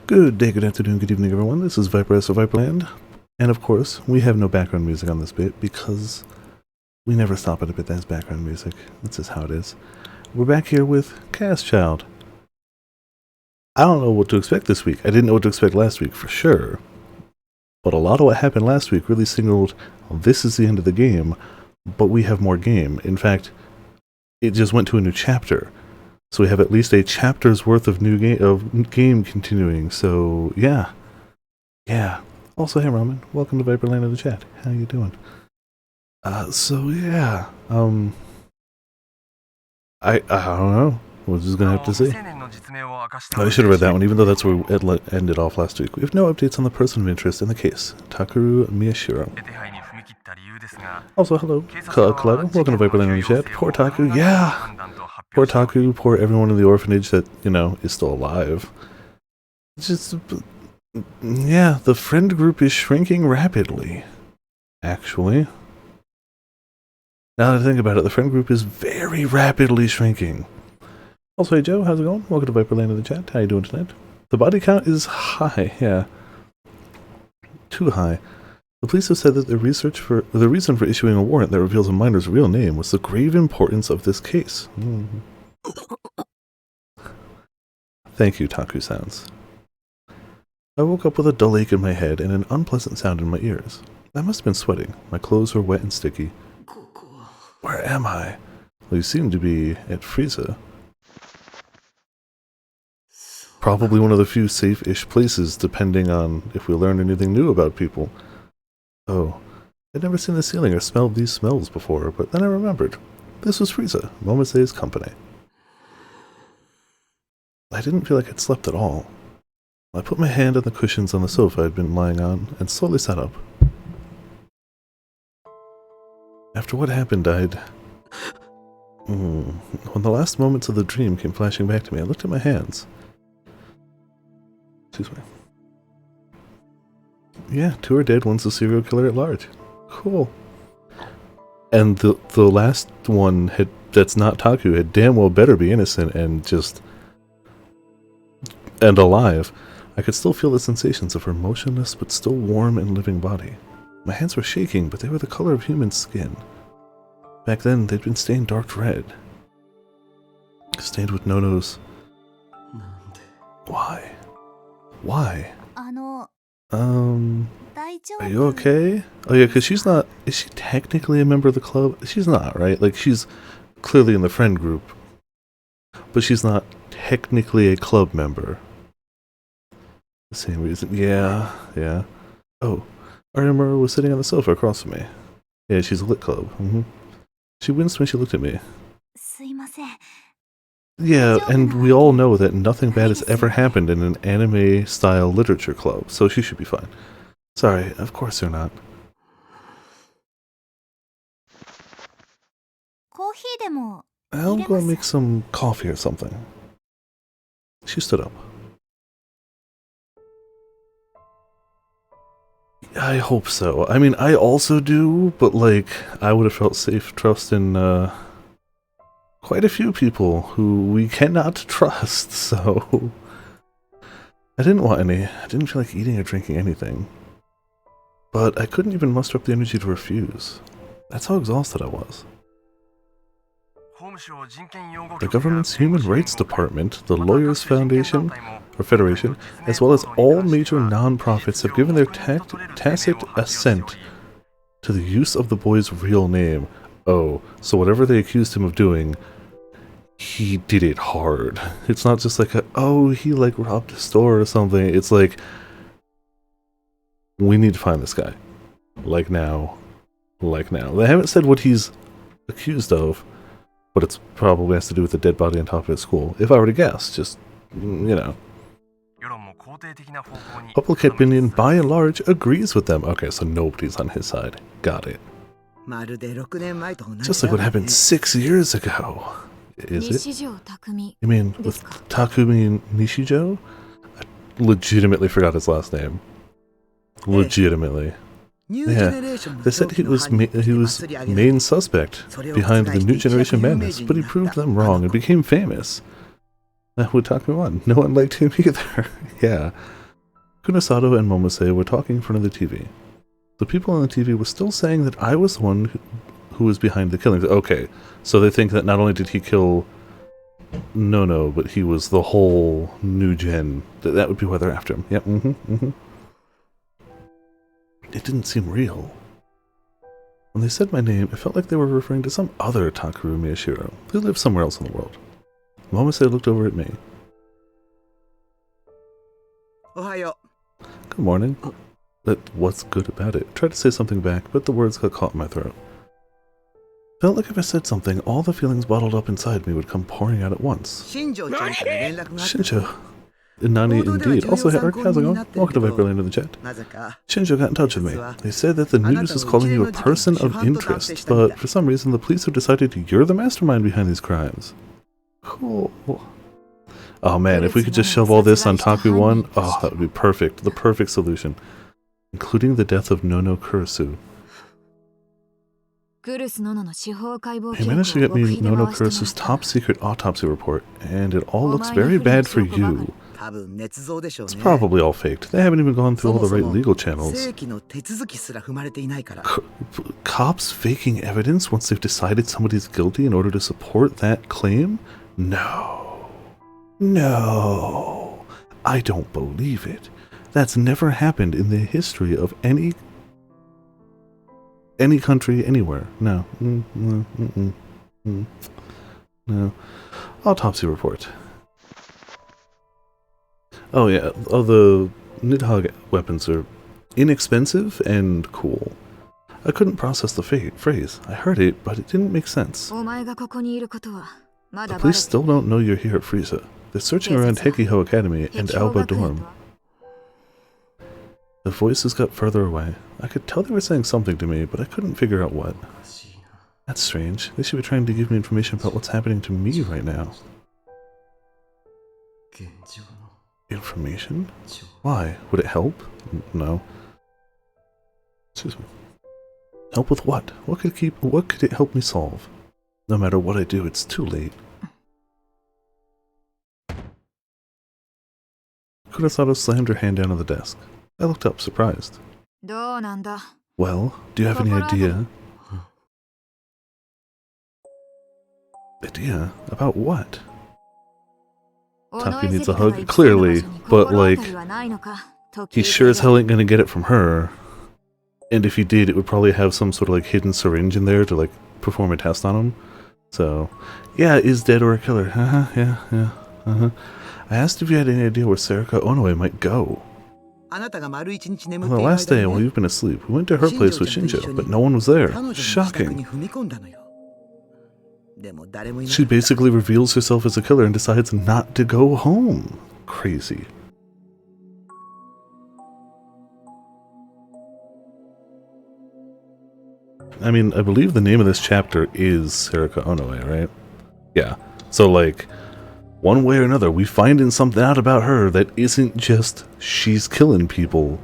Good day, good afternoon, good evening, everyone. This is Viper S of Viperland. And of course, we have no background music on this bit because we never stop at a bit that has background music. That's just how it is. We're back here with Chaos Child. I don't know what to expect this week. I didn't know what to expect last week for sure. But a lot of what happened last week really signaled, well, this is the end of the game, but we have more game. In fact, it just went to a new chapter. So we have at least a chapter's worth of new game continuing. So yeah. Also, hey Ramen, welcome to Viperland in the chat. How you doing? So yeah. I don't know. We're just gonna have to see. I should have read that one, even though that's where we ended off last week. We have no updates on the person of interest in the case, Takeru Miyashiro. Also, hello, Clever. Welcome to Viperland in the chat. Poor Taku, yeah. Poor Taku, poor everyone in the orphanage that, you know, is still alive. It's just, yeah, the friend group is shrinking rapidly, actually. Now that I think about it, the friend group is very rapidly shrinking. Also, hey Joe, how's it going? Welcome to Viperland in the chat. How you doing tonight? The body count is high, yeah. Too high. The police have said that the reason for issuing a warrant that reveals a minor's real name was the grave importance of this case. Thank you, Taku Sounds. I woke up with a dull ache in my head and an unpleasant sound in my ears. I must have been sweating. My clothes were wet and sticky. Where am I? Well, you seem to be at Frieza. Probably one of the few safe-ish places, depending on if we learn anything new about people. Oh, I'd never seen the ceiling or smelled these smells before, but then I remembered. This was Frieza, Momose's company. I didn't feel like I'd slept at all. I put my hand on the cushions on the sofa I'd been lying on, and slowly sat up. After what happened, when the last moments of the dream came flashing back to me, I looked at my hands. Excuse me. Yeah, 2 are dead, one's a serial killer at large. Cool. And the last one that's not Taku had damn well better be innocent and alive. I could still feel the sensations of her motionless but still warm and living body. My hands were shaking, but they were the color of human skin. Back then, they'd been stained dark red. Stained with Nono's... Why? Why? Are you okay? Oh yeah, because she's not... Is she technically a member of the club? She's not, right? Like, she's clearly in the friend group. But she's not technically a club member. The same reason. Yeah. Oh, Arimura was sitting on the sofa across from me. Yeah, she's a lit club. She winced when she looked at me. Yeah, and we all know that nothing bad has ever happened in an anime-style literature club, so she should be fine. Sorry, of course they're not. I'll go make some coffee or something. She stood up. I hope so. I mean, I also do, but like, I would have felt safe trusting, quite a few people who we cannot trust, so... I didn't want any. I didn't feel like eating or drinking anything. But I couldn't even muster up the energy to refuse. That's how exhausted I was. The government's Human Rights Department, the Lawyers Foundation, or Federation, as well as all major non-profits have given their tacit assent to the use of the boy's real name. Oh, so whatever they accused him of doing, he did it hard. It's not just like, he like robbed a store or something. It's like, we need to find this guy. Like now. They haven't said what he's accused of, but it's probably has to do with the dead body on top of his school. If I were to guess, just, you know. Public opinion, by and large, agrees with them. Okay, so nobody's on his side. Got it. Just like what happened 6 years ago. Is it? You mean with Takumi Nishijo? I legitimately forgot his last name. Legitimately. Yeah, they said he was main suspect behind the New Generation madness, but he proved them wrong and became famous. Takumi won. No one liked him either. Yeah. Kunasato and Momose were talking in front of the TV. The people on the TV were still saying that I was the one who was behind the killings. Okay, so they think that not only did he kill Nono, but he was the whole new gen. That would be why they're after him. Yep, It didn't seem real. When they said my name, it felt like they were referring to some other Takeru Miyashiro, who lived somewhere else in the world. Momose looked over at me. Ohayo. Good morning. But what's good about it? I tried to say something back, but the words got caught in my throat. Felt like if I said something, all the feelings bottled up inside me would come pouring out at once. Shinjo. Nani indeed. Also, hey Eric, how's it going? Welcome to Viperland in the chat. Shinjo got in touch with me. They said that the news is calling you a person of interest, but for some reason the police have decided you're the mastermind behind these crimes. Cool. Oh man, if we could just shove all this on Taku 1, oh, that would be perfect. The perfect solution. Including the death of Nono Kurisu. He managed to get me Nono Kurisu's top secret autopsy report, and it all looks very bad for you. It's probably all faked. They haven't even gone through all the right legal channels. Cops faking evidence once they've decided somebody's guilty in order to support that claim? No. No. I don't believe it. That's never happened in the history of any country, anywhere. No. No. Autopsy report. Oh yeah, the Nidhogg weapons are inexpensive and cool. I couldn't process the phrase. I heard it, but it didn't make sense. The police still don't know you're here at Frieza. They're searching around Hekiho Academy and Alba Dorm. The voices got further away. I could tell they were saying something to me, but I couldn't figure out what. That's strange. They should be trying to give me information about what's happening to me right now. Information? Why? Would it help? No. Excuse me. Help with what? What could it help me solve? No matter what I do, it's too late. Kurosato slammed her hand down on the desk. I looked up, surprised. Well, do you have any idea? Idea? About what? Taki needs a hug, clearly, but like, he sure as hell ain't gonna get it from her. And if he did, it would probably have some sort of like hidden syringe in there to like perform a test on him. So, yeah, is dead or a killer. Yeah. I asked if you had any idea where Sarika Onoe might go. On the last day while you've been asleep, we went to her place with Shinjo, but no one was there. Shocking. She basically reveals herself as a killer and decides not to go home. Crazy. I mean, I believe the name of this chapter is Sarika Onoe, right? Yeah. So, like, one way or another, we finding something out about her that isn't just she's killing people.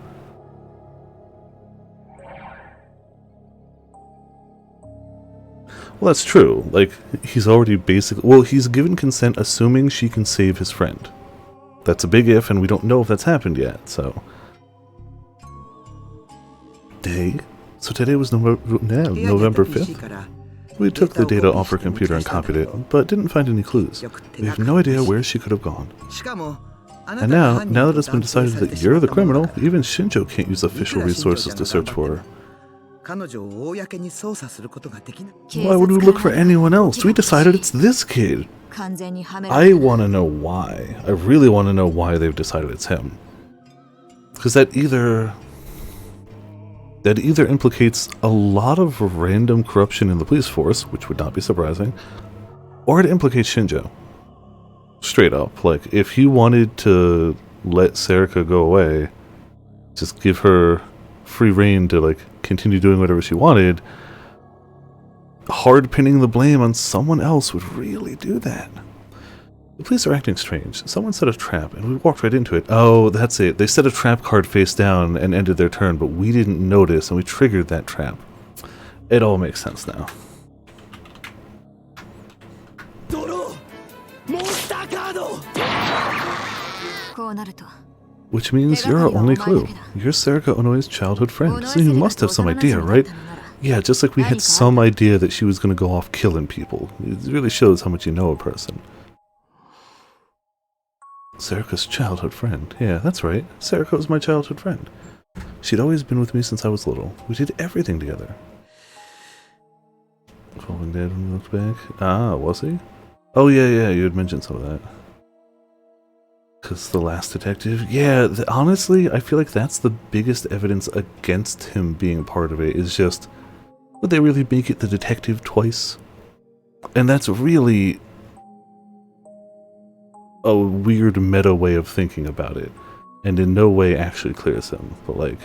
Well, that's true. Like, he's already basically... Well, he's given consent assuming she can save his friend. That's a big if, and we don't know if that's happened yet, so... Day? So today was November 5th? We took the data off her computer and copied it, but didn't find any clues. We have no idea where she could have gone. And now that it's been decided that you're the criminal, even Shinjo can't use official resources to search for her. Why would we look for anyone else? We decided it's this kid. I want to know why. I really want to know why they've decided it's him. Because that either implicates a lot of random corruption in the police force, which would not be surprising, or it implicates Shinjo. Straight up. Like, if he wanted to let Sarika go away, just give her free reign to, like, continue doing whatever she wanted, hard pinning the blame on someone else would really do that. The police are acting strange. Someone set a trap, and we walked right into it. Oh, that's it. They set a trap card face down and ended their turn, but we didn't notice, and we triggered that trap. It all makes sense now. Which means you're our only clue. You're Sarika Onoi's childhood friend, so you must have some idea, right? Yeah, just like we had some idea that she was going to go off killing people. It really shows how much you know a person. Sarika's childhood friend. Yeah, that's right. Sarika was my childhood friend. She'd always been with me since I was little. We did everything together. Falling dead when we looked back. Ah, was he? Oh, yeah, you had mentioned some of that. Because the last detective... Yeah, honestly, I feel like that's the biggest evidence against him being part of it, is just... Would they really make it the detective twice? And that's really... a weird meta way of thinking about it. And in no way actually clears him. But like...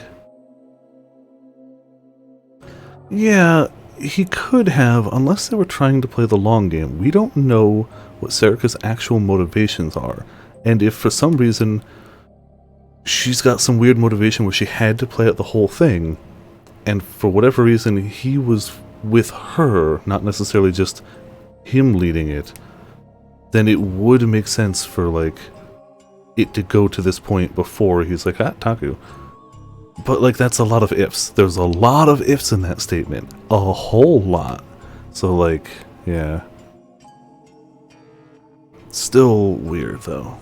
Yeah, he could have, unless they were trying to play the long game. We don't know what Sarika's actual motivations are. And if for some reason she's got some weird motivation where she had to play out the whole thing, and for whatever reason he was with her, not necessarily just him leading it, then it would make sense for like it to go to this point before he's like, ah, Taku. But like that's a lot of ifs. There's a lot of ifs in that statement. A whole lot. So like, yeah. Still weird though.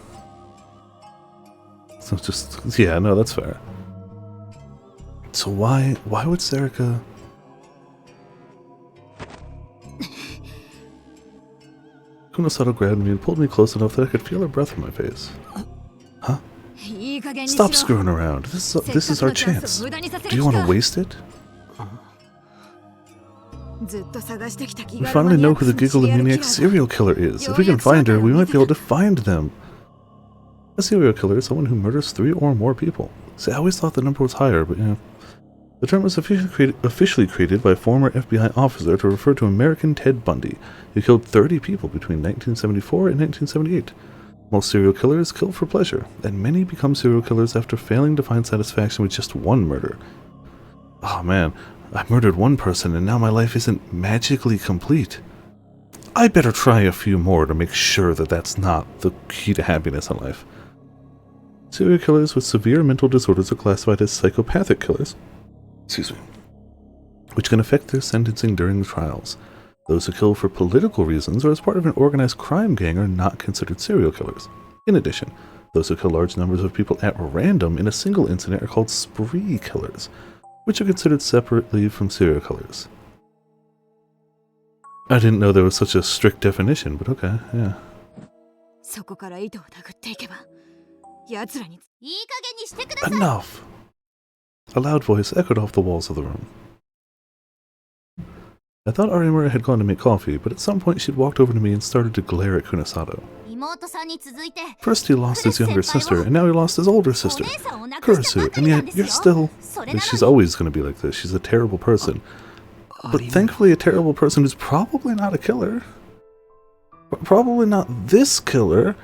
So just, yeah, no, that's fair. So why would Sarika... Kunosato grabbed me and pulled me close enough that I could feel her breath on my face. Huh? Stop screwing around. This is our chance. Do you want to waste it? We finally know who the Gigalomaniac serial killer is. If we can find her, we might be able to find them. A serial killer is someone who murders 3 or more people. See, I always thought the number was higher, but yeah. The term was officially created by a former FBI officer to refer to American Ted Bundy, who killed 30 people between 1974 and 1978. Most serial killers kill for pleasure, and many become serial killers after failing to find satisfaction with just one murder. Oh man, I murdered one person and now my life isn't magically complete. I better try a few more to make sure that that's not the key to happiness in life. Serial killers with severe mental disorders are classified as psychopathic killers, which can affect their sentencing during trials. Those who kill for political reasons or as part of an organized crime gang are not considered serial killers. In addition, those who kill large numbers of people at random in a single incident are called spree killers, which are considered separately from serial killers. I didn't know there was such a strict definition, but okay, yeah. Enough! A loud voice echoed off the walls of the room. I thought Arimura had gone to make coffee, but at some point she'd walked over to me and started to glare at Kunosato. First he lost his younger sister, and now he lost his older sister, Kurisu, and yet you're still... She's always going to be like this. She's a terrible person. But thankfully a terrible person who's probably not a killer. Probably not this killer.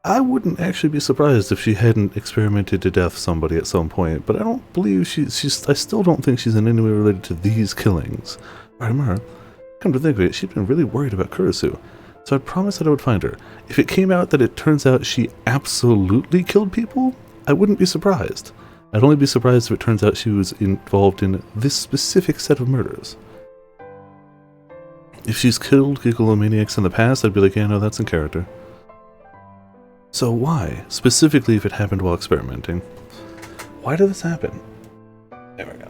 I wouldn't actually be surprised if she hadn't experimented to death somebody at some point, but I don't believe I still don't think she's in any way related to these killings. Arimura, come to think of it, she'd been really worried about Kurisu, so I promised that I would find her. If it came out that it turns out she absolutely killed people, I wouldn't be surprised. I'd only be surprised if it turns out she was involved in this specific set of murders. If she's killed Gigalomaniacs in the past, I'd be like, yeah, no, that's in character. So why? Specifically if it happened while experimenting. Why did this happen? There we go.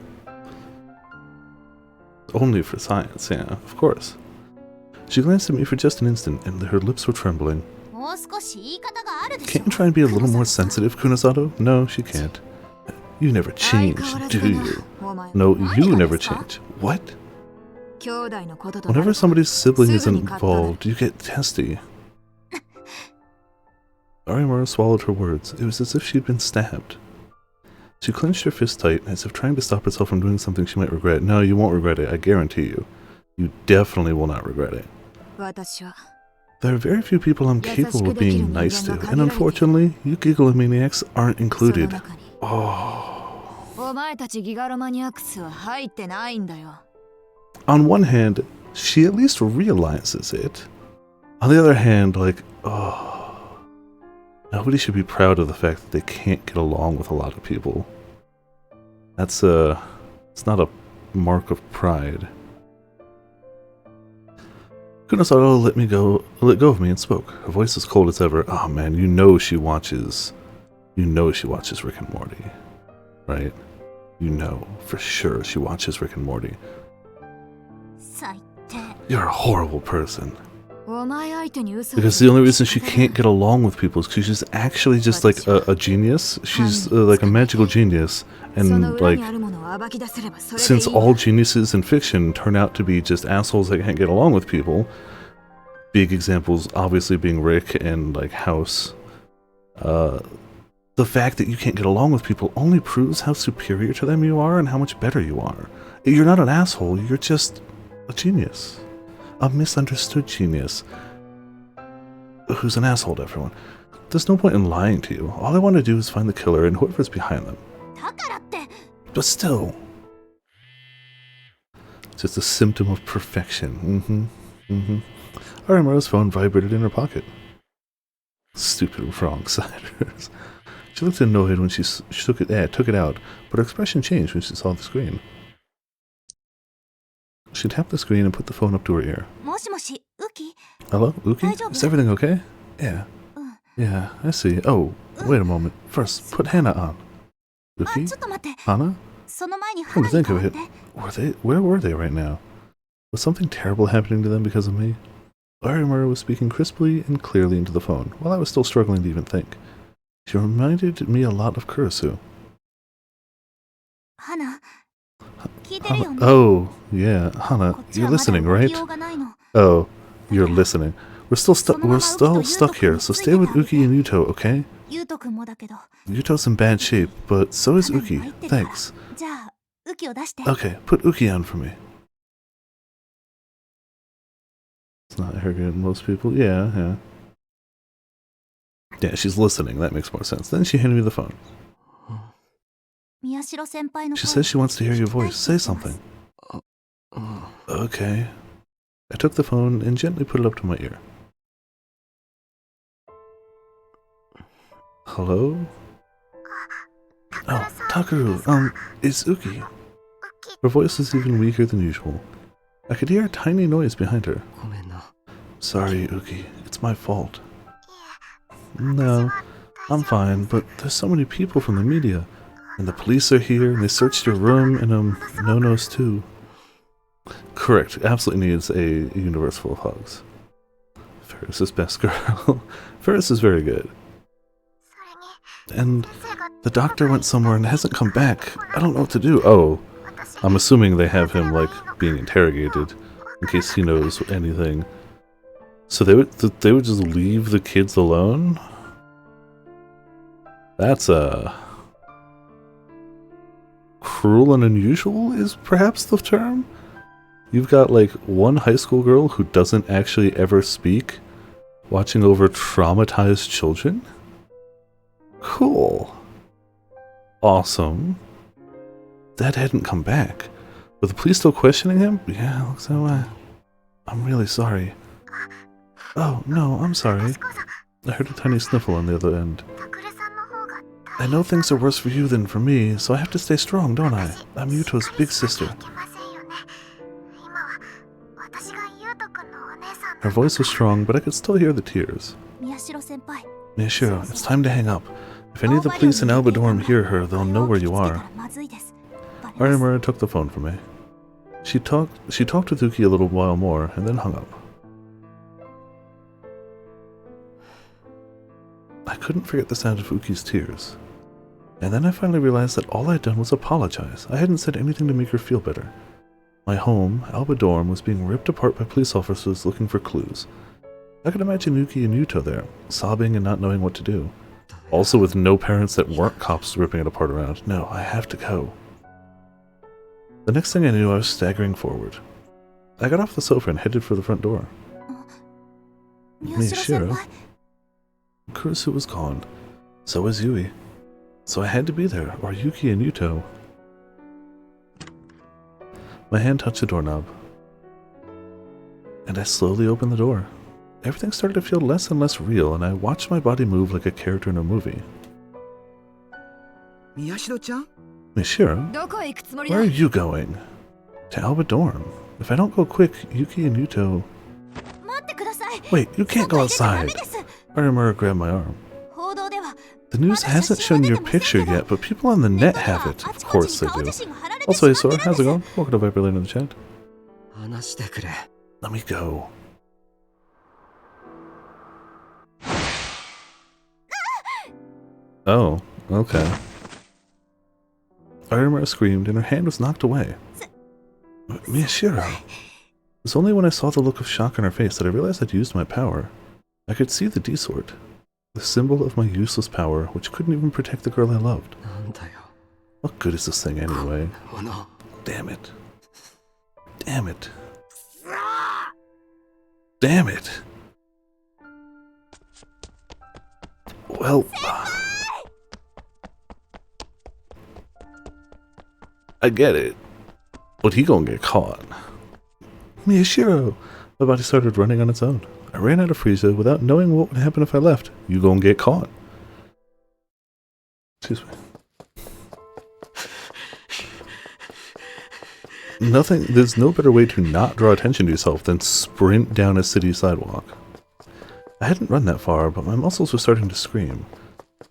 Only for science, yeah, of course. She glanced at me for just an instant, and her lips were trembling. Can't you try and be a little more sensitive, Kunosato? No, she can't. You never change, do you? No, you never change. What? Whenever somebody's sibling is involved, you get testy. Arimura swallowed her words. It was as if she'd been stabbed. She clenched her fist tight, as if trying to stop herself from doing something she might regret. No, you won't regret it, I guarantee you. You definitely will not regret it. There are very few people I'm capable of being nice to, and unfortunately, you Gigalomaniacs aren't included. Oh. On one hand, she at least realizes it. On the other hand, like, oh. Nobody should be proud of the fact that they can't get along with a lot of people. That's it's not a mark of pride. Kunosato let go of me and spoke. Her voice as cold as ever. Oh man, you know she watches Rick and Morty, right? You know for sure she watches Rick and Morty. You're a horrible person. Because the only reason she can't get along with people is because she's actually just like a genius. She's like a magical genius. And like, since all geniuses in fiction turn out to be just assholes that can't get along with people, big examples obviously being Rick and like House, the fact that you can't get along with people only proves how superior to them you are and how much better you are. You're not an asshole, you're just a genius. A misunderstood genius who's an asshole to everyone. There's no point in lying to you. All I want to do is find the killer and whoever's behind them. But still, just a symptom of perfection. Arimaru's phone vibrated in her pocket. Stupid wrong-siders. She looked annoyed when she took it out, but her expression changed when she saw the screen. She tapped the screen and put the phone up to her ear. Hello, Uki? Is everything okay? Yeah. Yeah, I see. Oh, wait a moment. First, put Hana on. Uki? Hana? Come to think of it, where were they right now? Was something terrible happening to them because of me? Arimaru was speaking crisply and clearly into the phone, while I was still struggling to even think. She reminded me a lot of Kurisu. Hana. Oh, yeah, Hana, you're listening, right? Oh, you're listening. We're still stuck here, so stay with Uki and Yuto, okay? Yuto's in bad shape, but so is Uki. Thanks. Okay, put Uki on for me. It's not arrogant, most people. Yeah, she's listening. That makes more sense. Then she handed me the phone. She says she wants to hear your voice. Say something. Okay. I took the phone and gently put it up to my ear. Hello? Oh, Takeru, it's Uki. Her voice was even weaker than usual. I could hear a tiny noise behind her. Sorry, Uki. It's my fault. No, I'm fine, but there's so many people from the media. And the police are here, and they searched your room, and no-nos too. Correct. Absolutely needs a universe full of hugs. Ferris is best girl. Ferris is very good. And the doctor went somewhere and hasn't come back. I don't know what to do. Oh, I'm assuming they have him, like, being interrogated in case he knows anything. So they would just leave the kids alone? That's, cruel and unusual is perhaps the term? You've got, like, one high school girl who doesn't actually ever speak, watching over traumatized children? Cool. Awesome. Dad hadn't come back. Were the police still questioning him? Yeah, looks that way. I'm really sorry. Oh, no, I'm sorry. I heard a tiny sniffle on the other end. I know things are worse for you than for me, so I have to stay strong, don't I? I'm Yuto's big sister. Her voice was strong, but I could still hear the tears. Miyashiro, it's time to hang up. If any of the police in Alba Dorm hear her, they'll know where you are. Arimaru took the phone from me. She talked with Uki a little while more, and then hung up. I couldn't forget the sound of Uki's tears. And then I finally realized that all I'd done was apologize. I hadn't said anything to make her feel better. My home, Alba Dorm, was being ripped apart by police officers looking for clues. I could imagine Uki and Yuto there, sobbing and not knowing what to do. Also with no parents that weren't cops ripping it apart around. No, I have to go. The next thing I knew, I was staggering forward. I got off the sofa and headed for the front door. Miyashiro? Kurisu was gone. So was Yui. So I had to be there, or Yuki and Yuto. My hand touched the doorknob. And I slowly opened the door. everything started to feel less and less real, and I watched my body move like a character in a movie. Miyashiro-chan? Miyashiro? Where are you going? To Alba Dorm. If I don't go quick, Yuki and Yuto... Wait, you can't go outside! Arimura grabbed my arm. The news hasn't shown your picture yet, but people on the net have it. Of course they do. Also, hey Sora, how's it going? Welcome to Viper Lane in the chat. Let me go. Oh, okay. Arimura screamed and her hand was knocked away. Miyashiro. It was only when I saw the look of shock on her face that I realized I'd used my power. I could see the D-sword. The symbol of my useless power, which couldn't even protect the girl I loved. What good is this thing anyway? Damn it. Damn it. Damn it. Well... I get it. But he gonna get caught. Miyashiro! My body started running on its own. I ran out of Frieza without knowing what would happen if I left. You gonna get caught. Excuse me. There's no better way to not draw attention to yourself than sprint down a city sidewalk. I hadn't run that far, but my muscles were starting to scream.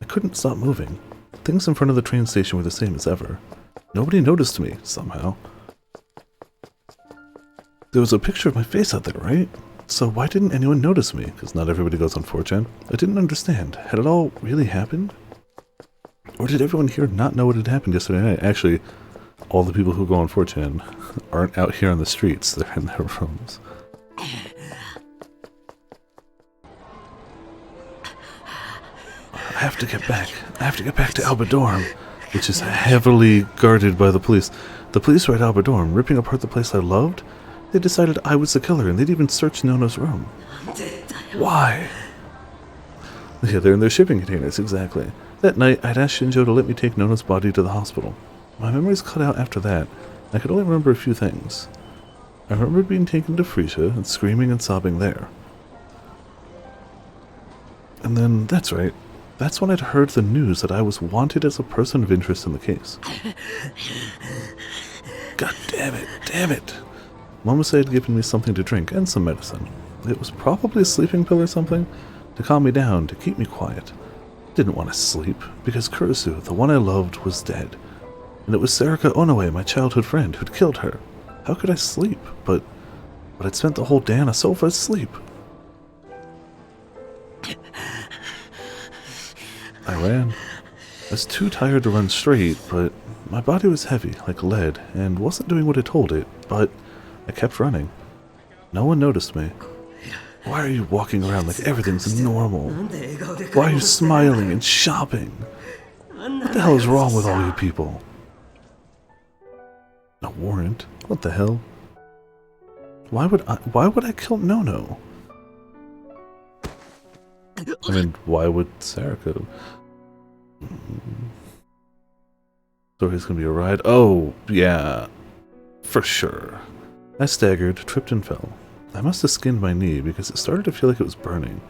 I couldn't stop moving. Things in front of the train station were the same as ever. Nobody noticed me, somehow. There was a picture of my face out there, right? So why didn't anyone notice me? Because not everybody goes on 4chan. I didn't understand. Had it all really happened? Or did everyone here not know what had happened yesterday night? Actually, all the people who go on 4chan aren't out here on the streets. They're in their rooms. I have to get back. I have to get back to Alba Dorm, which is heavily guarded by the police. The police were at Alba Dorm, ripping apart the place I loved. They decided I was the killer, and they'd even searched Nono's room. Why? Yeah, they're in their shipping containers, exactly. That night, I'd asked Shinjo to let me take Nono's body to the hospital. My memories cut out after that. I could only remember a few things. I remembered being taken to Frieza and screaming and sobbing there. And then, that's right, that's when I'd heard the news that I was wanted as a person of interest in the case. God damn it, damn it. Mama said had given me something to drink and some medicine. It was probably a sleeping pill or something, to calm me down, to keep me quiet. Didn't want to sleep, because Kurisu, the one I loved, was dead. And it was Sarika Onoe, my childhood friend, who'd killed her. How could I sleep? But I'd spent the whole day on a sofa asleep. I ran. I was too tired to run straight, but my body was heavy, like lead, and wasn't doing what I told it, but I kept running. No one noticed me. Why are you walking around like everything's normal? Why are you smiling and shopping? What the hell is wrong with all you people? A warrant? What the hell? Why would I kill Nono? I mean, why would Sarika? Story's gonna be a ride. Oh, yeah. For sure. I staggered, tripped and fell. I must have skinned my knee because it started to feel like it was burning.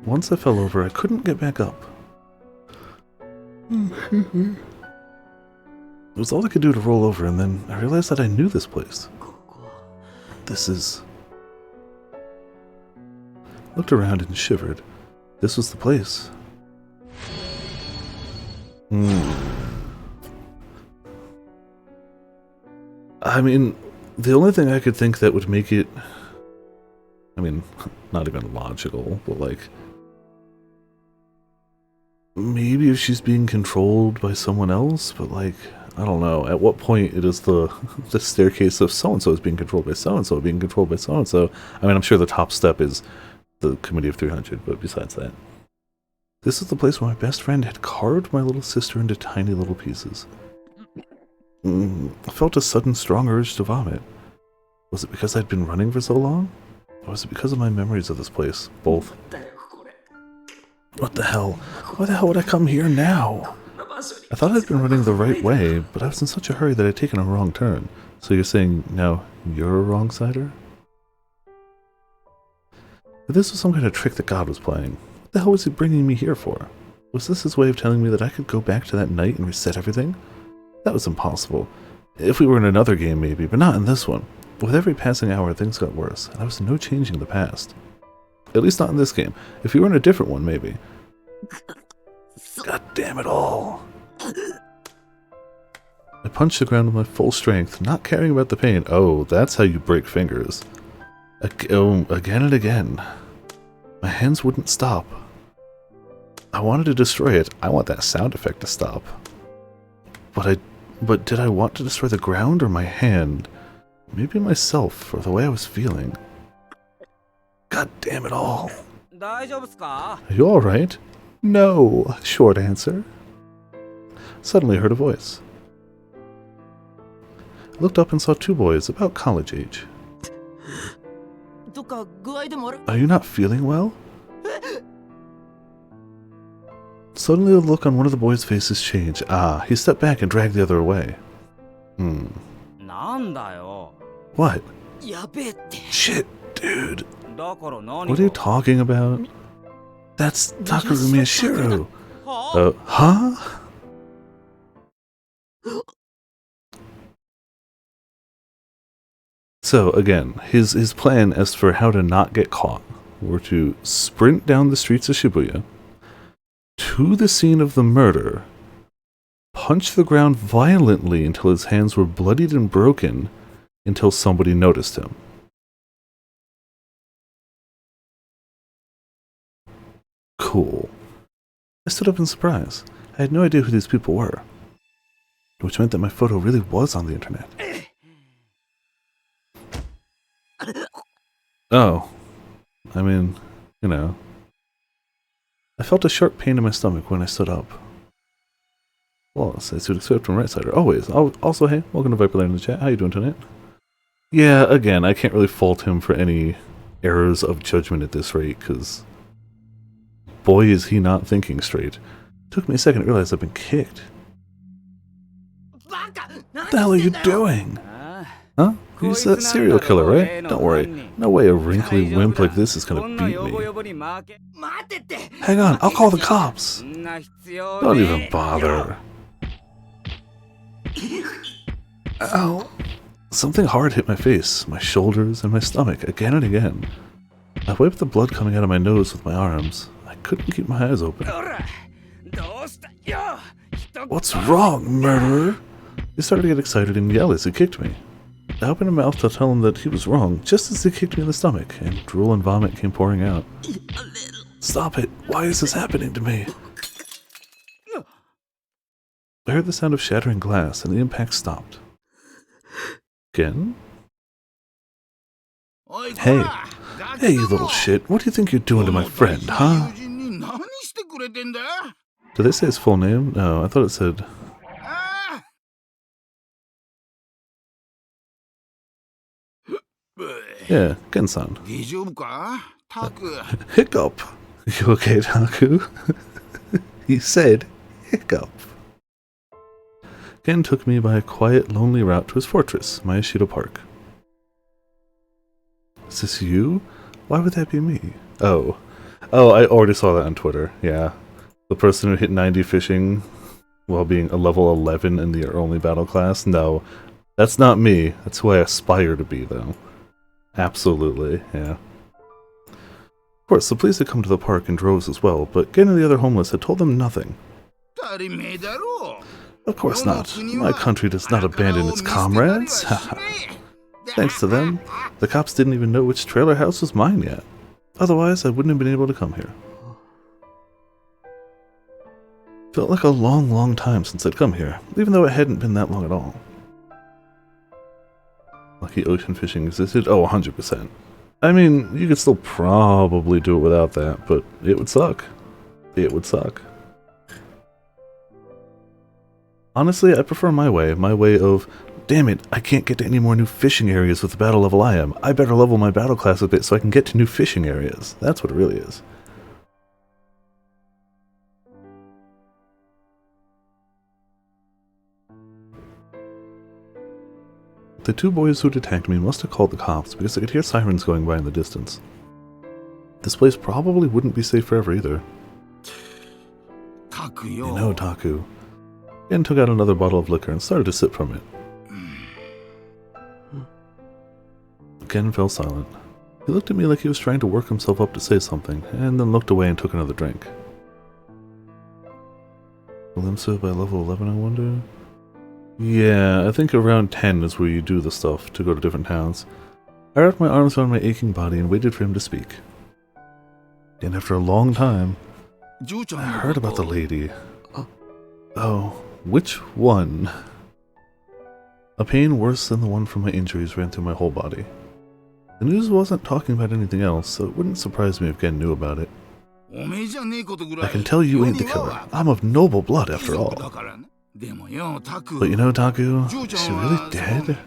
Once I fell over, I couldn't get back up. It was all I could do to roll over, and then I realized that I knew this place. This is... Looked around and shivered. This was the place. I mean, the only thing I could think that would make it... I mean, not even logical, but like... Maybe if she's being controlled by someone else, but like, I don't know. At what point it is the staircase of so-and-so is being controlled by so-and-so, being controlled by so-and-so? I mean, I'm sure the top step is the Committee of 300, but besides that. This is the place where my best friend had carved my little sister into tiny little pieces. I felt a sudden strong urge to vomit. Was it because I'd been running for so long? Or was it because of my memories of this place? Both. What the hell? Why the hell would I come here now? I thought I'd been running the right way, but I was in such a hurry that I'd taken a wrong turn. So you're saying now you're a wrong-sider? If this was some kind of trick that God was playing, what the hell was he bringing me here for? Was this his way of telling me that I could go back to that night and reset everything? That was impossible. If we were in another game maybe, but not in this one. With every passing hour things got worse, and there was no changing the past. At least not in this game. If you were in a different one maybe. God damn it all. I punched the ground with my full strength, not caring about the pain. Oh, that's how you break fingers. Again and again. My hands wouldn't stop. I wanted to destroy it. I want that sound effect to stop. But did I want to destroy the ground or my hand? Maybe myself, or the way I was feeling. God damn it all. Are you alright? No, short answer. Suddenly I heard a voice. I looked up and saw two boys, about college age. Are you not feeling well? Suddenly the look on one of the boys' faces changed. Ah, he stepped back and dragged the other away. What? Shit, dude. What are you talking about? That's Takeru Miyashiro. Huh? So, again, his plan as for how to not get caught were to sprint down the streets of Shibuya to the scene of the murder, punch the ground violently until his hands were bloodied and broken until somebody noticed him. Cool. I stood up in surprise. I had no idea who these people were, which meant that my photo really was on the internet. Oh. I mean, you know. I felt a sharp pain in my stomach when I stood up. Well, as you'd expect from right-sider, always. Also, hey, welcome to Viperland in the chat. How you doing tonight? Yeah, again, I can't really fault him for any errors of judgment at this rate, because boy is he not thinking straight. It took me a second to realize I've been kicked. What the hell are you doing? Huh? He's that serial killer, right? Don't worry. No way a wrinkly wimp like this is gonna beat me. Hang on, I'll call the cops. Don't even bother. Ow. Something hard hit my face, my shoulders, and my stomach again and again. I wiped the blood coming out of my nose with my arms. I couldn't keep my eyes open. What's wrong, murderer? He started to get excited and yell as he kicked me. I opened my mouth to tell him that he was wrong, just as he kicked me in the stomach, and drool and vomit came pouring out. Stop it! Why is this happening to me? I heard the sound of shattering glass, and the impact stopped. Again? Hey! Hey, you little shit! What do you think you're doing to my friend, huh? Did they say his full name? No, I thought it said... Yeah, Gen-san. Hiccup! You okay, Taku? He said hiccup. Gen took me by a quiet, lonely route to his fortress, Mayashiro Park. Is this you? Why would that be me? Oh, I already saw that on Twitter, yeah. The person who hit 90 fishing while being a level 11 in the only battle class? No, that's not me. That's who I aspire to be, though. Absolutely, yeah. Of course, the police had come to the park in droves as well, but Gen and the other homeless had told them nothing. Of course not. My country does not abandon its comrades. Thanks to them, the cops didn't even know which trailer house was mine yet. Otherwise, I wouldn't have been able to come here. Felt like a long, long time since I'd come here, even though it hadn't been that long at all. Lucky ocean fishing existed? Oh, 100%. I mean, you could still probably do it without that, but it would suck. It would suck. Honestly, I prefer my way of, damn it, I can't get to any more new fishing areas with the battle level I am. I better level my battle class a bit so I can get to new fishing areas. That's what it really is. The two boys who'd attacked me must have called the cops because I could hear sirens going by in the distance. This place probably wouldn't be safe forever either. You know, Taku. Gen took out another bottle of liquor and started to sip from it. Gen fell silent. He looked at me like he was trying to work himself up to say something, and then looked away and took another drink. Glimpse by level 11, I wonder? Yeah, I think around 10 is where you do the stuff to go to different towns. I wrapped my arms around my aching body and waited for him to speak. And after a long time, I heard about the lady. Oh, which one? A pain worse than the one from my injuries ran through my whole body. The news wasn't talking about anything else, so it wouldn't surprise me if Gen knew about it. I can tell you ain't the killer. I'm of noble blood after all. But you know, Taku, is she really dead?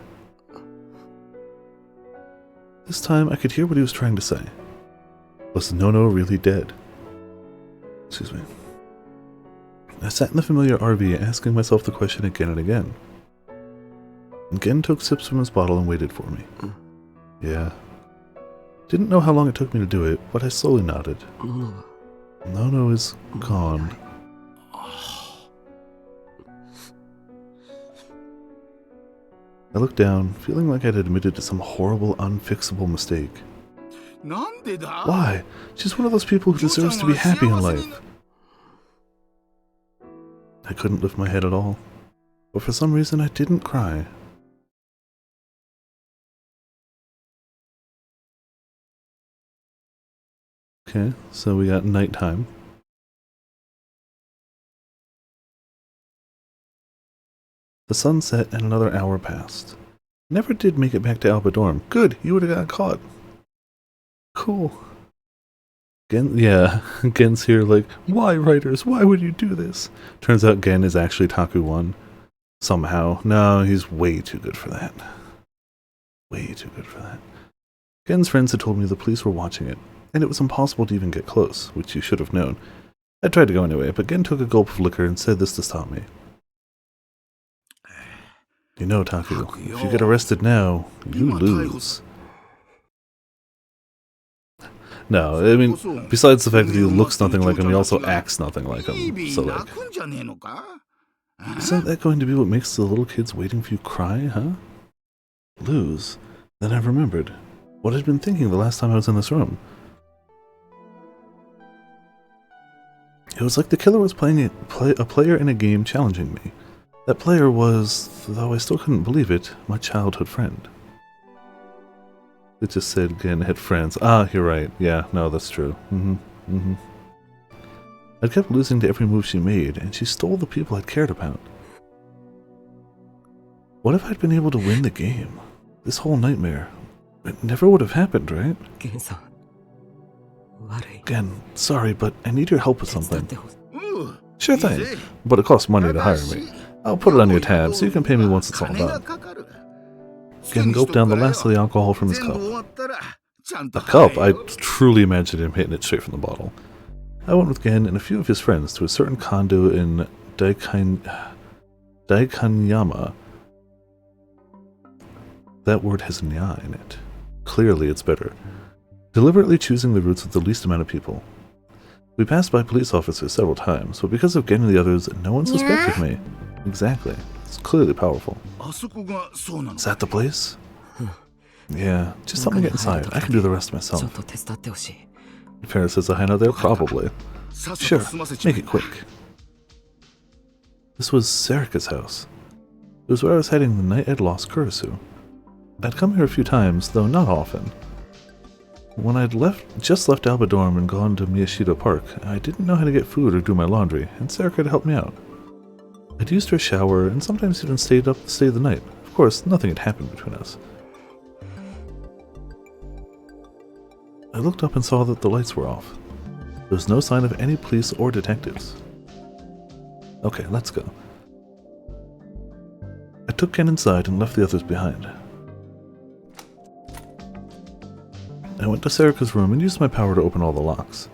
This time I could hear what he was trying to say. Was Nono really dead? Excuse me. I sat in the familiar RV asking myself the question again and again. And Gen took sips from his bottle and waited for me. Yeah. Didn't know how long it took me to do it, but I slowly nodded. Nono is gone. I looked down, feeling like I'd admitted to some horrible, unfixable mistake. Why? She's one of those people who deserves to be happy in life. I couldn't lift my head at all, but for some reason I didn't cry. Okay, so we got nighttime. The sun set and another hour passed. Never did make it back to Alba Dorm. Good, you would have got caught. Cool. Gen's here like, why writers? Why would you do this? Turns out Gen is actually Taku 1. Somehow. No, he's way too good for that. Way too good for that. Gen's friends had told me the police were watching it, and it was impossible to even get close, which you should have known. I tried to go anyway, but Gen took a gulp of liquor and said this to stop me. You know, Taku, if you get arrested now, you lose. No, I mean, besides the fact that he looks nothing like him, he also acts nothing like him, so like... Isn't that going to be what makes the little kids waiting for you cry, huh? Lose? Then I remembered what I'd been thinking the last time I was in this room. It was like the killer was playing a player in a game challenging me. That player was, though I still couldn't believe it, my childhood friend. It just said Gen had friends. Ah, you're right. Yeah, no, that's true. I'd kept losing to every move she made, and she stole the people I'd cared about. What if I'd been able to win the game? This whole nightmare. It never would have happened, right? Gen, sorry, but I need your help with something. Sure thing, but it costs money to hire me. I'll put it on your tab so you can pay me once it's all done. Gen gulped down the last of the alcohol from his cup. A cup? I truly imagined him hitting it straight from the bottle. I went with Gen and a few of his friends to a certain condo in Daikanyama. That word has nya in it. Clearly it's better. Deliberately choosing the routes with the least amount of people. We passed by police officers several times, but because of Gen and the others, no one suspected me. Exactly. It's clearly powerful. Is that the place? Yeah, just help me get inside. I can do the rest myself. Farrah says a hyena there? Probably. Sure, make it quick. This was Sarika's house. It was where I was heading the night I'd lost Kurisu. I'd come here a few times, though not often. When I'd just left Alba Dorm and gone to Miyashita Park, I didn't know how to get food or do my laundry, and Sarika had helped me out. I'd used her shower, and sometimes even stayed up to stay the night. Of course, nothing had happened between us. I looked up and saw that the lights were off. There was no sign of any police or detectives. Okay, let's go. I took Ken inside and left the others behind. I went to Sarika's room and used my power to open all the locks.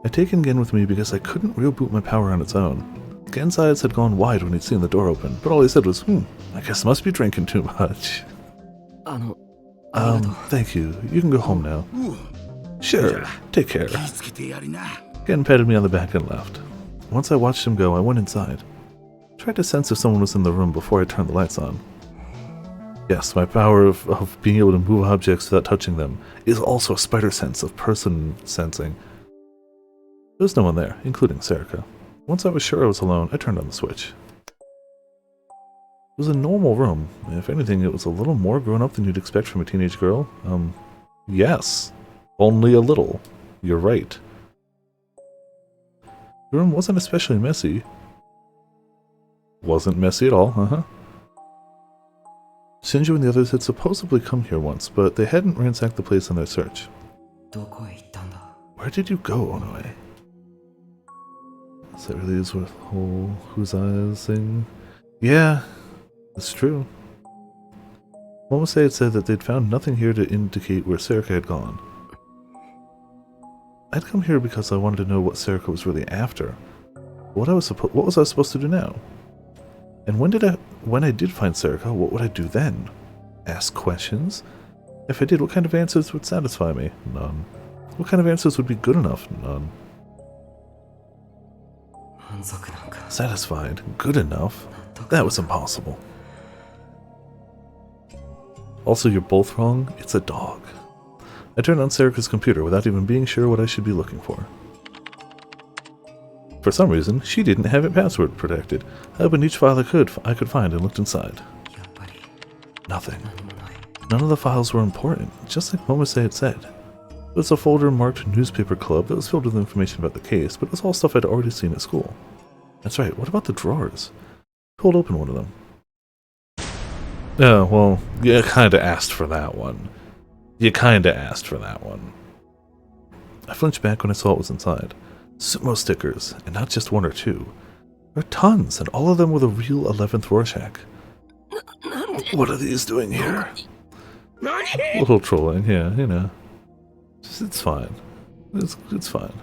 I'd taken Gen with me because I couldn't reboot my power on its own. Gen's eyes had gone wide when he'd seen the door open, but all he said was, I guess must be drinking too much. Thank you. You can go home now. Sure, take care. Ken patted me on the back and left. Once I watched him go, I went inside. Tried to sense if someone was in the room before I turned the lights on. Yes, my power of being able to move objects without touching them is also a spider sense of person sensing. There was no one there, including Sarika. Once I was sure I was alone, I turned on the switch. It was a normal room. If anything, it was a little more grown up than you'd expect from a teenage girl. Yes. Only a little. You're right. The room wasn't especially messy. Wasn't messy at all, Shinju and the others had supposedly come here once, but they hadn't ransacked the place in their search. Where did you go, Onoe? Is that really his whole whose eyes thing? Yeah, it's true. Momose had said that they'd found nothing here to indicate where Sarika had gone. I'd come here because I wanted to know what Sarika was really after. What was I supposed to do now? And when I did find Sarika, what would I do then? Ask questions? If I did, what kind of answers would satisfy me? None. What kind of answers would be good enough? None. Satisfied? Good enough? That was impossible. Also, you're both wrong. It's a dog. I turned on Sarika's computer without even being sure what I should be looking for. For some reason, she didn't have it password protected. I opened each file I could find and looked inside. Nothing. None of the files were important, just like Momose had said. There was a folder marked Newspaper Club that was filled with information about the case, but it was all stuff I'd already seen at school. That's right, what about the drawers? I pulled open one of them. Oh, well, you kinda asked for that one. I flinched back when I saw what was inside. Sumo stickers, and not just one or two. There are tons, and all of them with a real 11th Rorschach. What are these doing here? A little trolling, yeah, you know. It's fine. It's fine.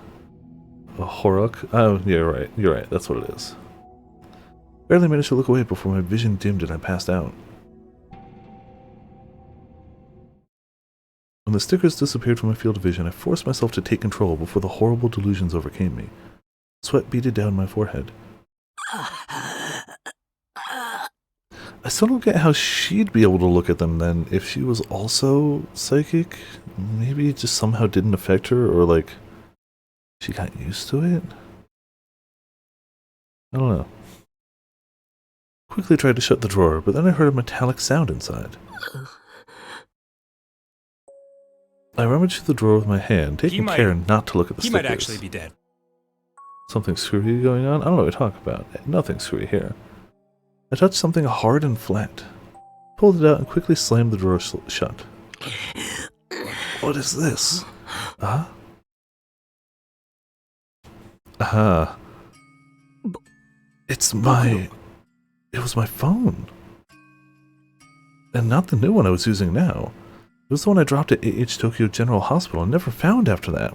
A Horok? Oh, yeah, you're right, that's what it is. Barely managed to look away before my vision dimmed and I passed out. When the stickers disappeared from my field of vision, I forced myself to take control before the horrible delusions overcame me. Sweat beaded down my forehead. I still don't get how she'd be able to look at them then if she was also psychic. Maybe it just somehow didn't affect her, or like, she got used to it? I don't know. Quickly tried to shut the drawer, but then I heard a metallic sound inside. I rummaged through the drawer with my hand, taking care not to look at the stickers. He might actually be dead. Something screwy going on? I don't know what you're talking about. Nothing screwy here. I touched something hard and flat. Pulled it out and quickly slammed the drawer shut. What is this? Huh? Aha. It was my phone. And not the new one I was using now. It was the one I dropped at AH Tokyo General Hospital and never found after that.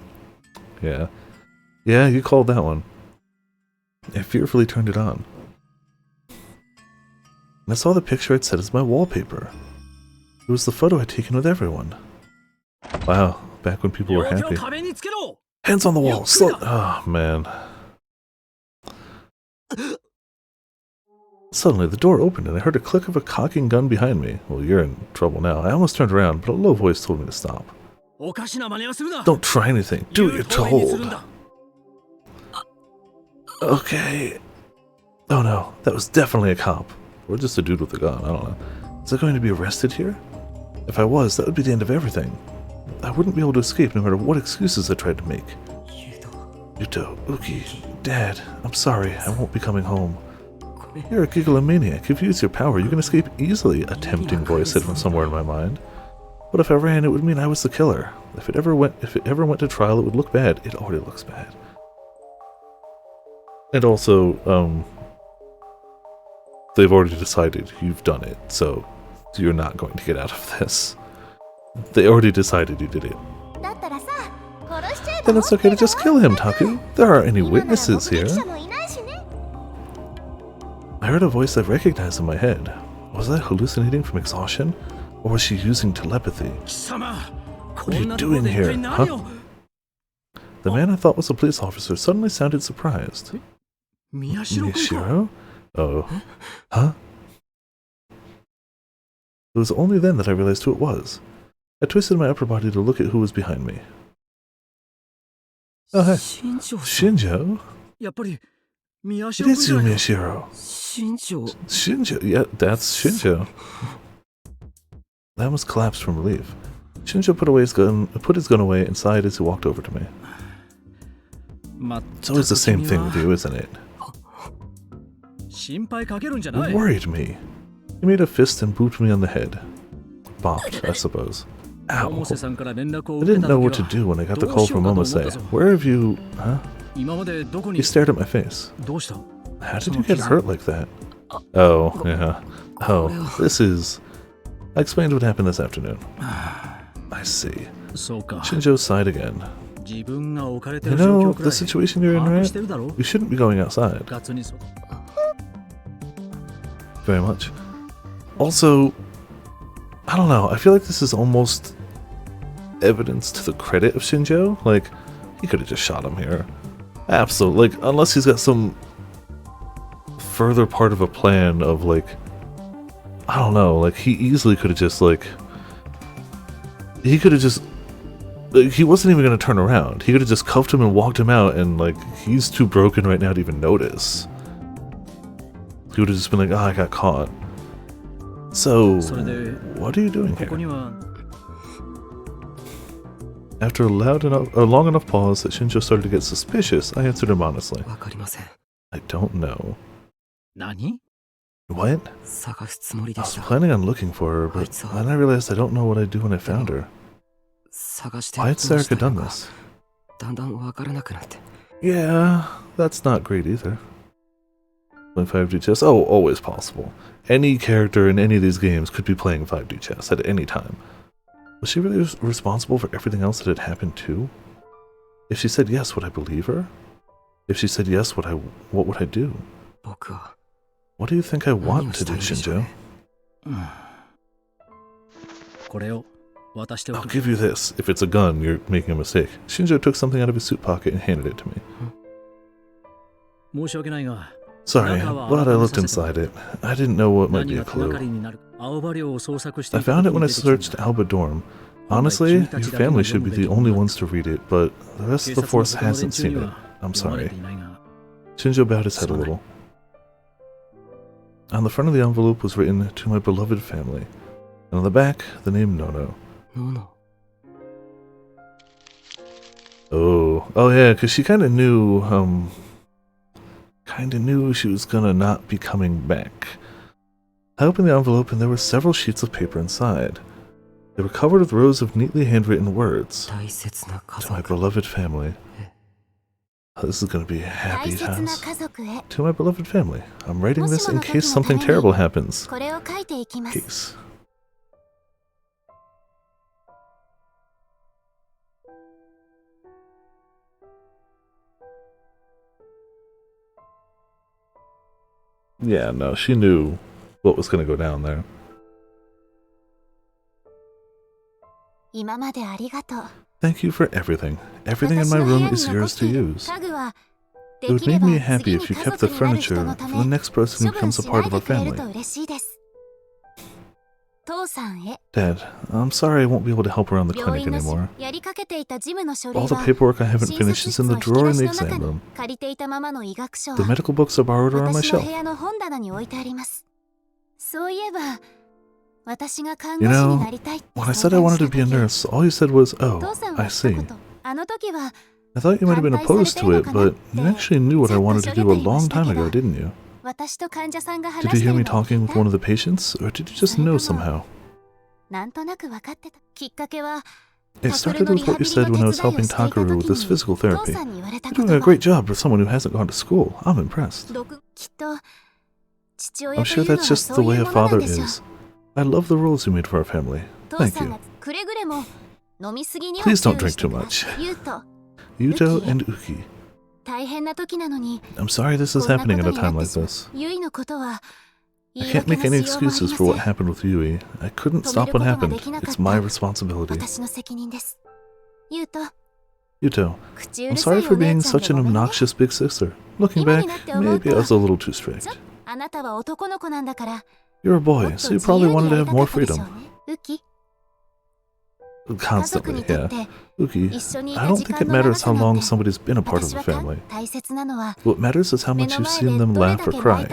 Yeah. Yeah, you called that one. I fearfully turned it on. And I saw the picture I'd set as my wallpaper. It was the photo I'd taken with everyone. Wow, back when people were happy. Hands on the wall! Oh, man. Suddenly, the door opened and I heard a click of a cocking gun behind me. Well, you're in trouble now. I almost turned around, but a low voice told me to stop. Don't try anything. Do what you're told. Okay. Oh no, that was definitely a cop. Or just a dude with a gun, I don't know. Was I going to be arrested here? If I was, that would be the end of everything. I wouldn't be able to escape no matter what excuses I tried to make. Yuto, Uki, Dad, I'm sorry, I won't be coming home. You're a gigalomaniac. If you use your power, you can escape easily, a tempting voice said from somewhere in my mind. But if I ran, it would mean I was the killer. If it ever went to trial, it would look bad. It already looks bad. And also, they've already decided you've done it, so you're not going to get out of this. They already decided you did it. Then it's okay to just kill him, Taku. There aren't any witnesses here. I heard a voice I recognized in my head. Was I hallucinating from exhaustion? Or was she using telepathy? What are you doing here, huh? The man I thought was a police officer suddenly sounded surprised. Miyashiro? Oh. Huh? It was only then that I realized who it was. I twisted my upper body to look at who was behind me. Oh, hey. Shinjo? It is you, Miyashiro. Shinjo? Yeah, that's Shinjo. I almost collapsed from relief. Shinjo put his gun away and sighed as he walked over to me. It's always the same thing with you, isn't it? You worried me. He made a fist and booped me on the head. Bopped, I suppose. Ow. I didn't know what to do when I got the call from Momose. Where have you... Huh? He stared at my face. How did you get hurt like that? Oh, yeah. Oh, this is... I explained what happened this afternoon. I see. Shinjo sighed again. You know, the situation you're in, right? You shouldn't be going outside. Very much. Also, I don't know, I feel like this is almost evidence to the credit of Shinjo. Like, he could have just shot him here. Absolutely. Like, unless he's got some further part of a plan of, like, I don't know, like, he easily could have just, like, he could have just, like, he wasn't even going to turn around. He could have just cuffed him and walked him out, and, like, he's too broken right now to even notice. He would have just been like, I got caught. So, what are you doing here? After a long enough pause that Shinjo started to get suspicious, I answered him honestly. I don't know. What? I was planning on looking for her, but then I realized I don't know what I'd do when I found her. Why had Sarika done this? Yeah, that's not great either. Playing 5D chess? Oh, always possible. Any character in any of these games could be playing 5D chess at any time. Was she really responsible for everything else that had happened too? If she said yes, would I believe her? If she said yes, what would I do? What do you think I want to do, Shinjo? I'll give you this. If it's a gun, you're making a mistake. Shinjo took something out of his suit pocket and handed it to me. Sorry, but I looked inside it. I didn't know what might be a clue. I found it when I searched Alba Dorm. Honestly, your family should be the only ones to read it, but the rest of the force hasn't seen it. I'm sorry. Shinjo bowed his head a little. On the front of the envelope was written, "To my beloved family," and on the back, the name Nono. Oh yeah, because she kind of knew she was gonna not be coming back. I opened the envelope and there were several sheets of paper inside. They were covered with rows of neatly handwritten words. To my beloved family. This is gonna be happy times. To my beloved family. I'm writing this in case something terrible happens. Case. Yeah, no, she knew what was going to go down there. Thank you for everything. Everything in my room is yours to use. It would make me happy if you kept the furniture for the next person who becomes a part of our family. Dad, I'm sorry I won't be able to help around the clinic anymore. All the paperwork I haven't finished is in the drawer in the exam room. The medical books I borrowed are on my shelf. You know, when I said I wanted to be a nurse, all you said was, "Oh, I see." I thought you might have been opposed to it, but you actually knew what I wanted to do a long time ago, didn't you? Did you hear me talking with one of the patients, or did you just know somehow? It started with what you said when I was helping Takaru with his physical therapy. You're doing a great job for someone who hasn't gone to school. I'm impressed. I'm sure that's just the way a father is. I love the rules you made for our family. Thank you. Please don't drink too much. Yuto and Uki. I'm sorry this is happening at a time like this. I can't make any excuses for what happened with Yui. I couldn't stop what happened. It's my responsibility. Yuto, I'm sorry for being such an obnoxious big sister. Looking back, maybe I was a little too strict. You're a boy, so you probably wanted to have more freedom. Constantly, yeah. Uki, I don't think it matters how long somebody's been a part of the family. What matters is how much you've seen them laugh or cry,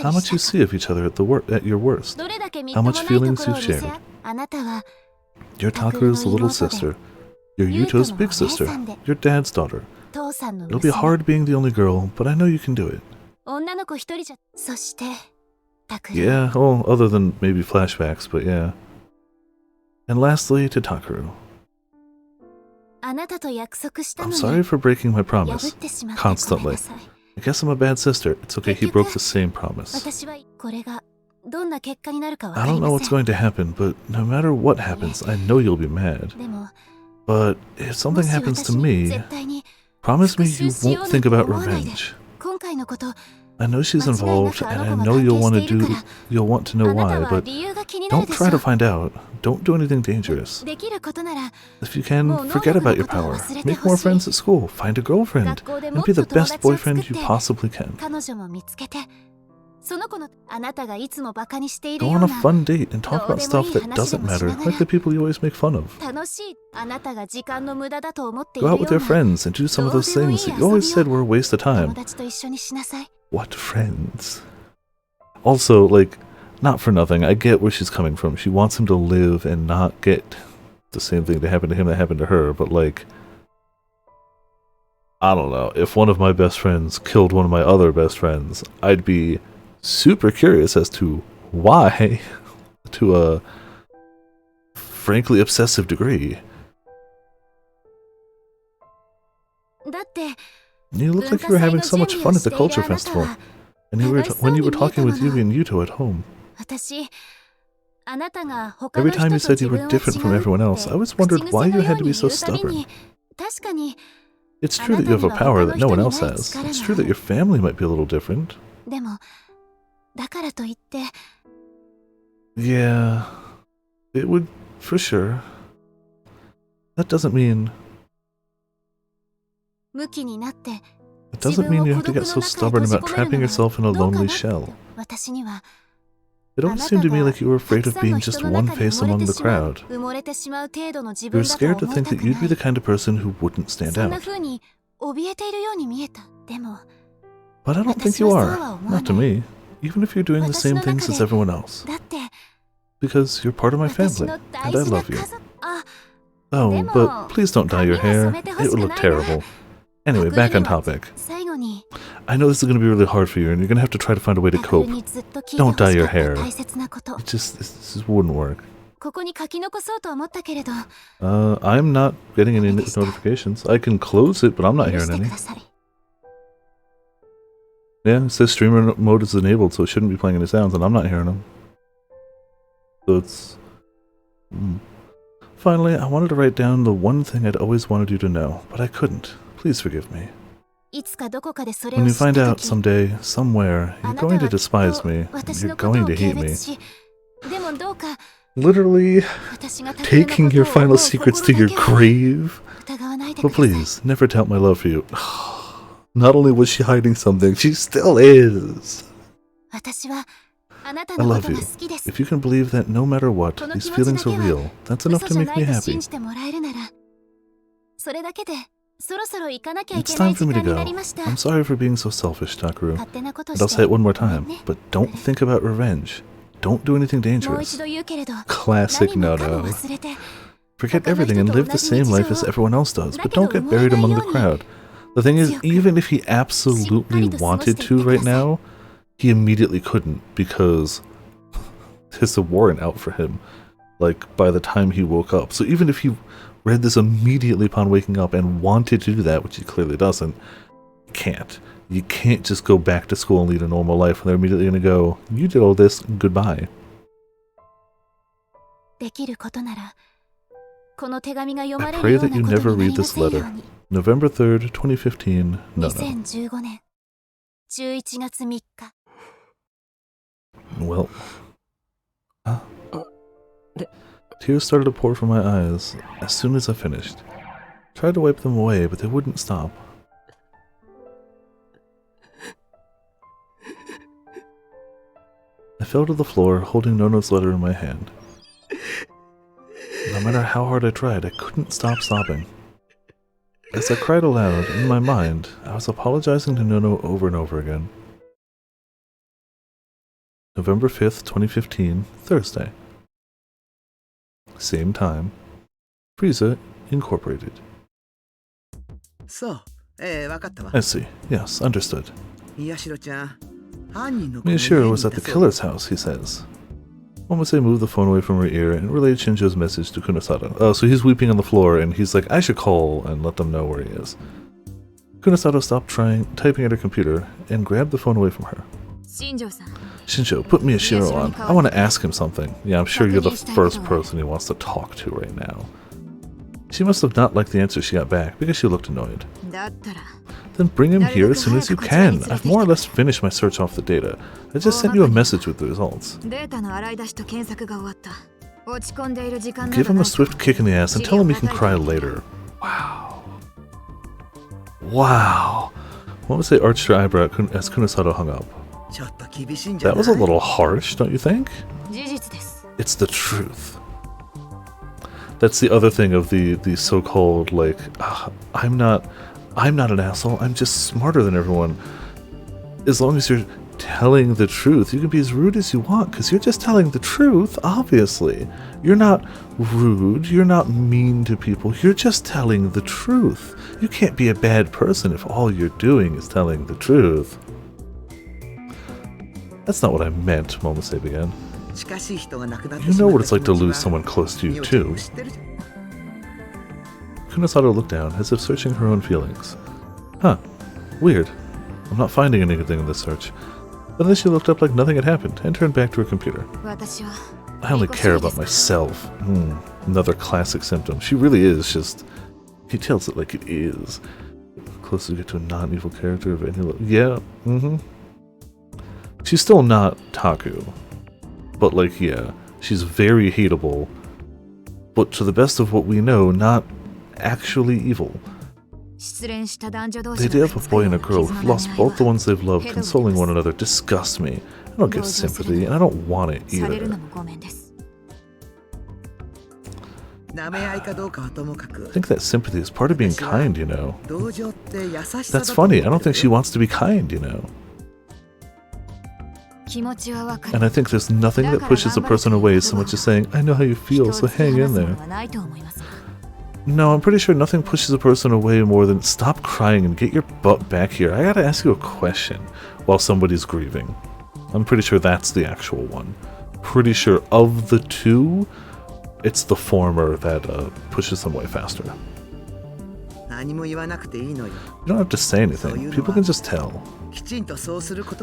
how much you see of each other at your worst, how much feelings you've shared. You're Takuru's little sister. You're Yuto's big sister. Your dad's daughter. It'll be hard being the only girl, but I know you can do it. Yeah, well, other than maybe flashbacks, but yeah. And lastly, to Takeru. I'm sorry for breaking my promise. Constantly. I guess I'm a bad sister. It's okay, he broke the same promise. I don't know what's going to happen, but no matter what happens, I know you'll be mad. But if something happens to me, promise me you won't think about revenge. I know she's involved, and I know you'll want to know why, but don't try to find out. Don't do anything dangerous. If you can, forget about your power. Make more friends at school, find a girlfriend, and be the best boyfriend you possibly can. Go on a fun date and talk about stuff that doesn't matter, like the people you always make fun of. Go out with your friends and do some of those things that you always said were a waste of time. What friends? Also, like, not for nothing, I get where she's coming from. She wants him to live and not get the same thing that happened to him that happened to her, but like, I don't know, if one of my best friends killed one of my other best friends, I'd be super curious as to why, to a frankly obsessive degree. You looked like you were having so much fun at the culture festival, and when you were talking with Yubi and Yuto at home. Every time you said you were different from everyone else, I always wondered why you had to be so stubborn. It's true that you have a power that no one else has. It's true that your family might be a little different. Yeah, it would, for sure. That doesn't mean... It doesn't mean you have to get so stubborn about trapping yourself in a lonely shell. It always seemed to me like you were afraid of being just one face among the crowd. You were scared to think that you'd be the kind of person who wouldn't stand out. But I don't think you are, not to me, even if you're doing the same things as everyone else. Because you're part of my family, and I love you. Oh, but please don't dye your hair, it would look terrible. Anyway, back on topic. I know this is going to be really hard for you, and you're going to have to try to find a way to cope. Don't dye your hair. It just wouldn't work. I'm not getting any notifications. I can close it, but I'm not hearing any. Yeah, it says streamer mode is enabled, so it shouldn't be playing any sounds, and I'm not hearing them. So it's... Finally, I wanted to write down the one thing I'd always wanted you to know, but I couldn't. Please forgive me. When you find out someday, somewhere, you're going to despise me, you're going to hate me. Literally, taking your final secrets to your grave? But please, never doubt my love for you. Not only was she hiding something, she still is. I love you. If you can believe that no matter what, these feelings are real, that's enough to make me happy. It's time for me to go. I'm sorry for being so selfish, Takeru. And I'll say it one more time, but don't think about revenge. Don't do anything dangerous. Classic no-no. Forget everything and live the same life as everyone else does, but don't get buried among the crowd. The thing is, even if he absolutely wanted to right now, he immediately couldn't, because there's a warrant out for him, like, by the time he woke up. So even if he read this immediately upon waking up and wanted to do that, which he clearly doesn't, can't. You can't just go back to school and lead a normal life when they're immediately going to go, you did all this, goodbye. I pray that you never read this letter. November 3rd, 2015, no. Well... Tears started to pour from my eyes as soon as I finished. Tried to wipe them away, but they wouldn't stop. I fell to the floor, holding Nono's letter in my hand. No matter how hard I tried, I couldn't stop sobbing. As I cried aloud, in my mind, I was apologizing to Nono over and over again. November 5th, 2015, Thursday. Same time. Frieza Incorporated. I see. Yes, understood. Miyashiro was at the killer's house, he says. Momose moved the phone away from her ear and relayed Shinjo's message to Kunosato. Oh, so he's weeping on the floor and he's like, I should call and let them know where he is. Kunosato stopped typing at her computer and grabbed the phone away from her. Shinjo, put Miyashiro on. I want to ask him something. Yeah, I'm sure you're the first person he wants to talk to right now. She must have not liked the answer she got back because she looked annoyed. Then bring him here as soon as you can. I've more or less finished my search off the data. I just sent you a message with the results. Give him a swift kick in the ass and tell him he can cry later. Wow. Wow. Momose arched her eyebrow as Kunosato hung up. That was a little harsh, don't you think? It's the truth. That's the other thing of the so-called, like, I'm not an asshole, I'm just smarter than everyone. As long as you're telling the truth, you can be as rude as you want, because you're just telling the truth, obviously. You're not rude, you're not mean to people, you're just telling the truth. You can't be a bad person if all you're doing is telling the truth. That's not what I meant, Momose began. You know what it's like to lose someone close to you, too. Kunosato looked down, as if searching her own feelings. Huh. Weird. I'm not finding anything in this search. But then she looked up like nothing had happened, and turned back to her computer. I only care about myself. Another classic symptom. She really is just... He tells it like it is. Closer you get to a non-evil character of any... Yeah, She's still not Taku. But, like, yeah, she's very hateable. But to the best of what we know, not actually evil. The idea of a boy and a girl who've lost both the ones they've loved consoling one another disgusts me. I don't give sympathy, and I don't want it either. I think that sympathy is part of being kind, you know. That's funny, I don't think she wants to be kind, you know. And I think there's nothing that pushes a person away so much as saying, I know how you feel, so hang in there. No, I'm pretty sure nothing pushes a person away more than stop crying and get your butt back here. I gotta ask you a question while somebody's grieving. I'm pretty sure that's the actual one. Pretty sure of the two, it's the former that pushes them away faster. You don't have to say anything. People can just tell.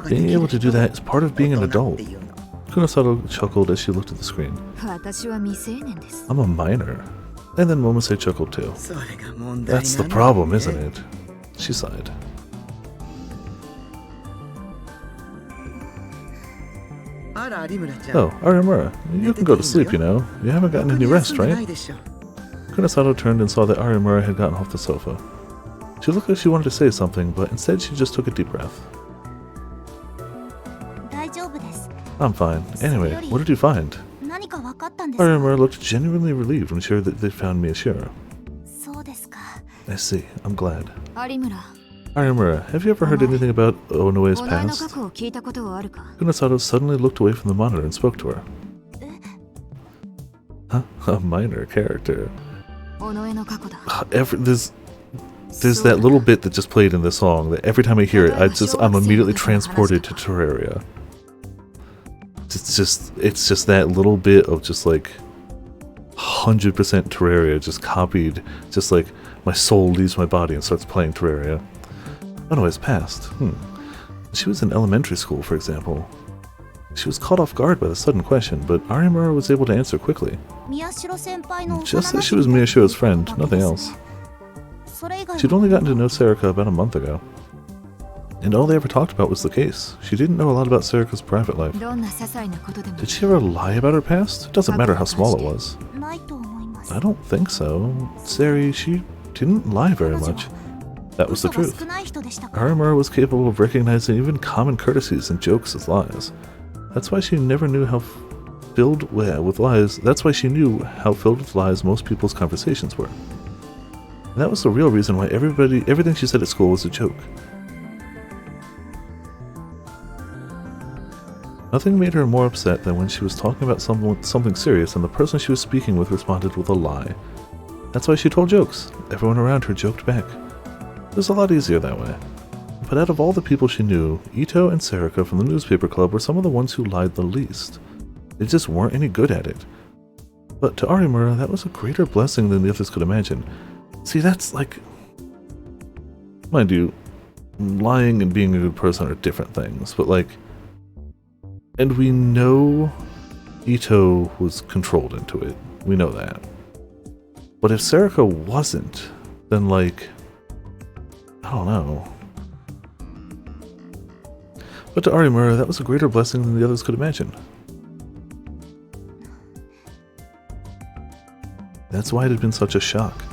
Being able to do that is part of being an adult. Kunosato chuckled as she looked at the screen. I'm a minor. And then Momose chuckled too. That's the problem, isn't it? She sighed. Oh, Arimura, you can go to sleep, you know. You haven't gotten any rest, right? Kunosato turned and saw that Arimura had gotten off the sofa. She looked like she wanted to say something, but instead she just took a deep breath. I'm fine. Anyway, what did you find? Arimura looked genuinely relieved when she heard that they found Miyashiro. I see. I'm glad. Arimura, have you ever heard anything about Onoe's past? Kunosato suddenly looked away from the monitor and spoke to her. Huh? A minor character. There's that little bit that just played in the song that every time I hear it, I'm immediately transported to Terraria. It's just that little bit of just like 100% Terraria just copied, just like my soul leaves my body and starts playing Terraria. Onoe's past. She was in elementary school, for example. She was caught off guard by the sudden question, but Arimura was able to answer quickly. Just that she was Miyashiro's friend, nothing else. She'd only gotten to know Sarika about a month ago. And all they ever talked about was the case. She didn't know a lot about Sarika's private life. Did she ever lie about her past? It doesn't matter how small it was. I don't think so. Sari, she didn't lie very much. That was the truth. Arimura was capable of recognizing even common courtesies and jokes as lies. That's why she never knew how filled with lies. That's why she knew how filled with lies most people's conversations were. And that was the real reason why everything she said at school was a joke. Nothing made her more upset than when she was talking about something serious and the person she was speaking with responded with a lie. That's why she told jokes. Everyone around her joked back. It was a lot easier that way. But out of all the people she knew, Ito and Sarika from the newspaper club were some of the ones who lied the least. They just weren't any good at it. But to Arimura, that was a greater blessing than the others could imagine. See, that's like... Mind you, lying and being a good person are different things, but like... And we know Ito was controlled into it. We know that. But if Sarika wasn't, then like... I don't know. But to Arimura, that was a greater blessing than the others could imagine. That's why it had been such a shock.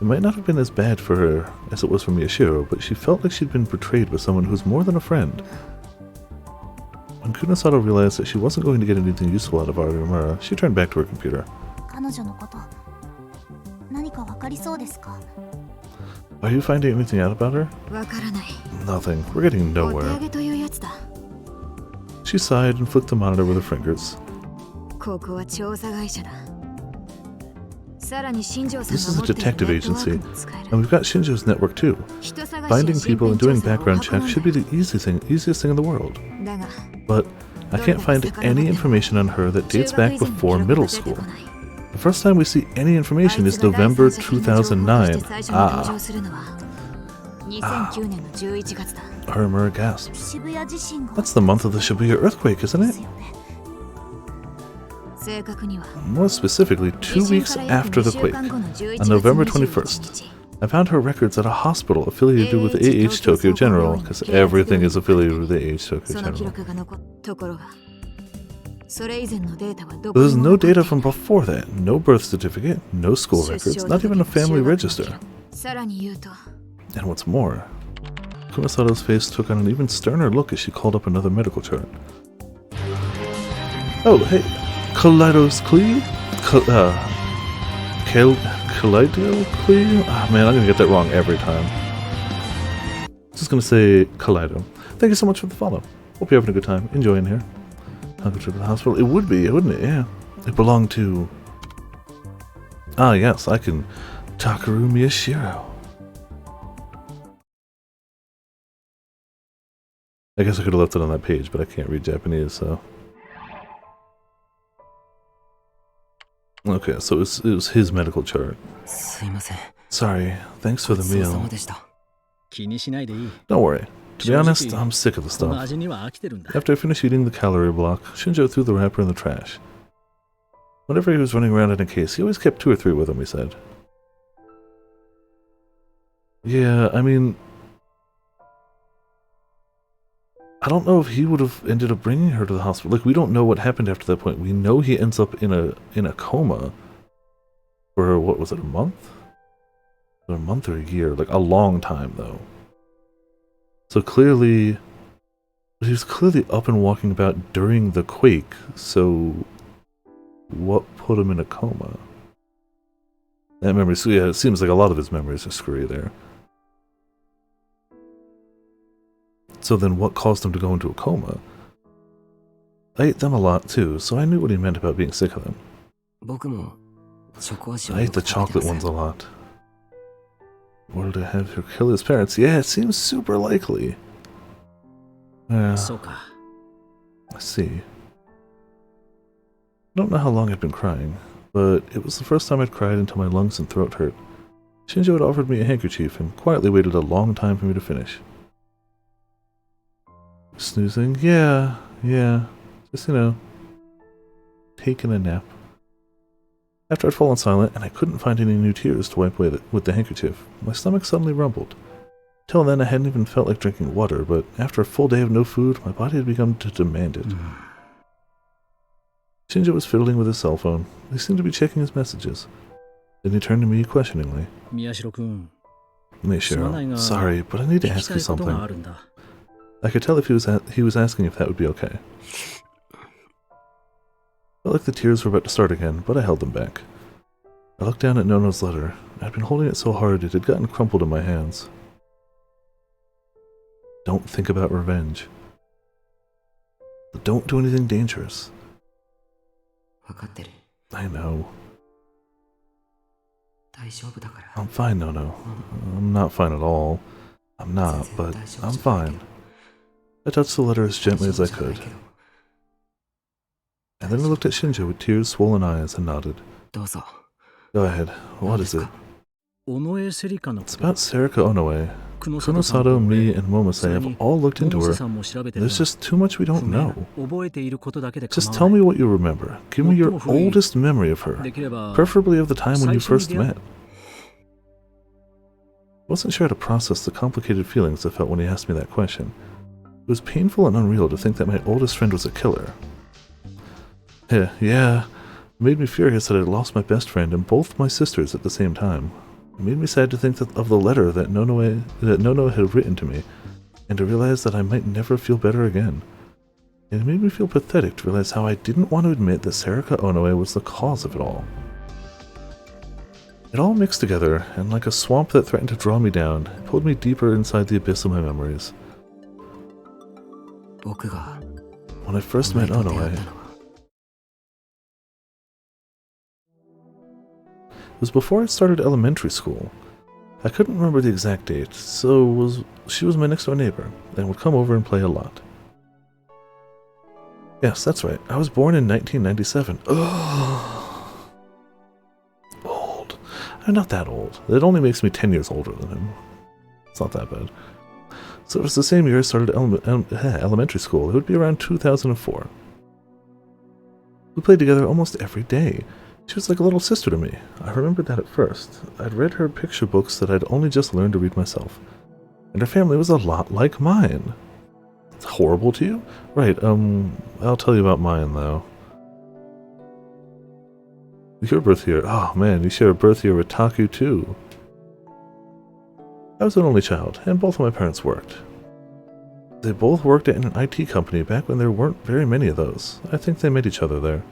It might not have been as bad for her as it was for Miyashiro, but she felt like she'd been betrayed by someone who's more than a friend. When Kunasato realized that she wasn't going to get anything useful out of Arimura, she turned back to her computer. Are you finding anything out about her? Nothing. We're getting nowhere. She sighed and flicked the monitor with her fingers. This is a detective agency, and we've got Shinjo's network too. Finding people and doing background checks should be the easiest thing in the world. But I can't find any information on her that dates back before middle school. The first time we see any information is November 2009. Arimura gasps. That's the month of the Shibuya earthquake, isn't it? More specifically, 2 weeks after the quake, on November 21st. I found her records at a hospital affiliated with AH Tokyo General, because everything is affiliated with AH Tokyo General. There's no data from before that. No birth certificate, no school records, not even a family register. And what's more, Kumasato's face took on an even sterner look as she called up another medical chart. Oh, hey, Kaleidosclea? Kaleidoclea? Ah, man, I'm gonna get that wrong every time. Just gonna say Kaleido. Thank you so much for the follow. Hope you're having a good time. Enjoying here. I'll go to the hospital. It would be, wouldn't it? Yeah. It belonged to... Ah, yes, I can... Takaru Miyashiro. I guess I could have left it on that page, but I can't read Japanese, so... Okay, so it was his medical chart. Sorry, thanks for the meal. Don't worry. To be honest, I'm sick of the stuff. After I finished eating the calorie block, Shinjo threw the wrapper in the trash. Whenever he was running around in a case, he always kept 2 or 3 with him, he said. Yeah, I mean... I don't know if he would have ended up bringing her to the hospital. Like, we don't know what happened after that point. We know he ends up in a coma for, what was it, a month? A month or a year? Like, a long time, though. So clearly, he was clearly up and walking about during the quake, so what put him in a coma? That memory, so yeah, it seems like a lot of his memories are screwy there. So then what caused him to go into a coma? I ate them a lot too, so I knew what he meant about being sick of them. I ate the chocolate ones a lot. In order to have her kill his parents, yeah, it seems super likely. I see. I don't know how long I'd been crying, but it was the first time I'd cried until my lungs and throat hurt. Shinjo had offered me a handkerchief and quietly waited a long time for me to finish. Snoozing? Yeah. Just, taking a nap. After I'd fallen silent and I couldn't find any new tears to wipe away with the handkerchief, my stomach suddenly rumbled. Till then, I hadn't even felt like drinking water, but after a full day of no food, my body had begun to demand it. Shinja was fiddling with his cell phone. He seemed to be checking his messages. Then he turned to me questioningly. Miyashiro, sorry, but I need to ask you something. I could tell if he was asking if that would be okay. Felt like the tears were about to start again, but I held them back. I looked down at Nono's letter. I'd been holding it so hard it had gotten crumpled in my hands. Don't think about revenge. But don't do anything dangerous. I know. I'm fine, Nono. I'm not fine at all. I'm not, but I'm fine. I touched the letter as gently as I could. And then I looked at Shinja with tears-swollen eyes and nodded. Go ahead. What is it? It's about Sarika Onoe. Kunosato, me, and Momose have all looked into her. There's just too much we don't know. Just tell me what you remember. Give me your oldest memory of her, preferably of the time when you first met. I wasn't sure how to process the complicated feelings I felt when he asked me that question. It was painful and unreal to think that my oldest friend was a killer. Yeah. It made me furious that I had lost my best friend and both my sisters at the same time. It made me sad to think of the letter that Nono had written to me, and to realize that I might never feel better again. And it made me feel pathetic to realize how I didn't want to admit that Sarika Onoe was the cause of it all. It all mixed together, and like a swamp that threatened to draw me down, it pulled me deeper inside the abyss of my memories. When I first met Onoe, it was before I started elementary school. I couldn't remember the exact date, so she was my next-door neighbor, and would come over and play a lot. Yes, that's right. I was born in 1997. Ugh. Old. I'm not that old. It only makes me 10 years older than him. It's not that bad. So it was the same year I started elementary school. It would be around 2004. We played together almost every day. She was like a little sister to me. I remembered that at first. I'd read her picture books that I'd only just learned to read myself. And her family was a lot like mine. It's horrible to you? Right, I'll tell you about mine, though. Your birth year. Oh man, you share a birth year with Taku, too. I was an only child, and both of my parents worked. They both worked at an IT company back when there weren't very many of those. I think they met each other there.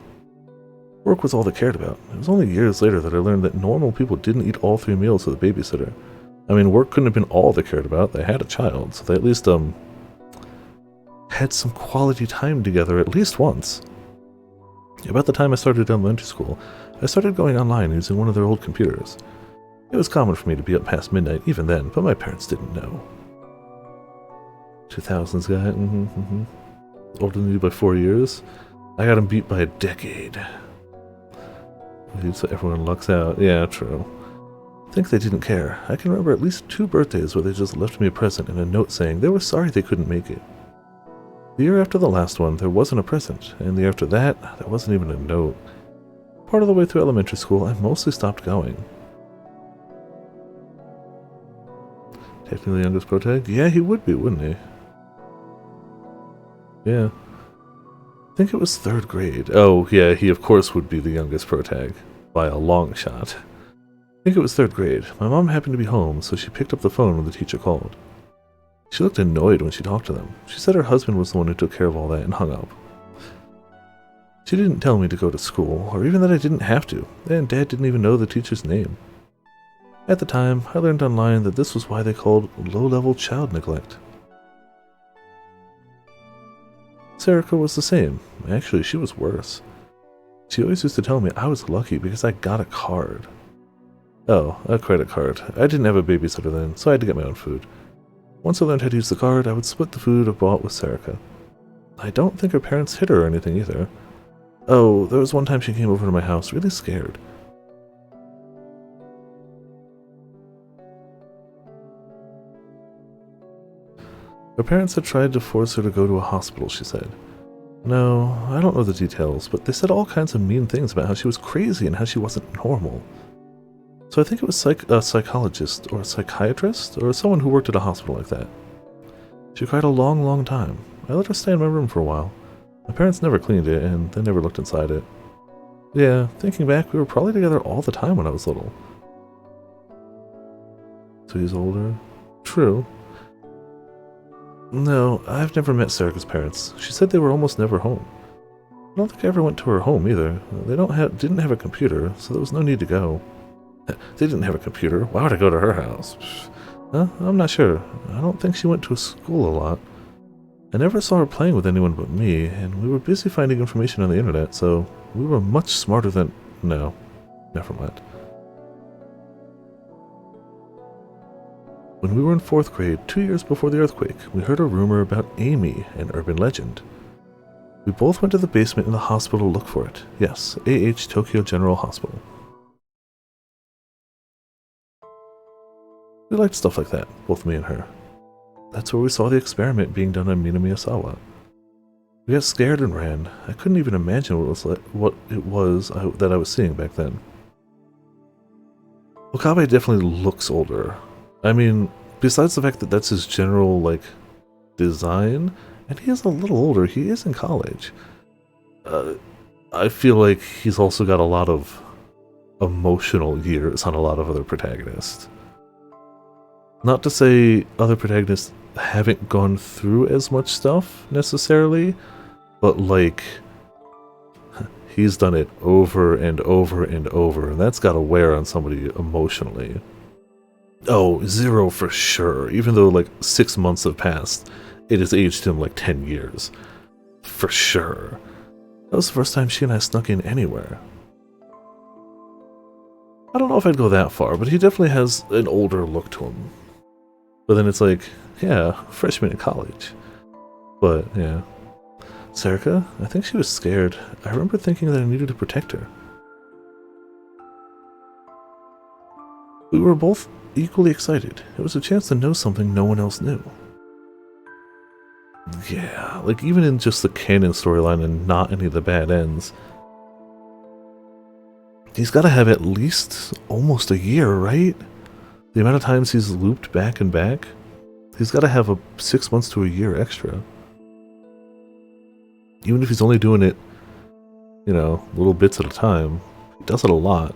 Work was all they cared about. It was only years later that I learned that normal people didn't eat all 3 meals with a babysitter. I mean, work couldn't have been all they cared about. They had a child, so they at least, had some quality time together at least once. About the time I started elementary school, I started going online using one of their old computers. It was common for me to be up past midnight even then, but my parents didn't know. 2000s guy, older than you by 4 years. I got him beat by a decade. So everyone lucks out. Yeah, true. I think they didn't care. I can remember at least 2 birthdays where they just left me a present and a note saying they were sorry they couldn't make it. The year after the last one, there wasn't a present, and the year after that, there wasn't even a note. Part of the way through elementary school, I mostly stopped going. Technically youngest protag? Yeah, he would be, wouldn't he? Yeah. I think it was 3rd grade. Oh, yeah, he of course would be the youngest protag. By a long shot. I think it was 3rd grade. My mom happened to be home, so she picked up the phone when the teacher called. She looked annoyed when she talked to them. She said her husband was the one who took care of all that and hung up. She didn't tell me to go to school, or even that I didn't have to, and Dad didn't even know the teacher's name. At the time, I learned online that this was why they called low-level child neglect. Sarika was the same. Actually, she was worse. She always used to tell me I was lucky because I got a card. Oh, a credit card. I didn't have a babysitter then, so I had to get my own food. Once I learned how to use the card, I would split the food I bought with Sarika. I don't think her parents hit her or anything either. Oh, there was one time she came over to my house really scared. Her parents had tried to force her to go to a hospital, she said. No, I don't know the details, but they said all kinds of mean things about how she was crazy and how she wasn't normal. So I think it was a psychologist or a psychiatrist or someone who worked at a hospital like that. She cried a long, long time. I let her stay in my room for a while. My parents never cleaned it, and they never looked inside it. Yeah, thinking back, we were probably together all the time when I was little. So he's older? True. No, I've never met Sarika's parents. She said they were almost never home. I don't think I ever went to her home either. They didn't have a computer, so there was no need to go. They didn't have a computer. Why would I go to her house? I'm not sure. I don't think she went to school a lot. I never saw her playing with anyone but me, and we were busy finding information on the internet, so we were much smarter than... No, never mind. When we were in 4th grade, 2 years before the earthquake, we heard a rumor about Amy, an urban legend. We both went to the basement in the hospital to look for it. Yes, AH Tokyo General Hospital. We liked stuff like that, both me and her. That's where we saw the experiment being done on Minamiyasawa. We got scared and ran. I couldn't even imagine what it was that I was seeing back then. Okabe definitely looks older. I mean, besides the fact that that's his general, design, and he is a little older, he is in college. I feel like he's also got a lot of emotional years on a lot of other protagonists. Not to say other protagonists haven't gone through as much stuff, necessarily, but, he's done it over and over and over, and that's gotta wear on somebody emotionally. Oh, Zero for sure. Even though, 6 months have passed, it has aged him 10 years. For sure. That was the first time she and I snuck in anywhere. I don't know if I'd go that far, but he definitely has an older look to him. But then it's yeah, freshman in college. But, yeah. Sarika, I think she was scared. I remember thinking that I needed to protect her. We were both equally excited. It was a chance to know something no one else knew. Yeah, even in just the canon storyline and not any of the bad ends, he's gotta have at least almost a year, right? The amount of times he's looped back and back, he's gotta have 6 months to a year extra. Even if he's only doing it, little bits at a time, he does it a lot.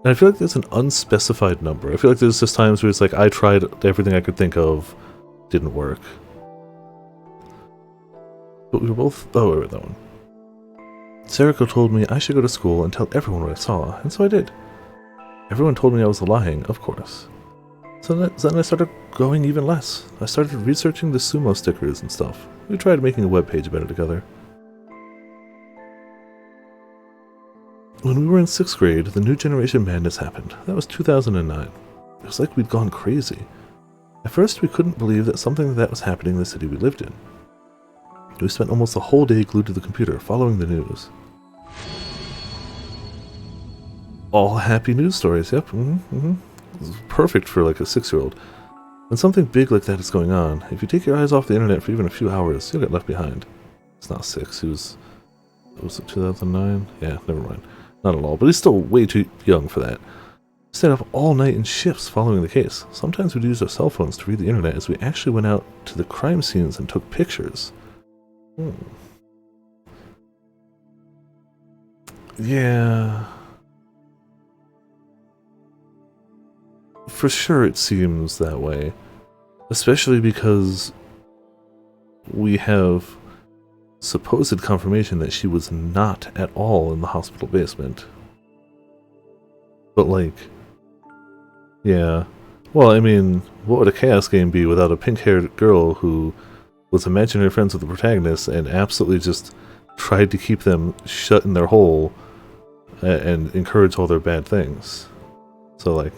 And I feel like there's an unspecified number. I feel like there's just times where it's I tried everything I could think of, didn't work. But we were both... Oh, wait, that one. Sarika told me I should go to school and tell everyone what I saw, and so I did. Everyone told me I was lying, of course. So then I started going even less. I started researching the sumo stickers and stuff. We tried making a webpage about it together. When we were in 6th grade, the New Generation Madness happened. That was 2009. It was like we'd gone crazy. At first, we couldn't believe that something like that was happening in the city we lived in. We spent almost the whole day glued to the computer, following the news. All happy news stories, yep. Perfect for a 6-year-old. When something big like that is going on, if you take your eyes off the internet for even a few hours, you'll get left behind. It's not 6, was it 2009? Yeah, never mind. Not at all, but he's still way too young for that. We stayed up all night in shifts following the case. Sometimes we'd use our cell phones to read the internet as we actually went out to the crime scenes and took pictures. Yeah... For sure it seems that way. Especially because we have supposed confirmation that she was not at all in the hospital basement. But yeah. Well, I mean, what would a chaos game be without a pink-haired girl who was imaginary friends with the protagonist and absolutely just tried to keep them shut in their hole and encourage all their bad things? So,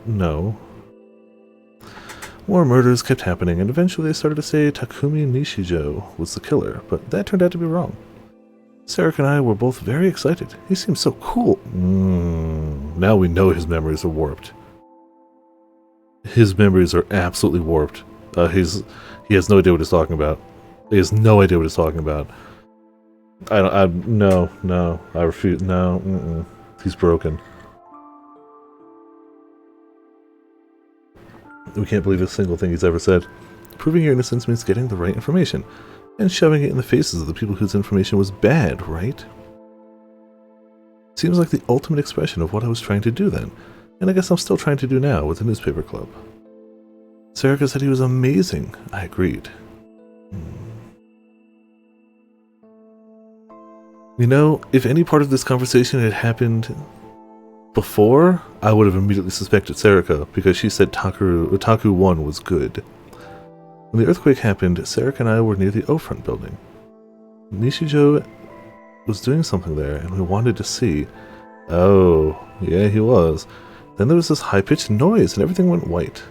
no. More murders kept happening, and eventually they started to say Takumi Nishijo was the killer, but that turned out to be wrong. Sarika and I were both very excited. He seemed so cool. Now we know his memories are warped. His memories are absolutely warped. He has no idea what he's talking about. He has no idea what he's talking about. No, I refuse. No, He's broken. We can't believe a single thing he's ever said. Proving your innocence means getting the right information, and shoving it in the faces of the people whose information was bad, right? Seems like the ultimate expression of what I was trying to do then, and I guess I'm still trying to do now with the newspaper club. Sarika said he was amazing. I agreed. You know, if any part of this conversation had happened before, I would have immediately suspected Sarika, because she said Otaku 1 was good. When the earthquake happened, Sarika and I were near the O-Front building. Nishijo was doing something there, and we wanted to see. Oh, yeah, he was. Then there was this high-pitched noise, and everything went white.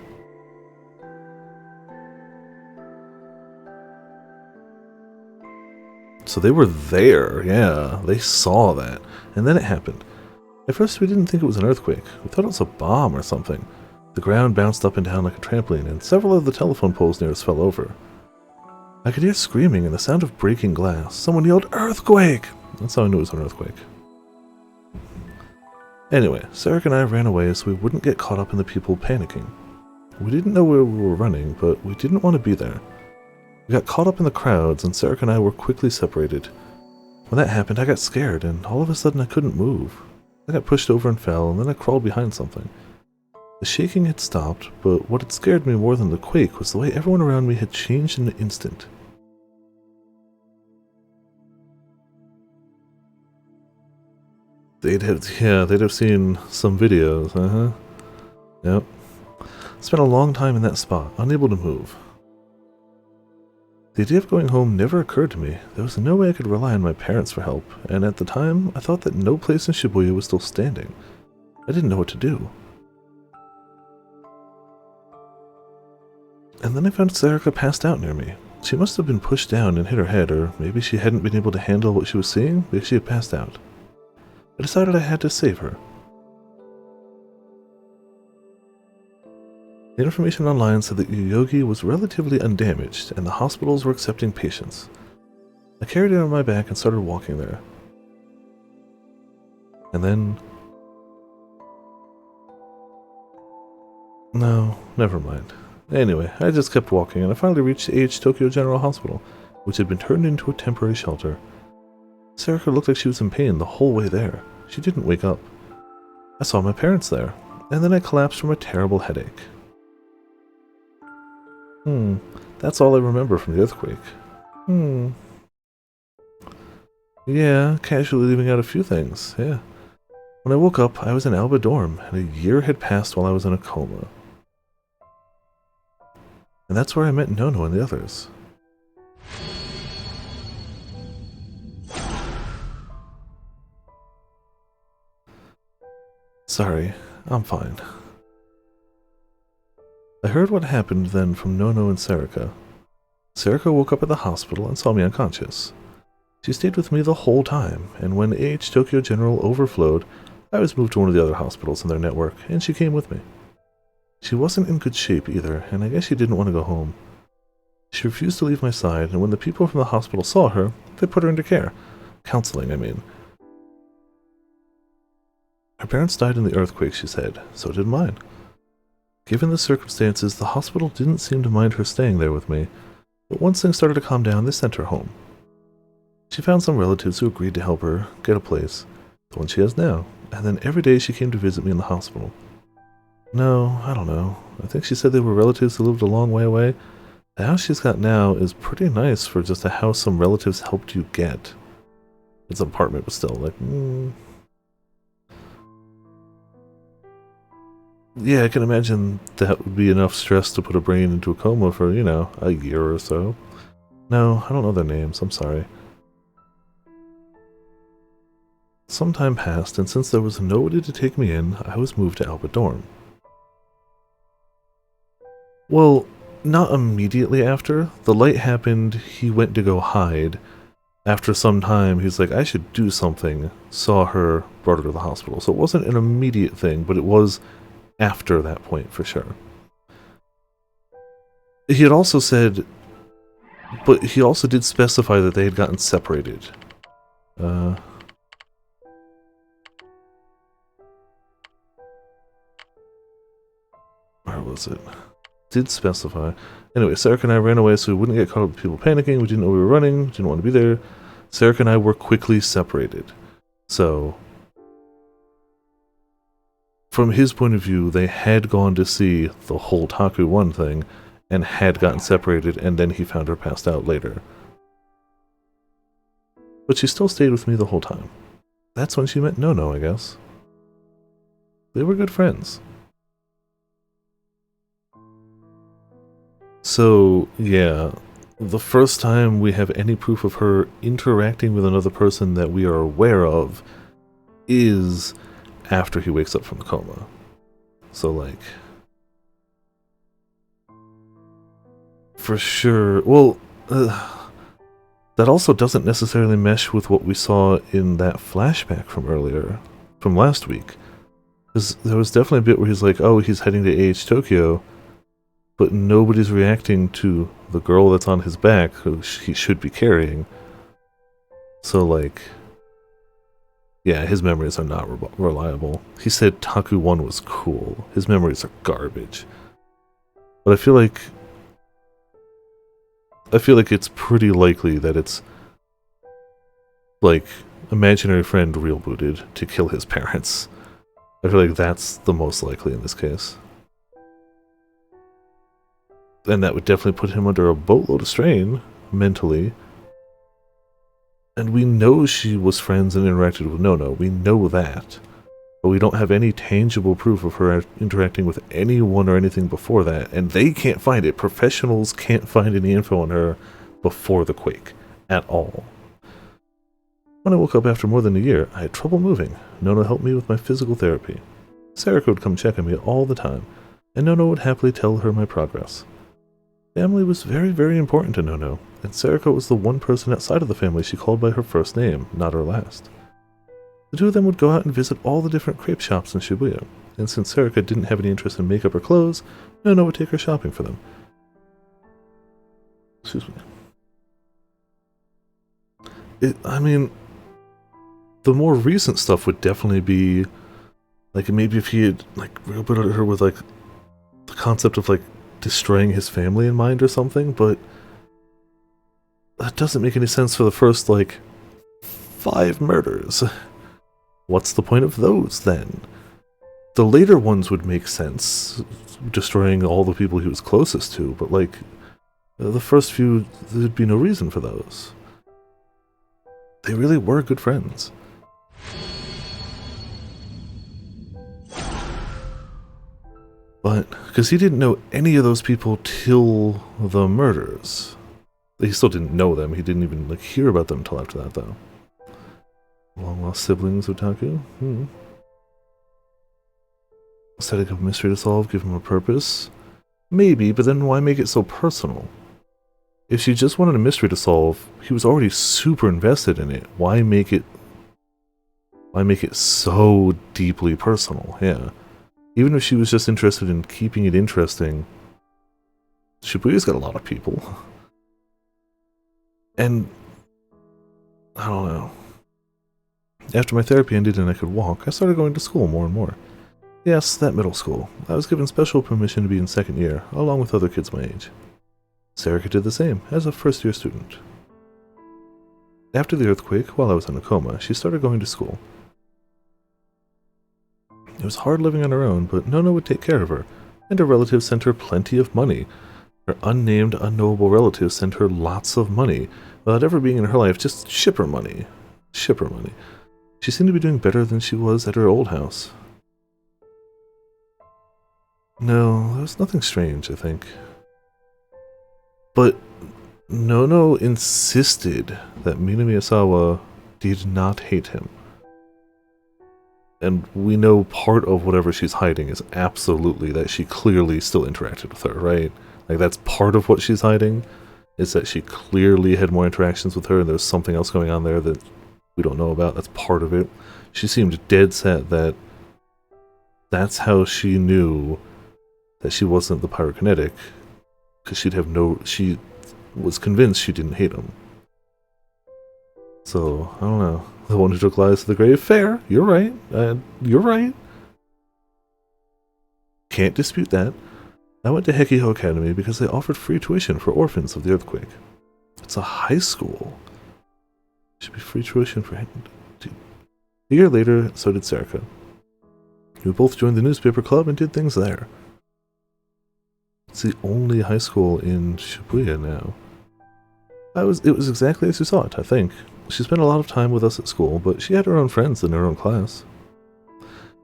So they were there, yeah, they saw that, and then it happened. At first we didn't think it was an earthquake, we thought it was a bomb or something. The ground bounced up and down like a trampoline, and several of the telephone poles near us fell over. I could hear screaming and the sound of breaking glass. Someone yelled, "Earthquake!" That's how I knew it was an earthquake. Anyway, Sarika and I ran away so we wouldn't get caught up in the people panicking. We didn't know where we were running, but we didn't want to be there. We got caught up in the crowds, and Sarika and I were quickly separated. When that happened, I got scared, and all of a sudden I couldn't move. I got pushed over and fell, and then I crawled behind something. The shaking had stopped, but what had scared me more than the quake was the way everyone around me had changed in an instant. They'd have seen some videos, Yep. Spent a long time in that spot, unable to move. The idea of going home never occurred to me. There was no way I could rely on my parents for help, and at the time, I thought that no place in Shibuya was still standing. I didn't know what to do. And then I found Sarika passed out near me. She must have been pushed down and hit her head, or maybe she hadn't been able to handle what she was seeing because she had passed out. I decided I had to save her. The information online said that Yoyogi was relatively undamaged, and the hospitals were accepting patients. I carried it on my back and started walking there. And then... No, never mind. Anyway, I just kept walking, and I finally reached the AH Tokyo General Hospital, which had been turned into a temporary shelter. Sarika looked like she was in pain the whole way there. She didn't wake up. I saw my parents there, and then I collapsed from a terrible headache. That's all I remember from the earthquake. Yeah, casually leaving out a few things, yeah. When I woke up, I was in Alba dorm, and a year had passed while I was in a coma. And that's where I met Nono and the others. Sorry, I'm fine. I heard what happened then from Nono and Sarika. Sarika woke up at the hospital and saw me unconscious. She stayed with me the whole time, and when AH Tokyo General overflowed, I was moved to one of the other hospitals in their network, and she came with me. She wasn't in good shape either, and I guess she didn't want to go home. She refused to leave my side, and when the people from the hospital saw her, they put her into care. Counseling, I mean. Her parents died in the earthquake, she said. So did mine. Given the circumstances, the hospital didn't seem to mind her staying there with me, but once things started to calm down, they sent her home. She found some relatives who agreed to help her get a place, the one she has now, and then every day she came to visit me in the hospital. No, I don't know. I think she said they were relatives who lived a long way away. The house she's got now is pretty nice for just a house some relatives helped you get. It's an apartment, but still, like, Yeah, I can imagine that would be enough stress to put a brain into a coma for, you know, a year or so. No, I don't know their names, I'm sorry. Some time passed, and since there was nobody to take me in, I was moved to Alba dorm. Well, not immediately after. The light happened, he went to go hide. After some time, he's like, I should do something. Saw her, brought her to the hospital. So it wasn't an immediate thing, but it was after that point, for sure. He had also said, but he also did specify that they had gotten separated. was it? Did specify. Anyway, Sarika and I ran away so we wouldn't get caught up with people panicking. We didn't know we were running, didn't want to be there. Sarika and I were quickly separated. So, from his point of view, they had gone to see the whole Taku 1 thing and had gotten separated, and then he found her passed out later. But she still stayed with me the whole time. That's when she met No-No, I guess. They were good friends. So, yeah, the first time we have any proof of her interacting with another person that we are aware of is after he wakes up from the coma. So, like, for sure, well, that also doesn't necessarily mesh with what we saw in that flashback from earlier, from last week. Because there was definitely a bit where he's like, oh, he's heading to AH Tokyo, but nobody's reacting to the girl that's on his back, who he should be carrying. So, like, yeah, his memories are not reliable. He said Taku 1 was cool. His memories are garbage. But I feel like it's pretty likely that it's, like, imaginary friend real booted to kill his parents. I feel like that's the most likely in this case. And that would definitely put him under a boatload of strain, mentally. And we know she was friends and interacted with No-No. We know that. But we don't have any tangible proof of her interacting with anyone or anything before that. And they can't find it. Professionals can't find any info on her before the quake. At all. When I woke up after more than a year, I had trouble moving. No-No helped me with my physical therapy. Sarika would come check on me all the time. And No-No would happily tell her my progress. Family was very, very important to No-No, and Sarika was the one person outside of the family she called by her first name, not her last. The two of them would go out and visit all the different crepe shops in Shibuya, and since Sarika didn't have any interest in makeup or clothes, No-No would take her shopping for them. Excuse me. I mean, the more recent stuff would definitely be, like, maybe if he had, like, real put her with, like, the concept of, like, destroying his family in mind or something, but that doesn't make any sense for the first, like, 5 murders. What's the point of those, then? The later ones would make sense, destroying all the people he was closest to, but, like, the first few, there'd be no reason for those. They really were good friends. But, because he didn't know any of those people till the murders. He still didn't know them, he didn't even, like, hear about them until after that, though. Long-lost siblings of Taku? Setting up a mystery to solve, give him a purpose? Maybe, but then why make it so personal? If she just wanted a mystery to solve, he was already super invested in it. Why make it so deeply personal? Yeah. Even if she was just interested in keeping it interesting, Shibuya's got a lot of people. And, I don't know. After my therapy ended and I could walk, I started going to school more and more. Yes, that middle school. I was given special permission to be in second year, along with other kids my age. Sarika did the same, as a first-year student. After the earthquake, while I was in a coma, she started going to school. It was hard living on her own, but No-No would take care of her, and her relatives sent her plenty of money. Her unnamed, unknowable relatives sent her lots of money, without ever being in her life, just ship her money. Ship her money. She seemed to be doing better than she was at her old house. No, there was nothing strange, I think. But No-No insisted that Mina Miyazawa did not hate him. And we know part of whatever she's hiding is absolutely that she clearly still interacted with her, right? Like, that's part of what she's hiding, is that she clearly had more interactions with her and there's something else going on there that we don't know about. That's part of it. She seemed dead set that that's how she knew that she wasn't the pyrokinetic, because she was convinced she didn't hate him. So, I don't know. The one who took lies to the grave? Fair. You're right. You're right. Can't dispute that. I went to Hekiho Academy because they offered free tuition for orphans of the earthquake. It's a high school. Should be free tuition for... A year later, so did Sarika. We both joined the newspaper club and did things there. It's the only high school in Shibuya now. It was exactly as you saw it, I think. She spent a lot of time with us at school, but she had her own friends in her own class.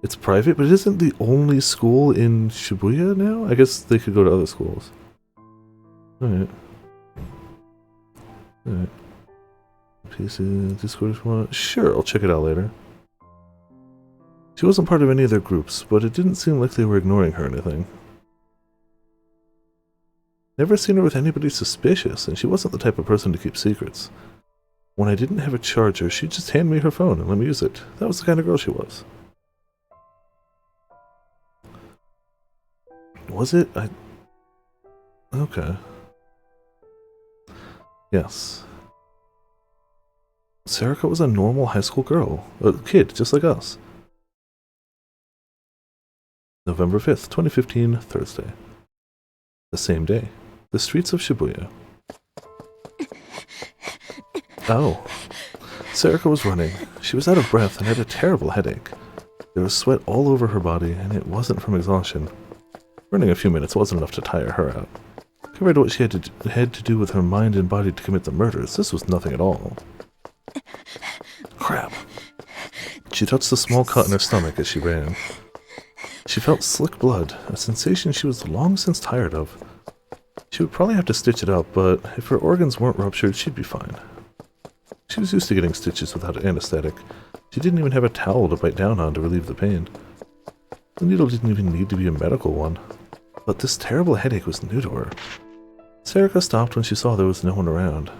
It's private, but it isn't the only school in Shibuya now? I guess they could go to other schools. Alright. Alright. PC, Discord if you want. Sure, I'll check it out later. She wasn't part of any of their groups, but it didn't seem like they were ignoring her or anything. Never seen her with anybody suspicious, and she wasn't the type of person to keep secrets. When I didn't have a charger, she'd just hand me her phone and let me use it. That was the kind of girl she was. Was it? Okay. Yes. Sarika was a normal high school girl. A kid, just like us. November 5th, 2015, Thursday. The same day. The streets of Shibuya. Oh. Sarika was running. She was out of breath and had a terrible headache. There was sweat all over her body, and it wasn't from exhaustion. Running a few minutes wasn't enough to tire her out. Compared to what she had to do with her mind and body to commit the murders, this was nothing at all. Crap. She touched the small cut in her stomach as she ran. She felt slick blood, a sensation she was long since tired of. She would probably have to stitch it up, but if her organs weren't ruptured, she'd be fine. She was used to getting stitches without anesthetic. She didn't even have a towel to bite down on to relieve the pain. The needle didn't even need to be a medical one. But this terrible headache was new to her. Sarika stopped when she saw there was no one around.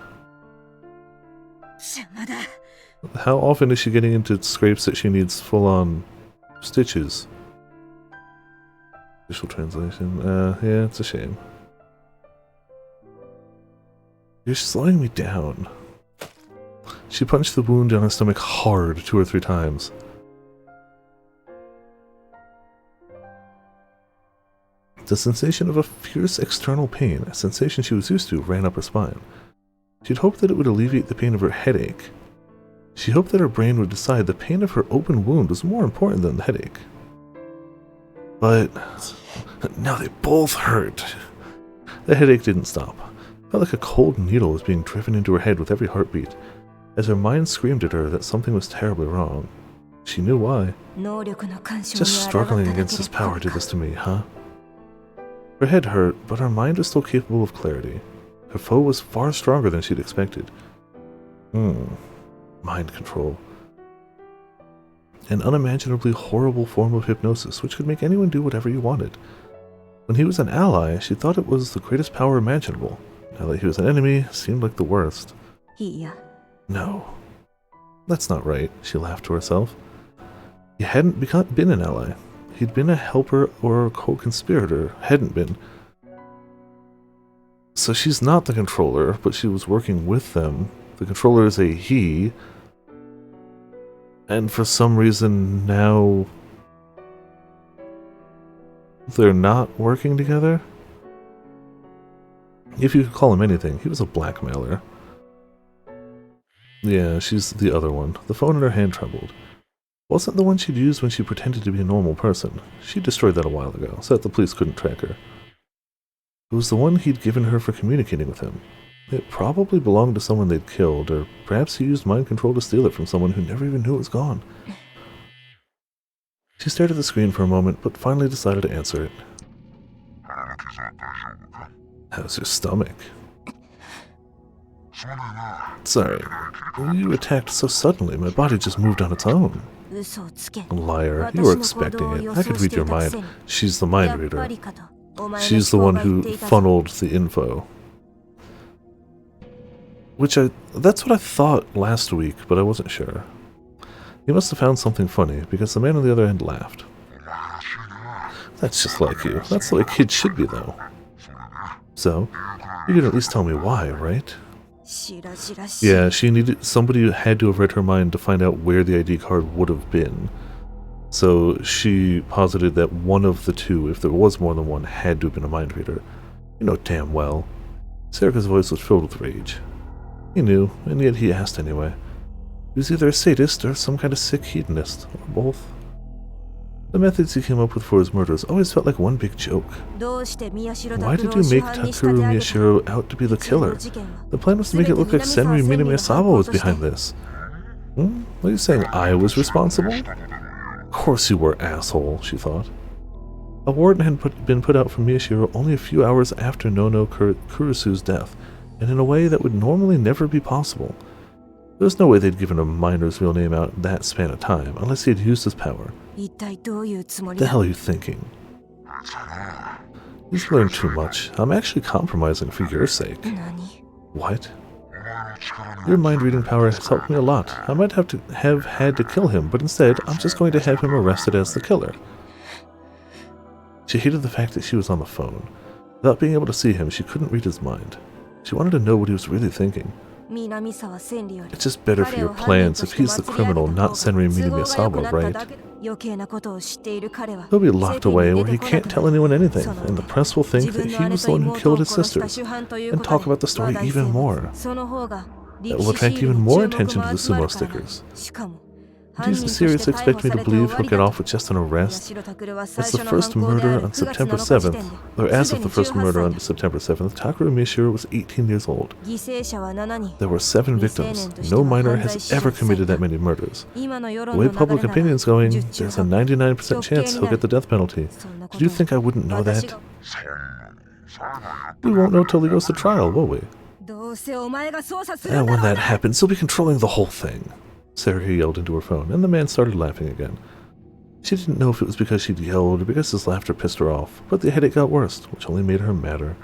How often is she getting into scrapes that she needs full-on stitches? Official translation. Yeah, it's a shame. You're slowing me down. She punched the wound on her stomach hard 2 or 3 times. The sensation of a fierce external pain, a sensation she was used to, ran up her spine. She'd hoped that it would alleviate the pain of her headache. She hoped that her brain would decide the pain of her open wound was more important than the headache. But now they both hurt. The headache didn't stop. It felt like a cold needle was being driven into her head with every heartbeat, as her mind screamed at her that something was terribly wrong. She knew why. Just struggling against his power did this to me, huh? Her head hurt, but her mind was still capable of clarity. Her foe was far stronger than she'd expected. Mind control. An unimaginably horrible form of hypnosis which could make anyone do whatever you wanted. When he was an ally, she thought it was the greatest power imaginable. Now that he was an enemy, it seemed like the worst. No. That's not right, she laughed to herself. He hadn't been an ally. He'd been a helper or a co-conspirator, hadn't been. So she's not the controller, but she was working with them. The controller is a he. And for some reason now they're not working together? If you could call him anything, he was a blackmailer. Yeah, she's the other one. The phone in her hand trembled. Wasn't the one she'd used when she pretended to be a normal person. She destroyed that a while ago, so that the police couldn't track her. It was the one he'd given her for communicating with him. It probably belonged to someone they'd killed, or perhaps he used mind control to steal it from someone who never even knew it was gone. She stared at the screen for a moment, but finally decided to answer it. How's your stomach? Sorry, you attacked so suddenly, my body just moved on its own. Liar, you were expecting it. I could read your mind. She's the mind reader. She's the one who funneled the info. That's what I thought last week, but I wasn't sure. You must have found something funny, because the man on the other end laughed. That's just like you. That's the way kids should be, though. So, you can at least tell me why, right? Yeah, somebody had to have read her mind to find out where the ID card would have been. So she posited that one of the two, if there was more than one, had to have been a mind reader. You know damn well. Sarika's voice was filled with rage. He knew, and yet he asked anyway. He was either a sadist or some kind of sick hedonist, or both. The methods he came up with for his murders always felt like one big joke. Why did you make Takeru Miyashiro out to be the killer? The plan was to make it look like Senri Minamiyasawa was behind this. Are you saying I was responsible? Of course you were, asshole, she thought. A warrant had been put out for Miyashiro only a few hours after Nono Kurisu's death, and in a way that would normally never be possible. There's no way they'd given a miner's real name out that span of time, unless he had used his power. What the hell are you thinking? You've learned too much. I'm actually compromising for your sake. What? Your mind-reading power has helped me a lot. I might have had to kill him, but instead, I'm just going to have him arrested as the killer. She hated the fact that she was on the phone. Without being able to see him, she couldn't read his mind. She wanted to know what he was really thinking. It's just better for your plans if he's the criminal, not Senri Minamiyasawa, right? He'll be locked away where he can't tell anyone anything, and the press will think that he was the one who killed his sisters, and talk about the story even more. That will attract even more attention to the sumo stickers. Do you seriously expect me to believe he'll get off with just an arrest? As the first murder on September 7th, or as of the first murder on September 7th, Takeru Miyashiro was 18 years old. There were 7 victims. No miner has ever committed that many murders. The way public opinion's going, there's a 99% chance he'll get the death penalty. Did you think I wouldn't know that? We won't know till he goes to trial, will we? And when that happens, he'll be controlling the whole thing. Sarika yelled into her phone, and the man started laughing again. She didn't know if it was because she'd yelled or because his laughter pissed her off, but the headache got worse, which only made her madder.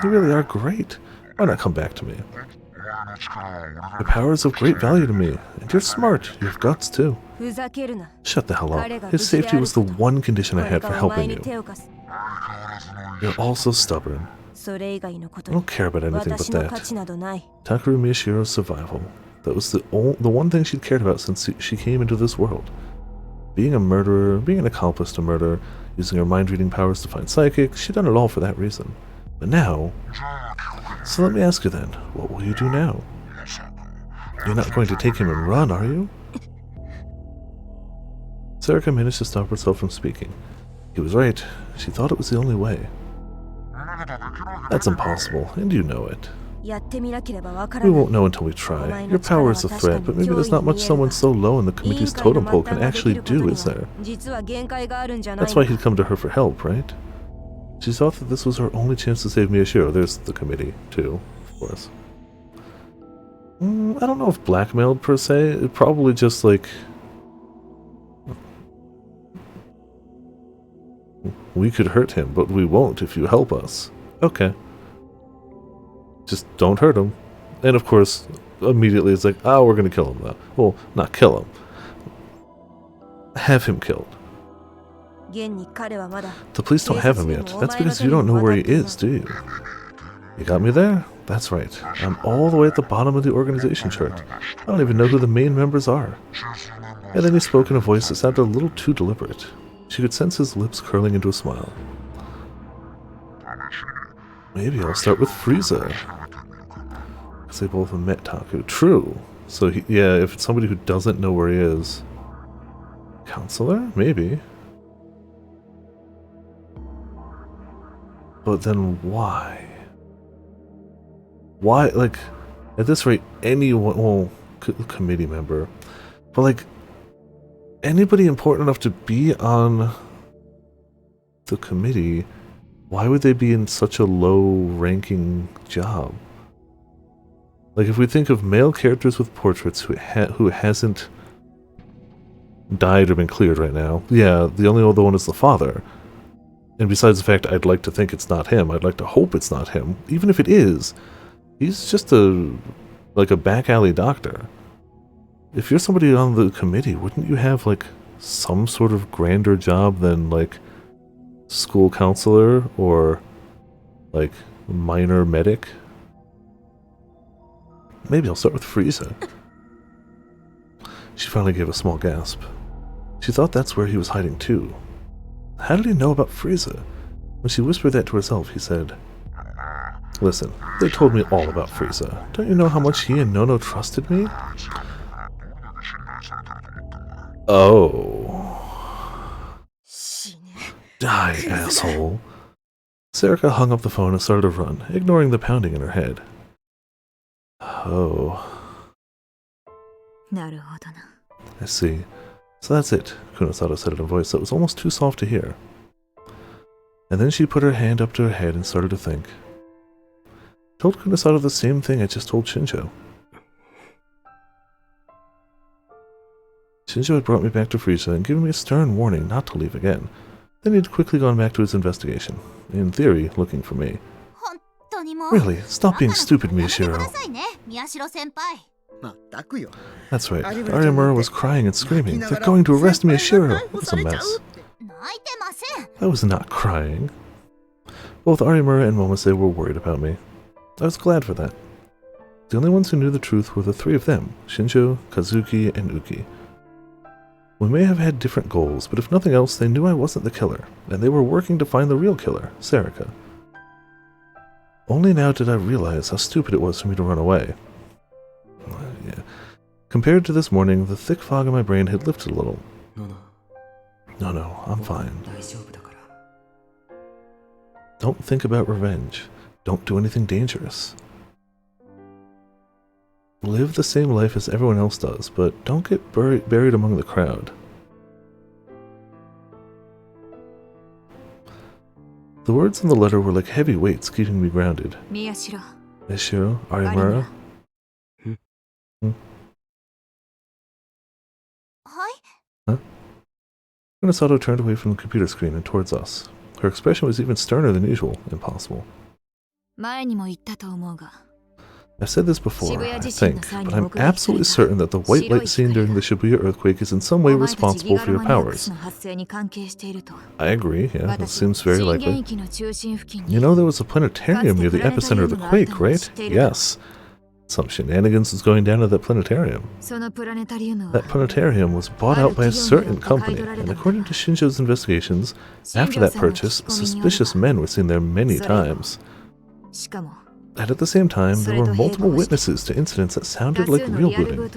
You really are great. Why not come back to me? Your power is of great value to me, and you're smart. You have guts, too. Shut the hell up. His safety was the one condition I had for helping you. You're all so stubborn. I don't care about anything but that. Takeru Miyashiro's survival. That was the one thing she'd cared about since she came into this world. Being a murderer, being an accomplice to murder, using her mind-reading powers to find psychics, she'd done it all for that reason. But now... So let me ask you then, what will you do now? You're not going to take him and run, are you? Sarika managed to stop herself from speaking. He was right. She thought it was the only way. That's impossible, and you know it. We won't know until we try. Your power is a threat, but maybe there's not much someone so low in the committee's totem pole can actually do, is there? That's why he'd come to her for help, right? She thought that this was her only chance to save Miyashiro. There's the committee, too, of course. I don't know if blackmailed, per se. It probably just, like... We could hurt him, but we won't if you help us. Okay. Just don't hurt him. And of course, immediately it's like, oh, we're going to kill him though. Well, not kill him. Have him killed. The police don't have him yet. That's because you don't know where he is, do you? You got me there? That's right. I'm all the way at the bottom of the organization chart. I don't even know who the main members are. And then he spoke in a voice that sounded a little too deliberate. She could sense his lips curling into a smile. Maybe I'll start with Frieza. Because they both met Taku. True. So, yeah, if it's somebody who doesn't know where he is... Counselor? Maybe. But then why? Why, like, at this rate, anyone... Well, committee member. But, like, anybody important enough to be on the committee... Why would they be in such a low-ranking job? Like, if we think of male characters with portraits who hasn't died or been cleared right now, yeah, the only other one is the father. And besides the fact I'd like to think it's not him, I'd like to hope it's not him. Even if it is, he's just like a back-alley doctor. If you're somebody on the committee, wouldn't you have, like, some sort of grander job than, like, school counselor or like minor medic? Maybe I'll start with Frieza. She finally gave a small gasp. She thought that's where he was hiding too. How did he know about Frieza? When she whispered that to herself, he said, "Listen, they told me all about Frieza. Don't you know how much he and Nono trusted me?" Oh. Die, asshole. Sarika hung up the phone and started to run, ignoring the pounding in her head. Oh. I see. So that's it, Kunosato said in a voice that was almost too soft to hear. And then she put her hand up to her head and started to think. I told Kunosato the same thing I just told Shinjo. Shinjo had brought me back to Frieza and given me a stern warning not to leave again. Then he'd quickly gone back to his investigation, in theory looking for me. Really, stop being stupid, Miyashiro. That's right, Arimura was crying and screaming. They're going to arrest Miyashiro. It's a mess. I was not crying. Both Arimura and Momose were worried about me. I was glad for that. The only ones who knew the truth were the three of them, Shinjo, Kazuki, and Uki. We may have had different goals, but if nothing else, they knew I wasn't the killer, and they were working to find the real killer, Sarika. Only now did I realize how stupid it was for me to run away. Yeah. Compared to this morning, the thick fog in my brain had lifted a little. No, I'm fine. Don't think about revenge. Don't do anything dangerous. Live the same life as everyone else does, but don't get buried among the crowd. The words in the letter were like heavy weights keeping me grounded. Miyashiro, Arimura. Huh? Kunosato turned away from the computer screen and towards us. Her expression was even sterner than usual, impossible. I've said this before, I think, but I'm absolutely certain that the white light seen during the Shibuya earthquake is in some way responsible for your powers. I agree, yeah, that seems very likely. You know there was a planetarium near the epicenter of the quake, right? Yes. Some shenanigans was going down at that planetarium. That planetarium was bought out by a certain company, and according to Shinjo's investigations, after that purchase, suspicious men were seen there many times. And at the same time, there were multiple witnesses to incidents that sounded like real looting.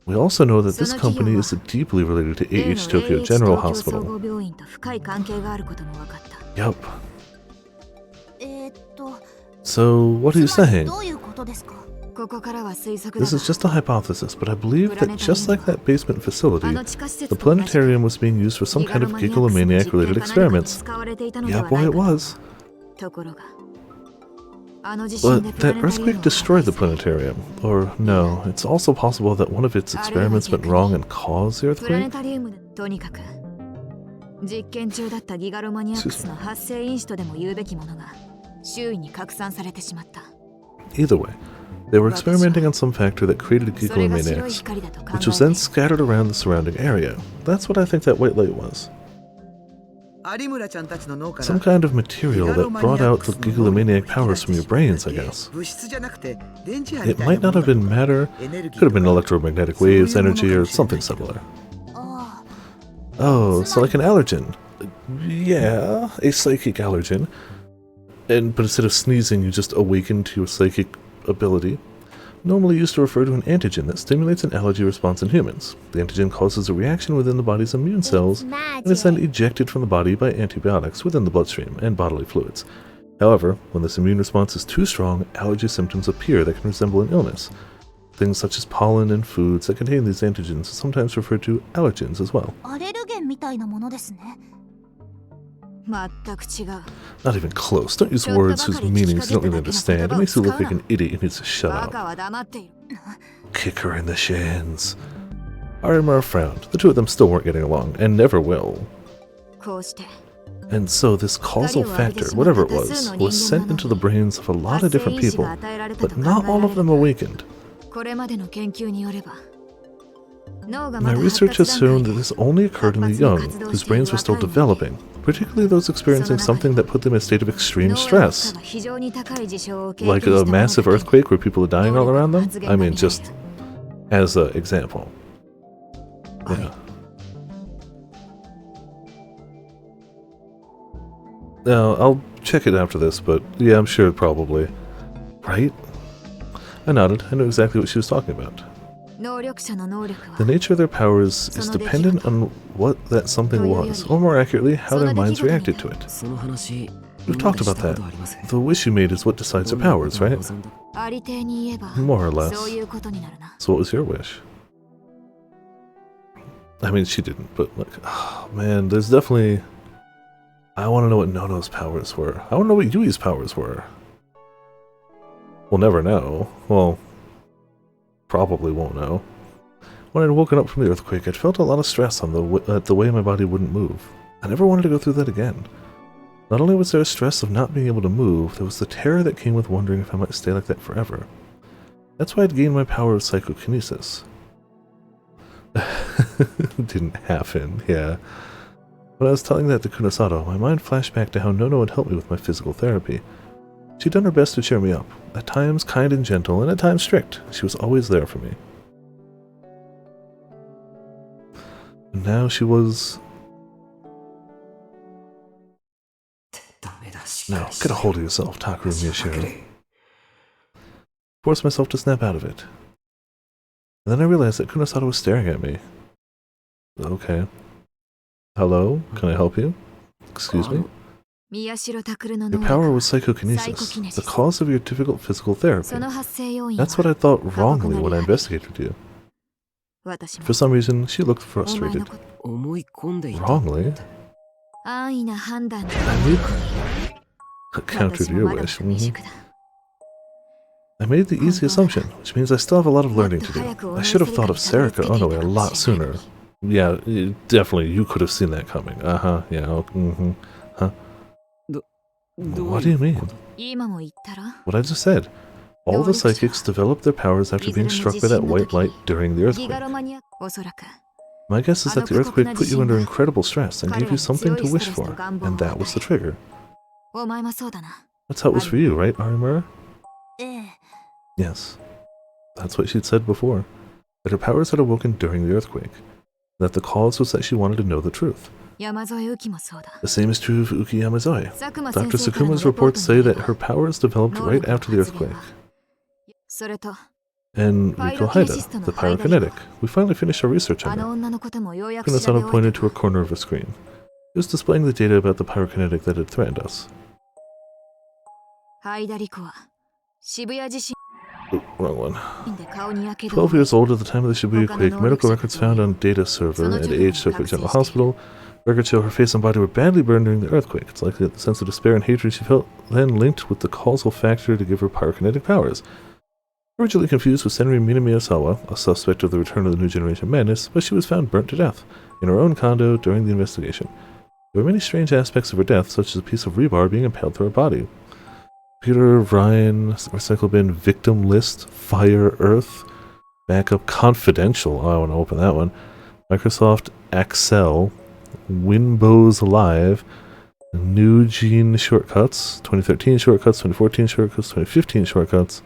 We also know that this company is deeply related to AH Tokyo General Hospital. Yup. So, what are you saying? This is just a hypothesis, but I believe that just like that basement facility, the planetarium was being used for some kind of gigalomaniac-related experiments. Yeah, boy, it was. But that earthquake destroyed the planetarium. Or no, it's also possible that one of its experiments went wrong and caused the earthquake? Either way, they were experimenting on some factor that created gigalomaniacs, which was then scattered around the surrounding area. That's what I think that white light was. Some kind of material that brought out the gigalomaniac powers from your brains, I guess. It might not have been matter, could have been electromagnetic waves, energy, or something similar. Oh, so like an allergen. Yeah, a psychic allergen. But instead of sneezing, you just awaken to your psychic ability. Normally used to refer to an antigen that stimulates an allergy response in humans. The antigen causes a reaction within the body's immune cells, and is then ejected from the body by antibiotics within the bloodstream and bodily fluids. However, when this immune response is too strong, allergy symptoms appear that can resemble an illness. Things such as pollen and foods that contain these antigens are sometimes referred to allergens as well. Not even close. Don't use words whose meanings you don't really understand. It makes you look like an idiot who needs to shut up. Kick her in the shins. Arimura frowned. The two of them still weren't getting along, and never will. And so this causal factor, whatever it was sent into the brains of a lot of different people, but not all of them awakened. My research has shown that this only occurred in the young, whose brains were still developing, particularly those experiencing something that put them in a state of extreme stress. Like a massive earthquake where people are dying all around them? I mean, just as an example. Yeah. No, I'll check it after this, but yeah, I'm sure probably. Right? I nodded. I knew exactly what she was talking about. The nature of their powers is dependent on what that something was, or more accurately, how their minds reacted to it. We've talked about that. The wish you made is what decides their powers, right? More or less. So what was your wish? I mean, she didn't, but like, oh man, there's definitely... I want to know what Nono's powers were. I want to know what Yui's powers were. We'll never know. Well, probably won't know. When I'd woken up from the earthquake, I'd felt a lot of stress on the way my body wouldn't move. I never wanted to go through that again. Not only was there a stress of not being able to move, there was the terror that came with wondering if I might stay like that forever. That's why I'd gained my power of psychokinesis. Didn't happen, yeah. When I was telling that to Kunasato, my mind flashed back to how Nono had helped me with my physical therapy. She'd done her best to cheer me up, at times kind and gentle, and at times strict. She was always there for me. And now she was... Now, get a hold of yourself, Takeru Miyashiro. Forced myself to snap out of it. And then I realized that Kunasato was staring at me. Okay. Hello? Can I help you? Excuse me? Your power was psychokinesis, the cause of your difficult physical therapy. That's what I thought wrongly when I investigated you. For some reason, she looked frustrated. Wrongly? I countered your wish. I made the easy assumption, which means I still have a lot of learning to do. I should have thought of Sarika Onoe a lot sooner. Yeah, definitely, you could have seen that coming. Yeah, huh? What do you mean? What I just said. All the psychics developed their powers after being struck by that white light during the earthquake. My guess is that the earthquake put you under incredible stress and gave you something to wish for, and that was the trigger. That's how it was for you, right, Arimura? Yes. That's what she'd said before. That her powers had awoken during the earthquake. That the cause was that she wanted to know the truth. The same is true of Uki Yamazoe. Dr. Tsukuma's reports say that her powers developed right after the earthquake. And Riko Haida, the pyrokinetic. We finally finished our research on her. Kunasato pointed to a corner of her screen. It was displaying the data about the pyrokinetic that had threatened us. Oh, wrong one. 12 years old at the time of the Shibuya quake, medical records found on data server at A.H. Tokyo General Hospital. Records show her face and body were badly burned during the earthquake. It's likely that the sense of despair and hatred she felt then linked with the causal factor to give her pyrokinetic powers. Originally confused with Senri Minamiyasawa, a suspect of the return of the New Generation Madness, but she was found burnt to death in her own condo during the investigation. There were many strange aspects of her death, such as a piece of rebar being impaled through her body. Computer, Ryan, recycle bin, victim list, fire, earth, backup, confidential. Oh, I want to open that one. Microsoft, Excel, Winbows Live, new gene shortcuts, 2013 shortcuts, 2014 shortcuts, 2015 shortcuts,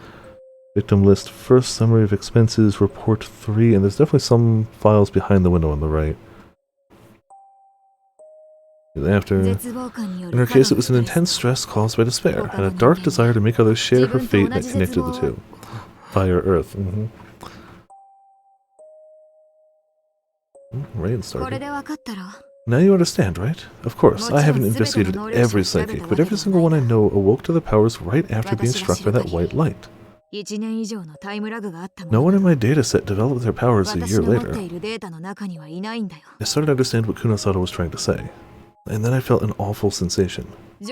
victim list, first summary of expenses, report 3, and there's definitely some files behind the window on the right. After, in her case, it was an intense stress caused by despair, and a dark desire to make others share her fate that connected the two. Fire, earth. Rain started. Now you understand, right? Of course, I haven't investigated every psychic, but every single one I know awoke to their powers right after being struck by that white light. No one in my dataset developed their powers a year later. I started to understand what Kunasato was trying to say. And then I felt an awful sensation. When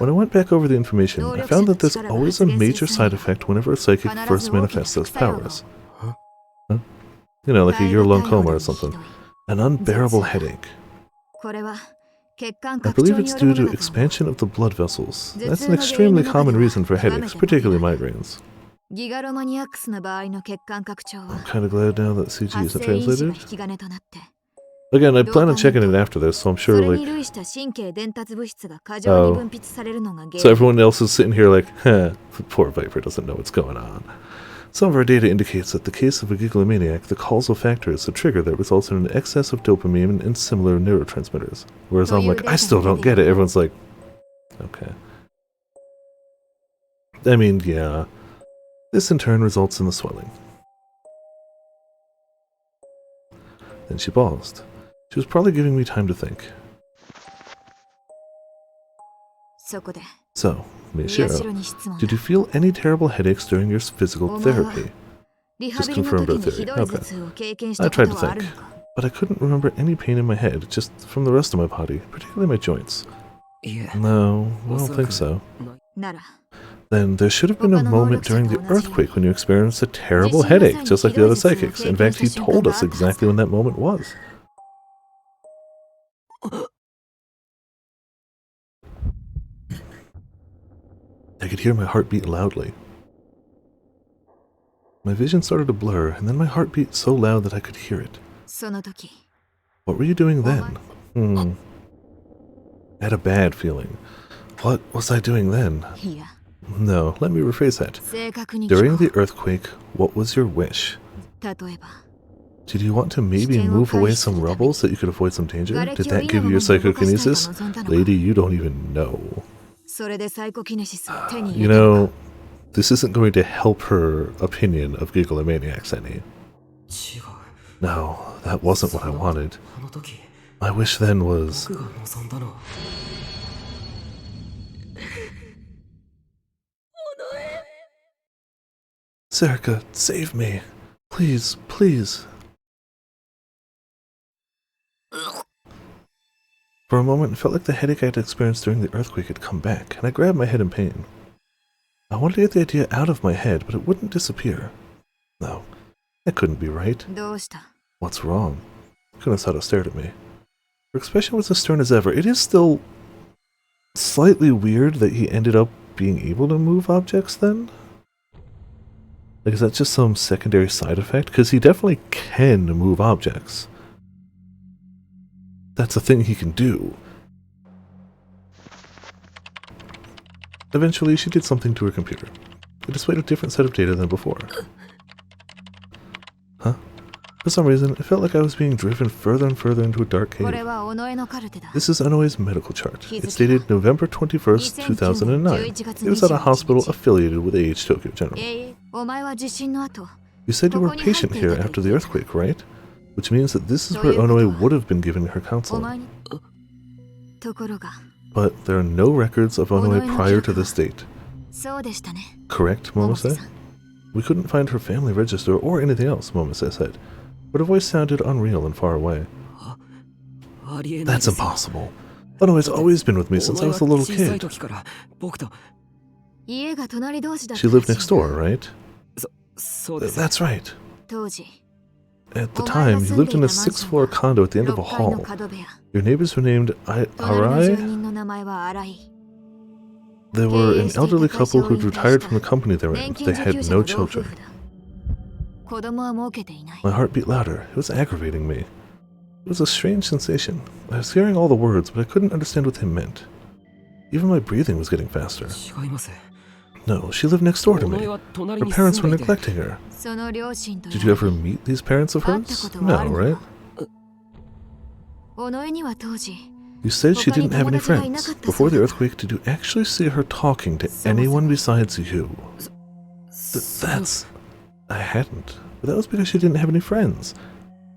I went back over the information, I found that there's always a major side effect whenever a psychic first manifests those powers. Huh? You know, like a year-long coma or something. An unbearable headache. I believe it's due to expansion of the blood vessels. That's an extremely common reason for headaches, particularly migraines. I'm kind of glad now that CG isn't translated. Again, I plan on checking it after this, so I'm sure, like... Oh. So everyone else is sitting here like, poor Viper doesn't know what's going on. Some of our data indicates that the case of a gigalomaniac, the causal factor is the trigger that results in an excess of dopamine and similar neurotransmitters. Whereas I'm like, I still don't get it. Everyone's like, okay. I mean, yeah. This in turn results in the swelling. Then she paused. She was probably giving me time to think. So, Miyashiro, did you feel any terrible headaches during your physical therapy? Just confirmed our theory. Okay. I tried to think, but I couldn't remember any pain in my head, just from the rest of my body, particularly my joints. No, I don't think so. Then there should have been a moment during the earthquake when you experienced a terrible headache, just like the other psychics. In fact, he told us exactly when that moment was. I could hear my heart beat loudly. My vision started to blur, and then my heart beat so loud that I could hear it. What were you doing then? I had a bad feeling. What was I doing then? No, let me rephrase that. During the earthquake, what was your wish? Did you want to maybe move away some rubble so that you could avoid some danger? Did that give you your psychokinesis? Lady, you don't even know. You know, this isn't going to help her opinion of gigalomaniacs any. No, that wasn't what I wanted. My wish then was... Sarika, save me. Please, please. For a moment, it felt like the headache I had experienced during the earthquake had come back, and I grabbed my head in pain. I wanted to get the idea out of my head, but it wouldn't disappear. No, that couldn't be right. What's wrong? Kunosada stared at me. Her expression was as stern as ever. It is still slightly weird that he ended up being able to move objects then? Like, is that just some secondary side effect? Because he definitely can move objects. That's a thing he can do. Eventually, she did something to her computer. It displayed a different set of data than before. Huh? For some reason, it felt like I was being driven further and further into a dark cave. This is Inoe's medical chart. It's dated November 21st, 2009. It was at a hospital affiliated with AH Tokyo General. You said you were a patient here after the earthquake, right? Which means that this is where Inoue would have been giving her counseling. But there are no records of Inoue prior to this date. Correct, Momose? We couldn't find her family register or anything else, Momose said. But her voice sounded unreal and far away. That's impossible. Inoue's always been with me since I was a little kid. She lived next door, right? That's right. At the time, you lived in a 6th-floor condo at the end of a hall. Your neighbors were named Arai? They were an elderly couple who'd retired from the company they were in. They had no children. My heart beat louder. It was aggravating me. It was a strange sensation. I was hearing all the words, but I couldn't understand what they meant. Even my breathing was getting faster. No, she lived next door to me. Her parents were neglecting her. Did you ever meet these parents of hers? No, right? You said she didn't have any friends. Before the earthquake, did you actually see her talking to anyone besides you? That's... I hadn't. But that was because she didn't have any friends.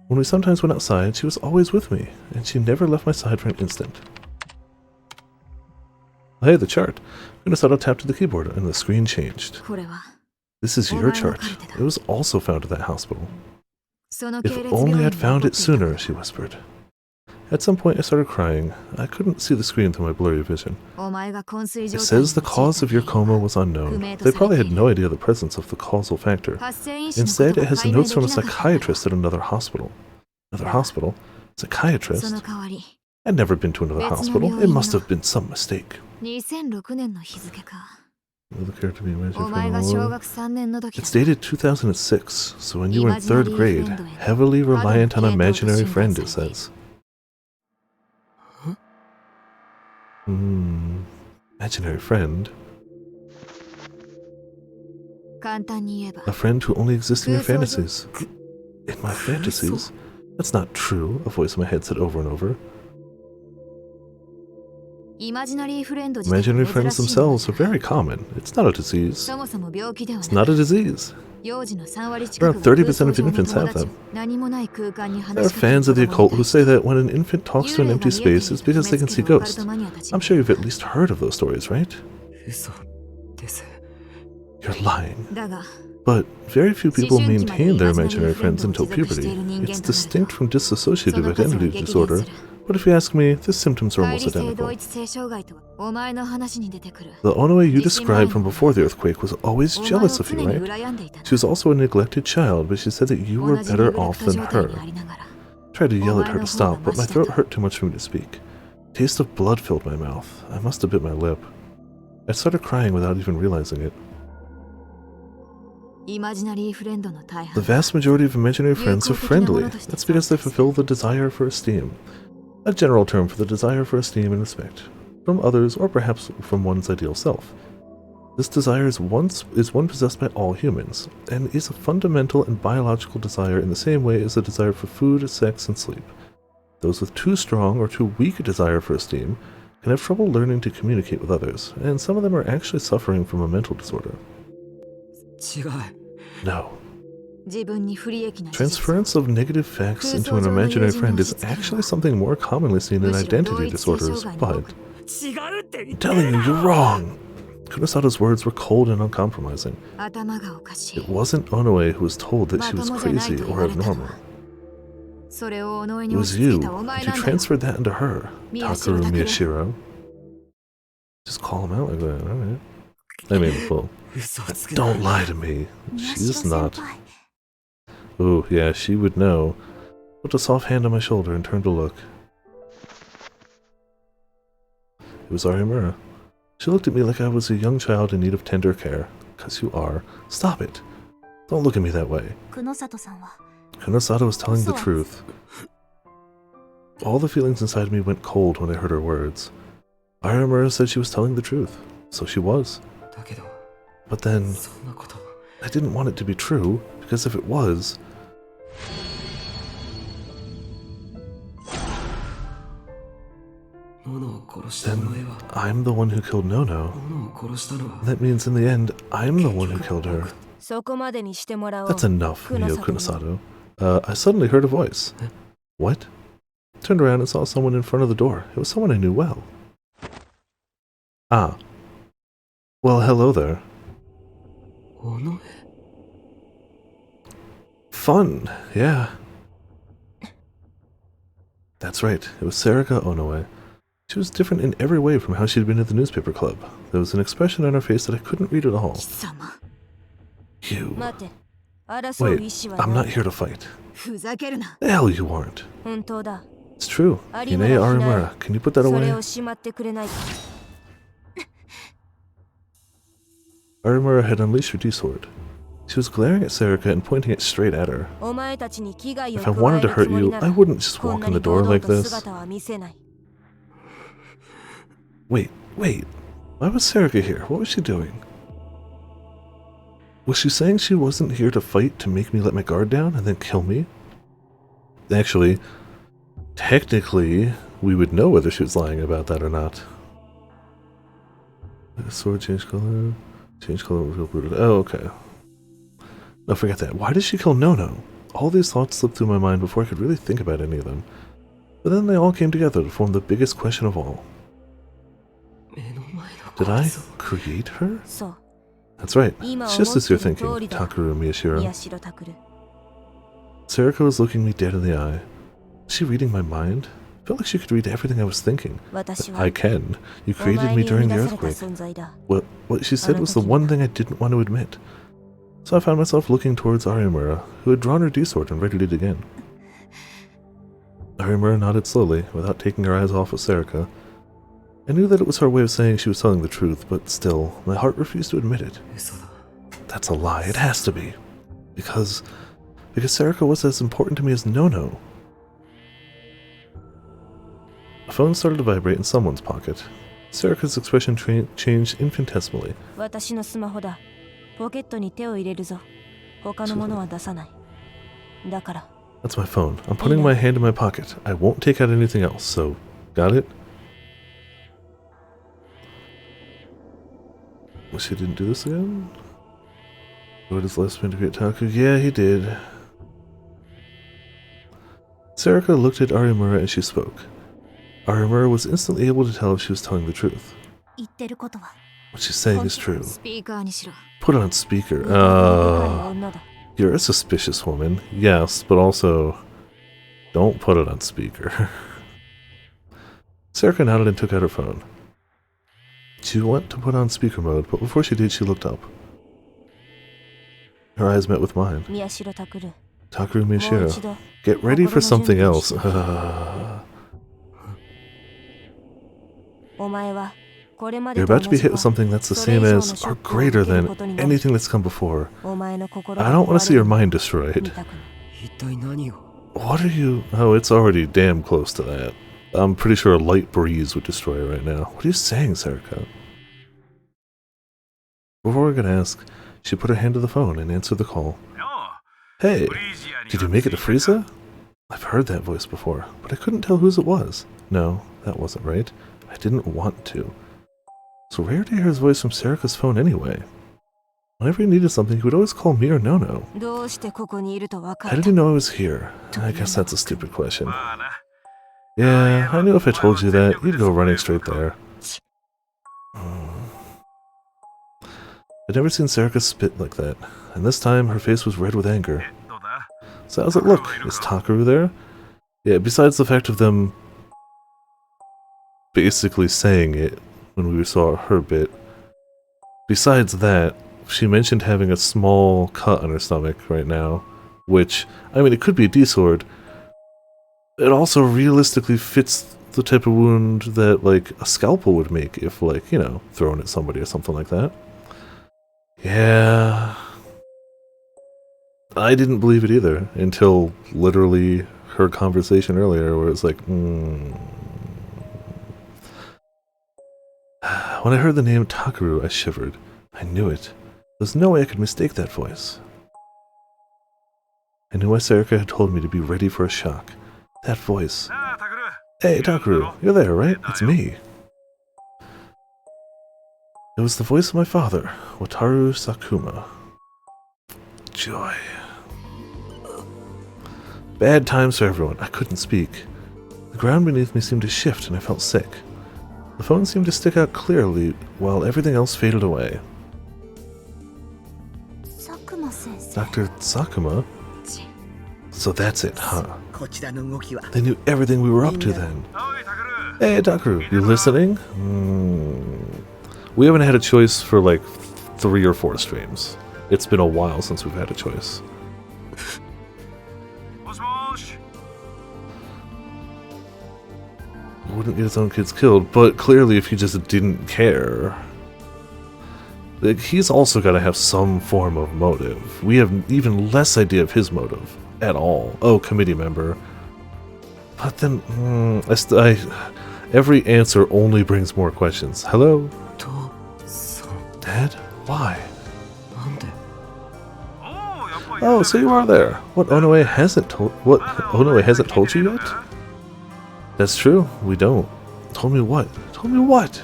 When we sometimes went outside, she was always with me, and she never left my side for an instant. Hey, the chart. Kunosada tapped to the keyboard, and the screen changed. This is your chart. It was also found at that hospital. If only I'd found it sooner, she whispered. At some point, I started crying. I couldn't see the screen through my blurry vision. It says the cause of your coma was unknown. They probably had no idea the presence of the causal factor. Instead, it has the notes from a psychiatrist at another hospitol. Another hospital? Psychiatrist? I'd never been to another hospital. It must have been some mistake. It's dated 2006, so when you were in 3rd grade, heavily reliant on imaginary friend, it says. Imaginary friend? A friend who only exists in your fantasies. In my fantasies? That's not true, a voice in my head said over and over. Imaginary friends themselves are very common. It's not a disease. It's not a disease. Around 30% of infants have them. There are fans of the occult who say that when an infant talks to an empty space, it's because they can see ghosts. I'm sure you've at least heard of those stories, right? You're lying. But very few people maintain their imaginary friends until puberty. It's distinct from dissociative identity disorder, but if you ask me, the symptoms are almost identical. The Onoe you described from before the earthquake was always jealous of you, right? She was also a neglected child, but she said that you were better off than her. I tried to yell at her to stop, but my throat hurt too much for me to speak. A taste of blood filled my mouth. I must have bit my lip. I started crying without even realizing it. The vast majority of imaginary friends are friendly. That's because they fulfill the desire for esteem. A general term for the desire for esteem and respect from others, or perhaps from one's ideal self. This desire is one possessed by all humans, and is a fundamental and biological desire in the same way as the desire for food, sex, and sleep. Those with too strong or too weak a desire for esteem can have trouble learning to communicate with others, and some of them are actually suffering from a mental disorder. No. Transference of negative facts into an imaginary friend is actually something more commonly seen in identity disorders, but I'm telling you, you're wrong. Kunosato's words were cold and uncompromising. It wasn't Onoe who was told that she was crazy or abnormal. It was you, and you transferred that into her, Takeru Miyashiro. Just call him out like that, alright. I mean, well, don't lie to me. She's not. Oh, yeah, she would know. Put a soft hand on my shoulder and turned to look. It was Arimura. She looked at me like I was a young child in need of tender care. 'Cause you are. Stop it. Don't look at me that way. Kunosato was telling the truth. All the feelings inside me went cold when I heard her words. Arimura said she was telling the truth. So she was. But then, I didn't want it to be true, because if it was, then I'm the one who killed Nono. That means in the end, I'm the one who killed her. That's enough, Mio Kunosato. I suddenly heard a voice. What? Turned around and saw someone in front of the door. It was someone I knew well. Ah. Well, hello there. Fun, yeah. That's right, it was Sarika Onoe. She was different in every way from how she'd been at the newspaper club. There was an expression on her face that I couldn't read at all. You. Wait, I'm not here to fight. The hell you aren't. It's true. Hine Arimura, can you put that away? Arimura had unleashed her D-sword. She was glaring at Sarika and pointing it straight at her. If I wanted to hurt you, I wouldn't just walk in the door like this. Wait. Why was Sarika here? What was she doing? Was she saying she wasn't here to fight to make me let my guard down and then kill me? Actually, technically, we would know whether she was lying about that or not. The sword changed color. Change color was real brutal. Oh, okay. No, forget that. Why did she kill Nono? All these thoughts slipped through my mind before I could really think about any of them. But then they all came together to form the biggest question of all. Did I create her? That's right. It's just as you're thinking, Takeru Miyashiro. Sarika was looking me dead in the eye. Was she reading my mind? I felt like she could read everything I was thinking. I can. You created me during the earthquake. What she said was the one thing I didn't want to admit. So I found myself looking towards Arimura, who had drawn her D-sword and readied it again. Arimura nodded slowly, without taking her eyes off of Sarika. I knew that it was her way of saying she was telling the truth, but still, my heart refused to admit it. That's a lie. It has to be. Because Sarika was as important to me as Nono. A phone started to vibrate in someone's pocket. Sarika's expression changed infinitesimally. That's my phone. I'm putting my hand in my pocket. I won't take out anything else, so... Got it? Wish he didn't do this again? What his last been to greet Taku? Yeah, he did. Sarika looked at Arimura as she spoke. Arimura was instantly able to tell if she was telling the truth. What she's saying is true. Put it on speaker. You're a suspicious woman. Yes, but also... Don't put it on speaker. Sarika nodded and took out her phone. She went to put on speaker mode, but before she did, she looked up. Her eyes met with mine. Takeru Miyashiro. Get ready for something else. You're about to be hit with something that's the same as, or greater than, anything that's come before. I don't want to see your mind destroyed. What are you... Oh, it's already damn close to that. I'm pretty sure a light breeze would destroy it right now. What are you saying, Sarika? Before we could ask, she put her hand to the phone and answered the call. Hey, did you make it to Frieza? I've heard that voice before, but I couldn't tell whose it was. No, that wasn't right. I didn't want to. So rare to hear his voice from Sarika's phone anyway. Whenever he needed something, he would always call me or Nono. How did he know I was here? I guess that's a stupid question. Yeah, I knew if I told you that, you'd go running straight there. I'd never seen Sarika spit like that, and this time her face was red with anger. So how's it look? Is Takeru there? Yeah, besides the fact of them basically saying it when we saw her bit. Besides that, she mentioned having a small cut on her stomach right now, which, I mean, it could be a D-sword. It also realistically fits the type of wound that, like, a scalpel would make if, like, you know, thrown at somebody or something like that. Yeah... I didn't believe it either, until literally her conversation earlier where it's like, When I heard the name Takeru, I shivered. I knew it. There's no way I could mistake that voice. I knew why Sarika had told me to be ready for a shock. That voice. Hey, Takeru, you're there, right? It's me. It was the voice of my father, Wataru Sakuma. Joy. Bad times for everyone. I couldn't speak. The ground beneath me seemed to shift and I felt sick. The phone seemed to stick out clearly while everything else faded away. Dr. Sakuma? So that's it, huh? They knew everything we were up to then. Hey, Takeru, you listening? We haven't had a choice for like 3 or 4 streams. It's been a while since we've had a choice. Wouldn't get his own kids killed, but clearly if he just didn't care... Like, he's also got to have some form of motive. We have even less idea of his motive. At all. Oh, committee member. But then... every answer only brings more questions. Hello? Dad? Why? Oh, so you are there. What Onoe hasn't told you yet? That's true, we don't. Told me what? Told me what?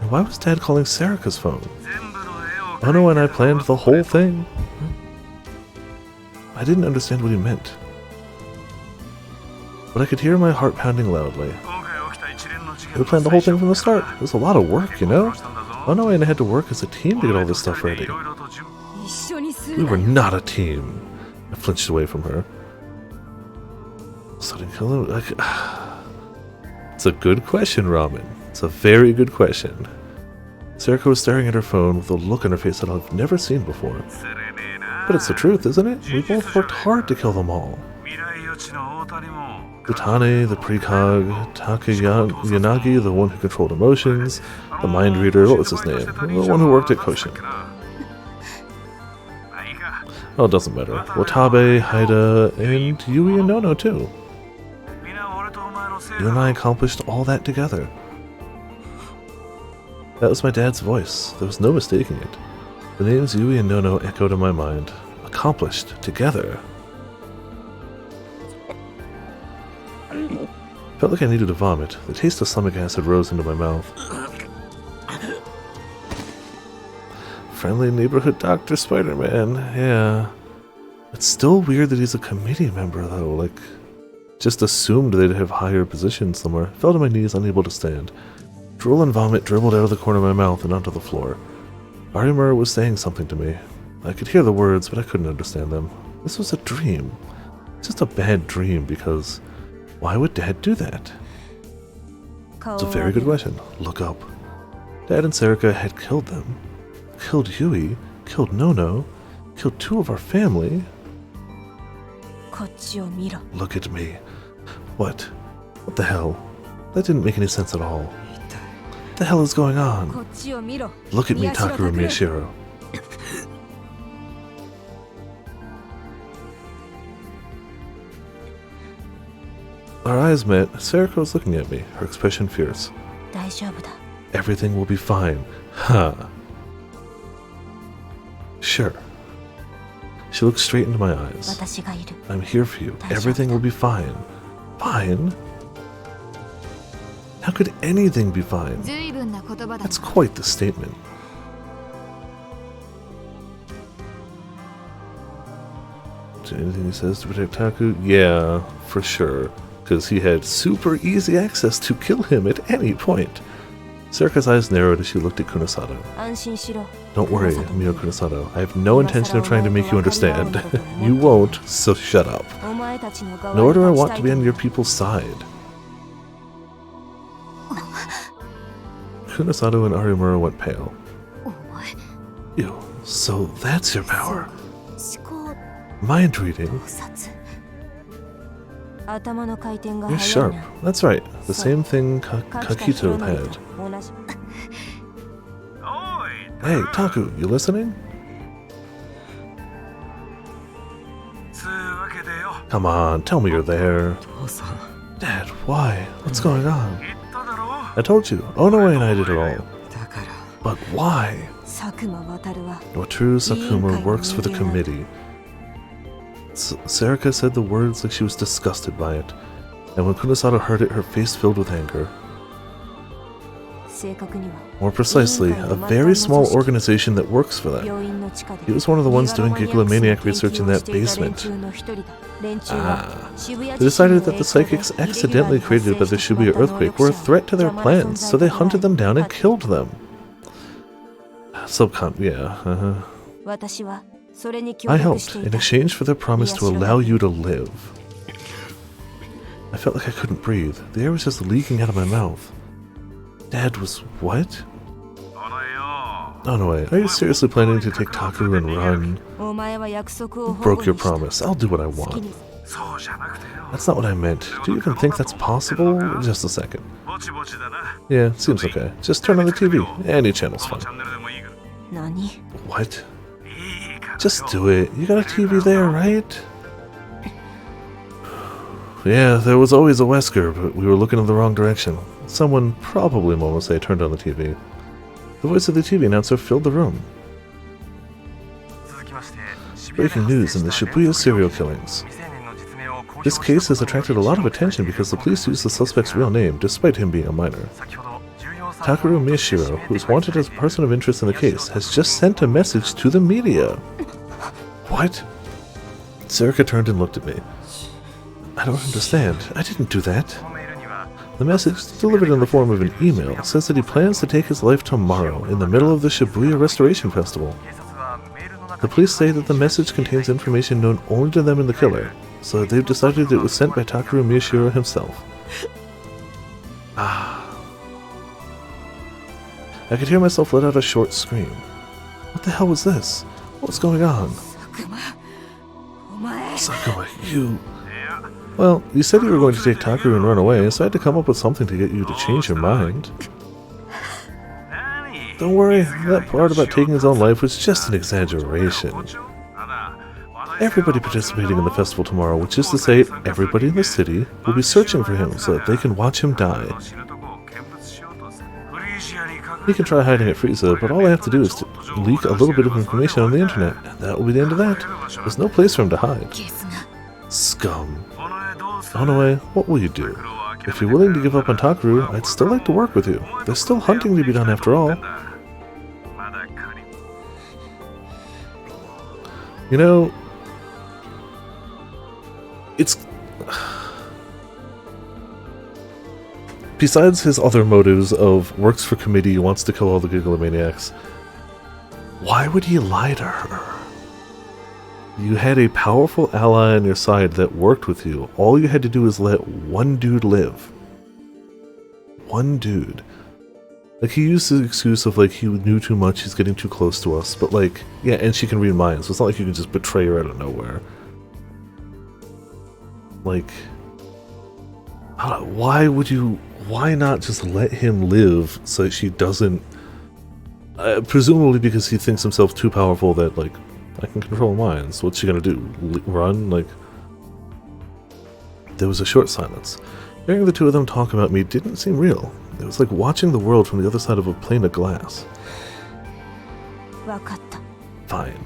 And why was Dad calling Sarika's phone? Onoe and I planned the whole thing. I didn't understand what he meant. But I could hear my heart pounding loudly. We planned the whole thing from the start. It was a lot of work, you know? Onoe and I had to work as a team to get all this stuff ready. We were not a team. I flinched away from her. Sudden kill him? It's a good question, Ramen. It's a very good question. Sarika was staring at her phone with a look on her face that I've never seen before. But it's the truth, isn't it? We both worked hard to kill them all. Utane, the precog, Yanagi, the one who controlled emotions, the mind reader, what was his name? The one who worked at Koshin. Oh, it doesn't matter. Watabe, Haida, and Yui and Nono too. You and I accomplished all that together. That was my dad's voice. There was no mistaking it. The names Yui and Nono echoed in my mind. Accomplished. Together. Felt like I needed to vomit. The taste of stomach acid rose into my mouth. Friendly neighborhood Dr. Spider-Man. Yeah. It's still weird that he's a committee member, though. Like, just assumed they'd have higher positions somewhere. Fell to my knees, unable to stand. Drool and vomit dribbled out of the corner of my mouth and onto the floor. Arimura was saying something to me. I could hear the words, but I couldn't understand them. This was a dream. Just a bad dream, because why would Dad do that? It's a very good question. Look up. Dad and Sarika had killed them. Killed Yui, killed Nono, killed 2 of our family. Look at me. What? What the hell? That didn't make any sense at all. What the hell is going on? Look at me, Takeru Miyashiro. Our eyes met. Sarika was looking at me, her expression fierce. Everything will be fine. Huh. Sure. She looked straight into my eyes. I'm here for you. Everything will be fine. Fine? How could anything be fine? That's quite the statement. Anything he says to protect Taku? Yeah, for sure. Because he had super easy access to kill him at any point. Sarika's eyes narrowed as she looked at Kunasato. Don't worry, Mio Kunasato. I have no intention of trying to make you understand. You won't, so shut up. Nor do I want to be on your people's side. Kunasato and Arimura went pale. Ew, so that's your power. Mind reading? You're sharp. That's right. The same thing Kakito had. Hey, Taku, you listening? Come on, tell me you're there. Dad, why? What's going on? I told you, Onoe and I did it all. But why? Wataru Sakuma works for the committee. Sarika said the words like she was disgusted by it, and when Kunasato heard it, her face filled with anger. More precisely, a very small organization that works for them. He was one of the ones doing Gigalomaniac research in that basement. They decided that the psychics accidentally created by the Shibuya earthquake were a threat to their plans, so they hunted them down and killed them. I helped, in exchange for their promise to allow you to live. I felt like I couldn't breathe. The air was just leaking out of my mouth. Dad was what? Onoe, are you seriously planning to take Takeru and run? Broke your promise. I'll do what I want. That's not what I meant. Do you even think that's possible? Just a second. Yeah, seems okay. Just turn on the TV. Any channel's fine. What? Just do it. You got a TV there, right? Yeah, there was always a Wesker, but we were looking in the wrong direction. Someone, probably Momose, turned on the TV. The voice of the TV announcer filled the room. Breaking news in the Shibuya serial killings. This case has attracted a lot of attention because the police used the suspect's real name, despite him being a minor. Takeru Miyashiro, who is wanted as a person of interest in the case, has just sent a message to the media. What? Sarika turned and looked at me. I don't understand. I didn't do that. The message, delivered in the form of an email, says that he plans to take his life tomorrow, in the middle of the Shibuya Restoration Festival. The police say that the message contains information known only to them and the killer, so they've decided it was sent by Takeru Miyashiro himself. I could hear myself let out a short scream. What the hell was this? What's going on? Sakuma, you... Well, you said you were going to take Takeru and run away, so I had to come up with something to get you to change your mind. Don't worry, that part about taking his own life was just an exaggeration. Everybody participating in the festival tomorrow, which is to say, everybody in the city, will be searching for him so that they can watch him die. He can try hiding at Frieza, but all I have to do is to leak a little bit of information on the internet, and that will be the end of that. There's no place for him to hide. Scum. Onoe, what will you do? If you're willing to give up on Takaru, I'd still like to work with you. There's still hunting to be done after all. You know, it's... Besides his other motives of works for committee, wants to kill all the Gigalomaniacs, why would he lie to her? You had a powerful ally on your side that worked with you. All you had to do is let one dude live. One dude. Like, he used the excuse of, like, he knew too much, he's getting too close to us, but, like, yeah, and she can read minds, so it's not like you can just betray her out of nowhere. Like, I don't know, why not just let him live so that she doesn't, presumably because he thinks himself too powerful that, like, I can control minds. What's she gonna do? Run? Like... There was a short silence. Hearing the two of them talk about me didn't seem real. It was like watching the world from the other side of a pane of glass. Fine.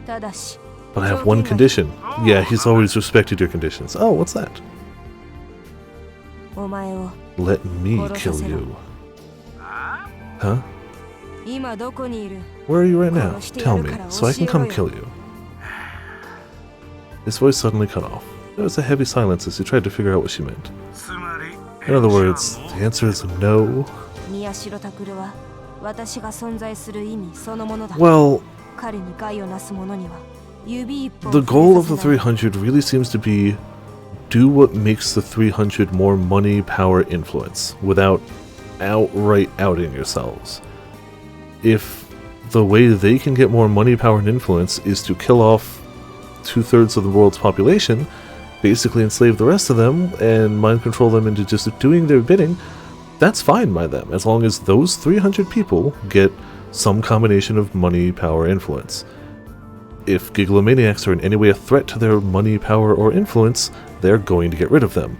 But I have one condition. Yeah, he's always respected your conditions. Oh, what's that? Let me kill you. Huh? Where are you right now? Tell me, so I can come kill you. His voice suddenly cut off. There was a heavy silence as he tried to figure out what she meant. In other words, the answer is no. Well, the goal of the 300 really seems to be do what makes the 300 more money, power, influence, without outright outing yourselves. If the way they can get more money, power, and influence is to kill off 2/3 of the world's population, basically enslave the rest of them, and mind control them into just doing their bidding, that's fine by them, as long as those 300 people get some combination of money, power, influence. If Gigalomaniacs are in any way a threat to their money, power, or influence, they're going to get rid of them.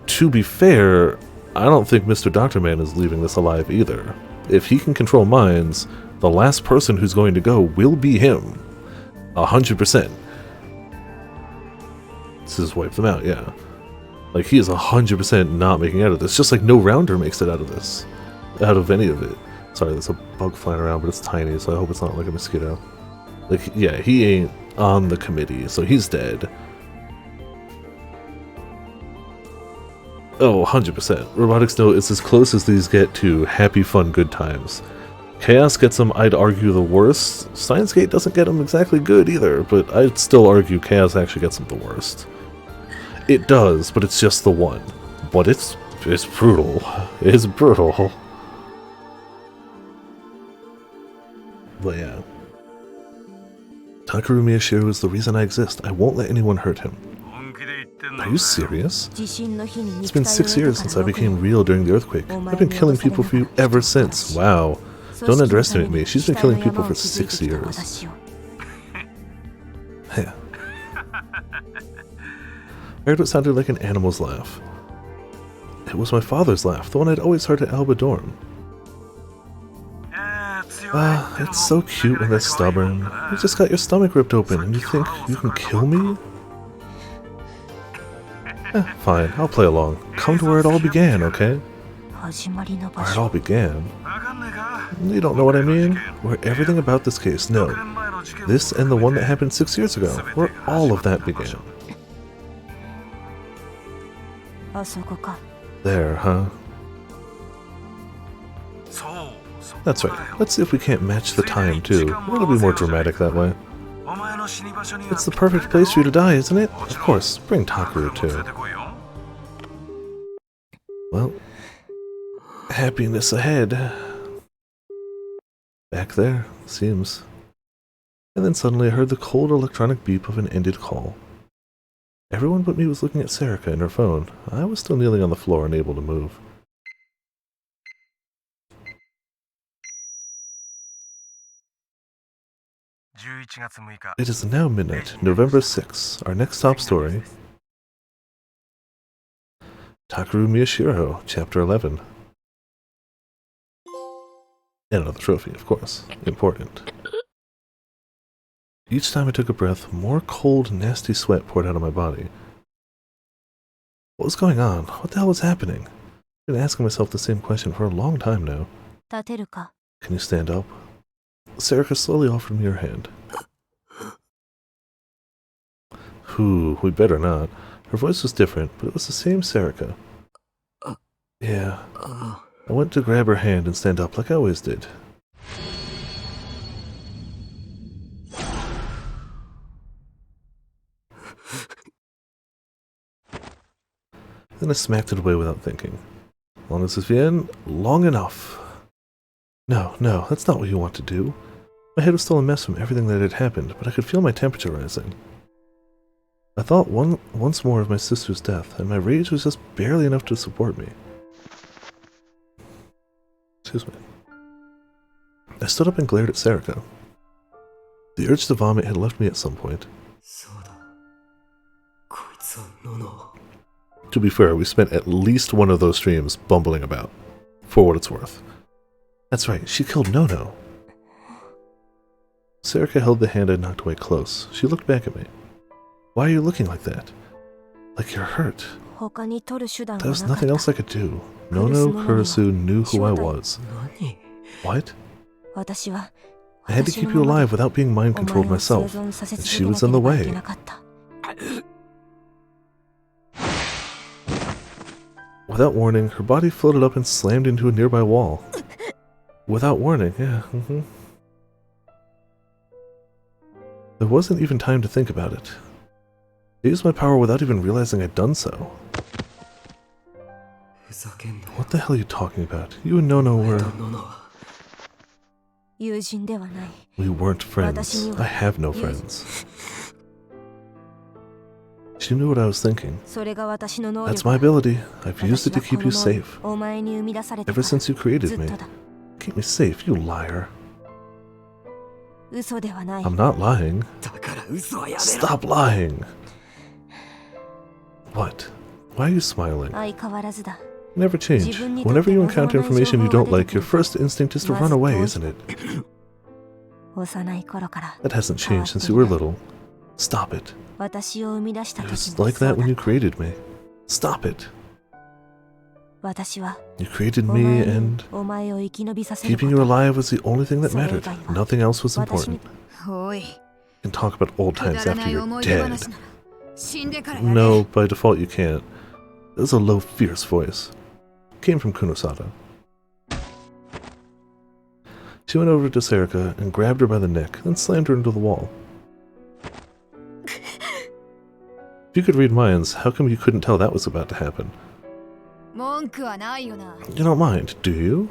To be fair, I don't think Mr. Dr. Man is leaving this alive either. If he can control minds, the last person who's going to go will be him. 100%. This is wipe them out, yeah. Like, he is 100% not making out of this, just like no rounder makes it out of this. Out of any of it. Sorry, there's a bug flying around, but it's tiny, so I hope it's not like a mosquito. Like, yeah, he ain't on the committee, so he's dead. Oh, 100%. Robotics know it's as close as these get to happy, fun, good times. Chaos gets them, I'd argue, the worst. Steins Gate doesn't get them exactly good either, but I'd still argue Chaos actually gets them the worst. It does, but it's just the one. But it's brutal. It's brutal. But yeah. Takaru Miyashiro is the reason I exist. I won't let anyone hurt him. Are you serious? It's been 6 years since I became real during the earthquake. I've been killing people for you ever since. Wow. Don't underestimate me. She's been killing people for 6 years. Yeah. I heard what sounded like an animal's laugh. It was my father's laugh, the one I'd always heard at Alba Dorm. It's so cute when they're stubborn. You just got your stomach ripped open and you think you can kill me? Fine, I'll play along. Come to where it all began, okay? Where it all began? You don't know what I mean? Where everything about this case, no. This and the one that happened 6 years ago, where all of that began. There, huh? That's right. Let's see if we can't match the time, too. It'll be more dramatic that way. It's the perfect place for you to die, isn't it? Of course, bring Takaru, too. Well, happiness ahead. Back there, seems. And then suddenly I heard the cold electronic beep of an ended call. Everyone but me was looking at Sarika and her phone. I was still kneeling on the floor, unable to move. It is now midnight, November 6th. Our next top story. Takaru Miyashiro, Chapter 11. And another trophy, of course. Important. Each time I took a breath, more cold, nasty sweat poured out of my body. What was going on? What the hell was happening? I've been asking myself the same question for a long time now. Can you stand up? Sarika slowly offered me her hand. Whew, we better not. Her voice was different, but it was the same Sarika. Yeah. I went to grab her hand and stand up like I always did. Then I smacked it away without thinking. Long as it's bien, long enough. No, that's not what you want to do. My head was still a mess from everything that had happened, but I could feel my temperature rising. I thought once more of my sister's death, and my rage was just barely enough to support me. Excuse me. I stood up and glared at Sarika. The urge to vomit had left me at some point. To be fair, we spent at least one of those streams bumbling about, for what it's worth. That's right, she killed Nono. Sarika held the hand I knocked away close. She looked back at me. Why are you looking like that? Like you're hurt. There was nothing else I could do. Nono Kurisu knew who I was. What? I had to keep you alive without being mind-controlled myself, and she was in the way. Without warning, her body floated up and slammed into a nearby wall. Without warning, yeah. There wasn't even time to think about it. I used my power without even realizing I'd done so. What the hell are you talking about? You and Nono were... We weren't friends. I have no friends. She knew what I was thinking. That's my ability. I've used it to keep you safe. Ever since you created me. Keep me safe, you liar. I'm not lying. Stop lying. What? Why are you smiling? Never change. Whenever you encounter information you don't like, your first instinct is to run away, isn't it? That hasn't changed since you were little. Stop it. It was like that when you created me. Stop it. You created me, and keeping you alive was the only thing that mattered. Nothing else was important. You can talk about old times after you're dead. No, by default you can't. It was a low, fierce voice. It came from Kunosada. She went over to Sarika and grabbed her by the neck, then slammed her into the wall. If you could read minds, how come you couldn't tell that was about to happen? You don't mind, do you?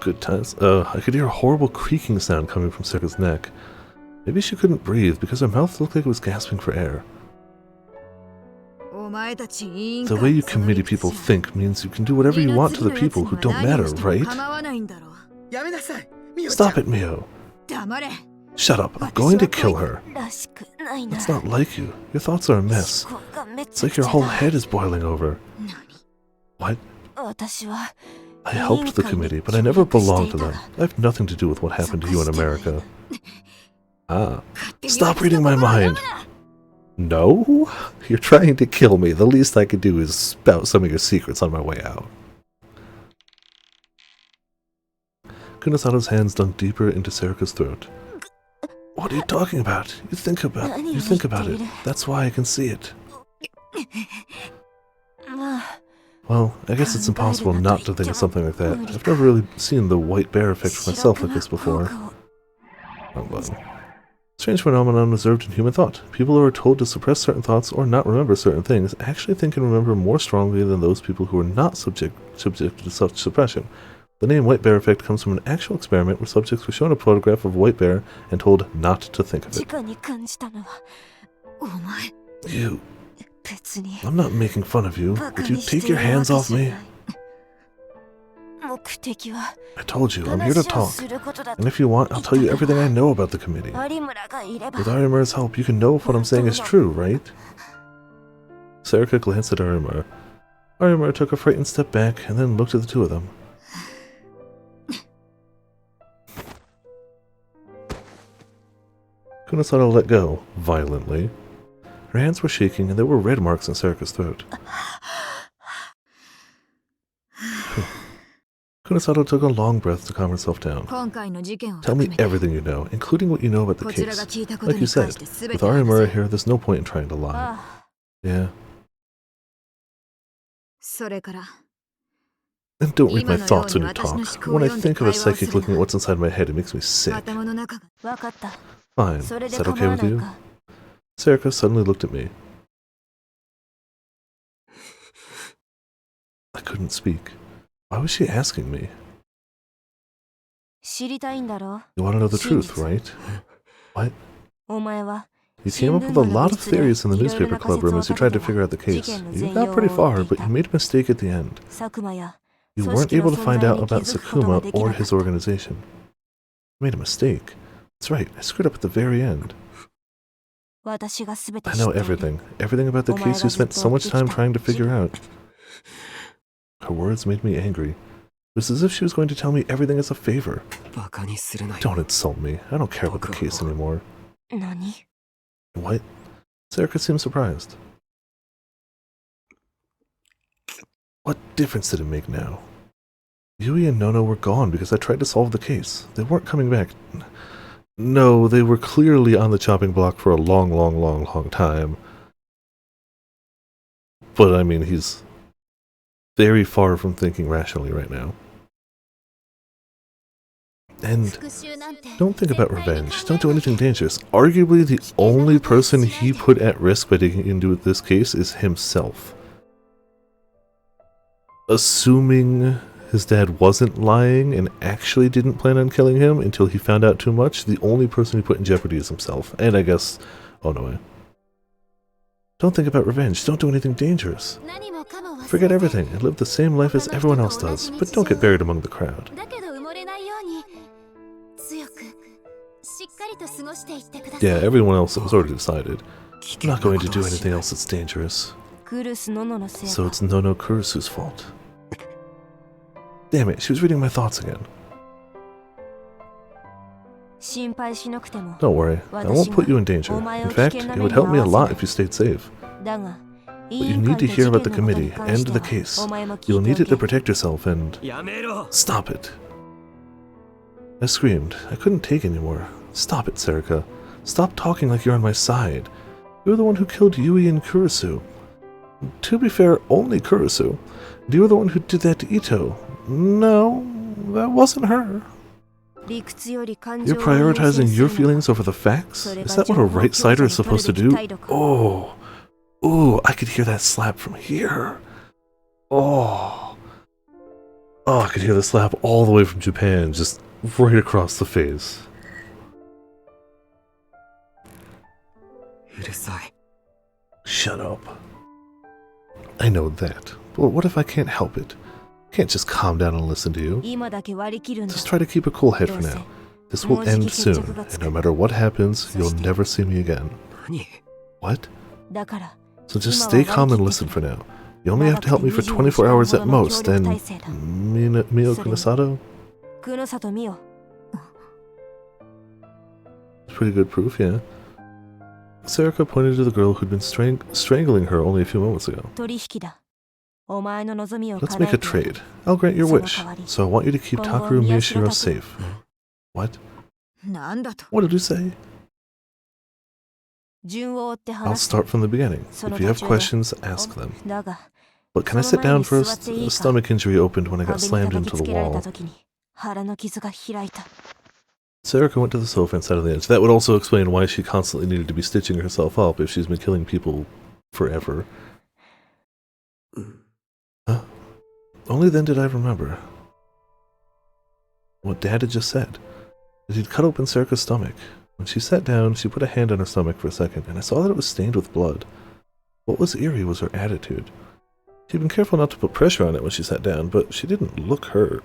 Good times. I could hear a horrible creaking sound coming from Sarika's neck. Maybe she couldn't breathe because her mouth looked like it was gasping for air. The way you committee people think means you can do whatever you want to the people who don't matter, right? Stop it, Mio. Shut up, I'm going to kill her. It's not like you. Your thoughts are a mess. It's like your whole head is boiling over. What? I helped the committee, but I never belonged to them. I have nothing to do with what happened to you in America. Ah. Stop reading my mind! No? You're trying to kill me. The least I could do is spout some of your secrets on my way out. Kunosada's hands dug deeper into Sarika's throat. What are you talking about? You think about it. That's why I can see it. Well, I guess it's impossible not to think of something like that. I've never really seen the white bear effect for myself like this before. Wrong button. Strange phenomenon observed in human thought. People who are told to suppress certain thoughts or not remember certain things actually think and remember more strongly than those people who are not subjected to such suppression. The name white bear effect comes from an actual experiment where subjects were shown a photograph of a white bear and told not to think of it. You... I'm not making fun of you. Would you take your hands off me? I told you, I'm here to talk. And if you want, I'll tell you everything I know about the committee. With Arimura's help, you can know if what I'm saying is true, right? Sarika glanced at Arimura. Arimura took a frightened step back and then looked at the two of them. Kunosato let go, violently. Her hands were shaking and there were red marks on Sarika's throat. Kunosato took a long breath to calm herself down. Tell me everything you know, including what you know about the case. Like you said, with Arimura here, there's no point in trying to lie. Yeah. And don't read my thoughts when you talk. When I think of a psychic looking at what's inside my head, it makes me sick. Fine. Is that okay with you? Sarika suddenly looked at me. I couldn't speak. Why was she asking me? You want to know the truth, right? What? You came up with a lot of theories in the newspaper club room as you tried to figure out the case. You got pretty far, but you made a mistake at the end. You weren't able to find out about Sakuma or his organization. You made a mistake. That's right, I screwed up at the very end. I know everything. Everything about the case you spent so much time trying to figure out. Her words made me angry. It was as if she was going to tell me everything as a favor. Don't insult me. I don't care about the case anymore. What? Sarika seemed surprised. What difference did it make now? Yui and Nono were gone because I tried to solve the case. They weren't coming back. No, they were clearly on the chopping block for a long time. But I mean, he's very far from thinking rationally right now. And don't think about revenge. Don't do anything dangerous. Arguably, the only person he put at risk by digging into this case is himself. Assuming his dad wasn't lying and actually didn't plan on killing him until he found out too much, the only person he put in jeopardy is himself. And I guess... oh no way. Don't think about revenge. Don't do anything dangerous. Forget everything and live the same life as everyone else does, but don't get buried among the crowd. Yeah, everyone else was already decided. I'm not going to do anything else that's dangerous. So it's Nono Kurusu's fault. Damn it, she was reading my thoughts again. Don't worry, I won't put you in danger. In fact, it would help me a lot if you stayed safe. But you need to hear about the committee and the case. You'll need it to protect yourself and... Stop it! I screamed. I couldn't take anymore. Stop it, Sarika. Stop talking like you're on my side. You're the one who killed Yui and Kurusu. To be fair, only Kurusu. You were the one who did that to Ito. No, that wasn't her. You're prioritizing your feelings over the facts? Is that what a right-sider is supposed to do? Oh, I could hear that slap from here. Oh, I could hear the slap all the way from Japan, just right across the face. Shut up. I know that, but what if I can't help it? I can't just calm down and listen to you. Just try to keep a cool head for now. This will end soon, and no matter what happens, you'll never see me again. What? So just stay calm and listen for now. You only have to help me for 24 hours at most, and... Mio Kunosato? Pretty good proof, yeah. Sarika pointed to the girl who'd been strangling her only a few moments ago. Let's make a trade. I'll grant your wish. So I want you to keep Takeru Miyashiro safe. What? What did you say? I'll start from the beginning. If you have questions, ask them. But can I sit down first? A stomach injury opened when I got slammed into the wall. Sarika went to the sofa and sat on the edge. That would also explain why she constantly needed to be stitching herself up if she's been killing people forever. Huh? Only then did I remember what Dad had just said. That he'd cut open Sarika's stomach. When she sat down, she put a hand on her stomach for a second, and I saw that it was stained with blood. What was eerie was her attitude. She'd been careful not to put pressure on it when she sat down, but she didn't look hurt.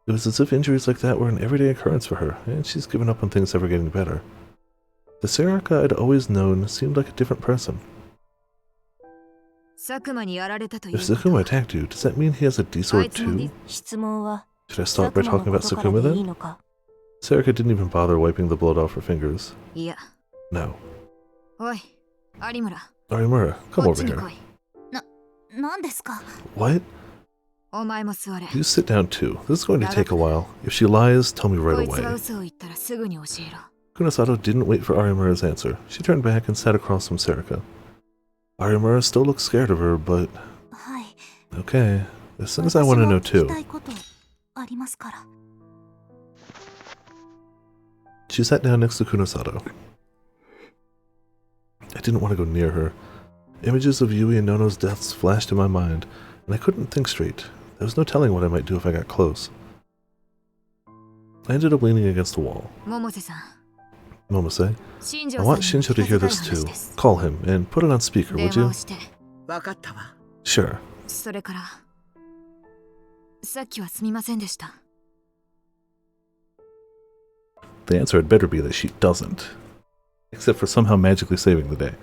It was as if injuries like that were an everyday occurrence for her, and she's given up on things ever getting better. The Sarika I'd always known seemed like a different person. Sakuma attacked you, does that mean he has a D-sword too? Should I start by talking about Sakuma then? Sarika didn't even bother wiping the blood off her fingers. No. Arimura, come over here. What? You sit down too. This is going to take a while. If she lies, tell me right away. Kunosato didn't wait for Arimura's answer. She turned back and sat across from Sarika. Arimura still looked scared of her, but... Okay, as soon as I want to know too. She sat down next to Kunosato. I didn't want to go near her. Images of Yui and Nono's deaths flashed in my mind, and I couldn't think straight. There was no telling what I might do if I got close. I ended up leaning against the wall. Momose, I want Shinjo to hear this too. Call him, and put it on speaker, would you? Sure. The answer had better be that she doesn't. Except for somehow magically saving the day.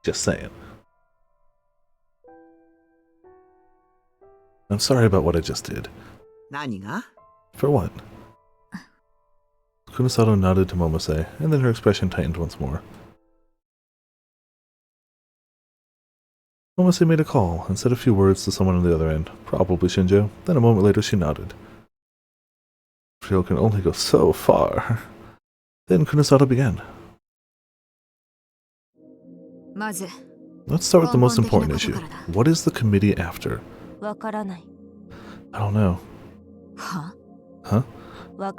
Just saying. I'm sorry about what I just did. For what? Kunosato nodded to Momose, and then her expression tightened once more. Momose made a call and said a few words to someone on the other end, probably Shinjo. Then a moment later she nodded. Betrayal can only go so far. Then Kunosato began. Let's start with the most important issue. What is the committee after? I don't know. Huh? I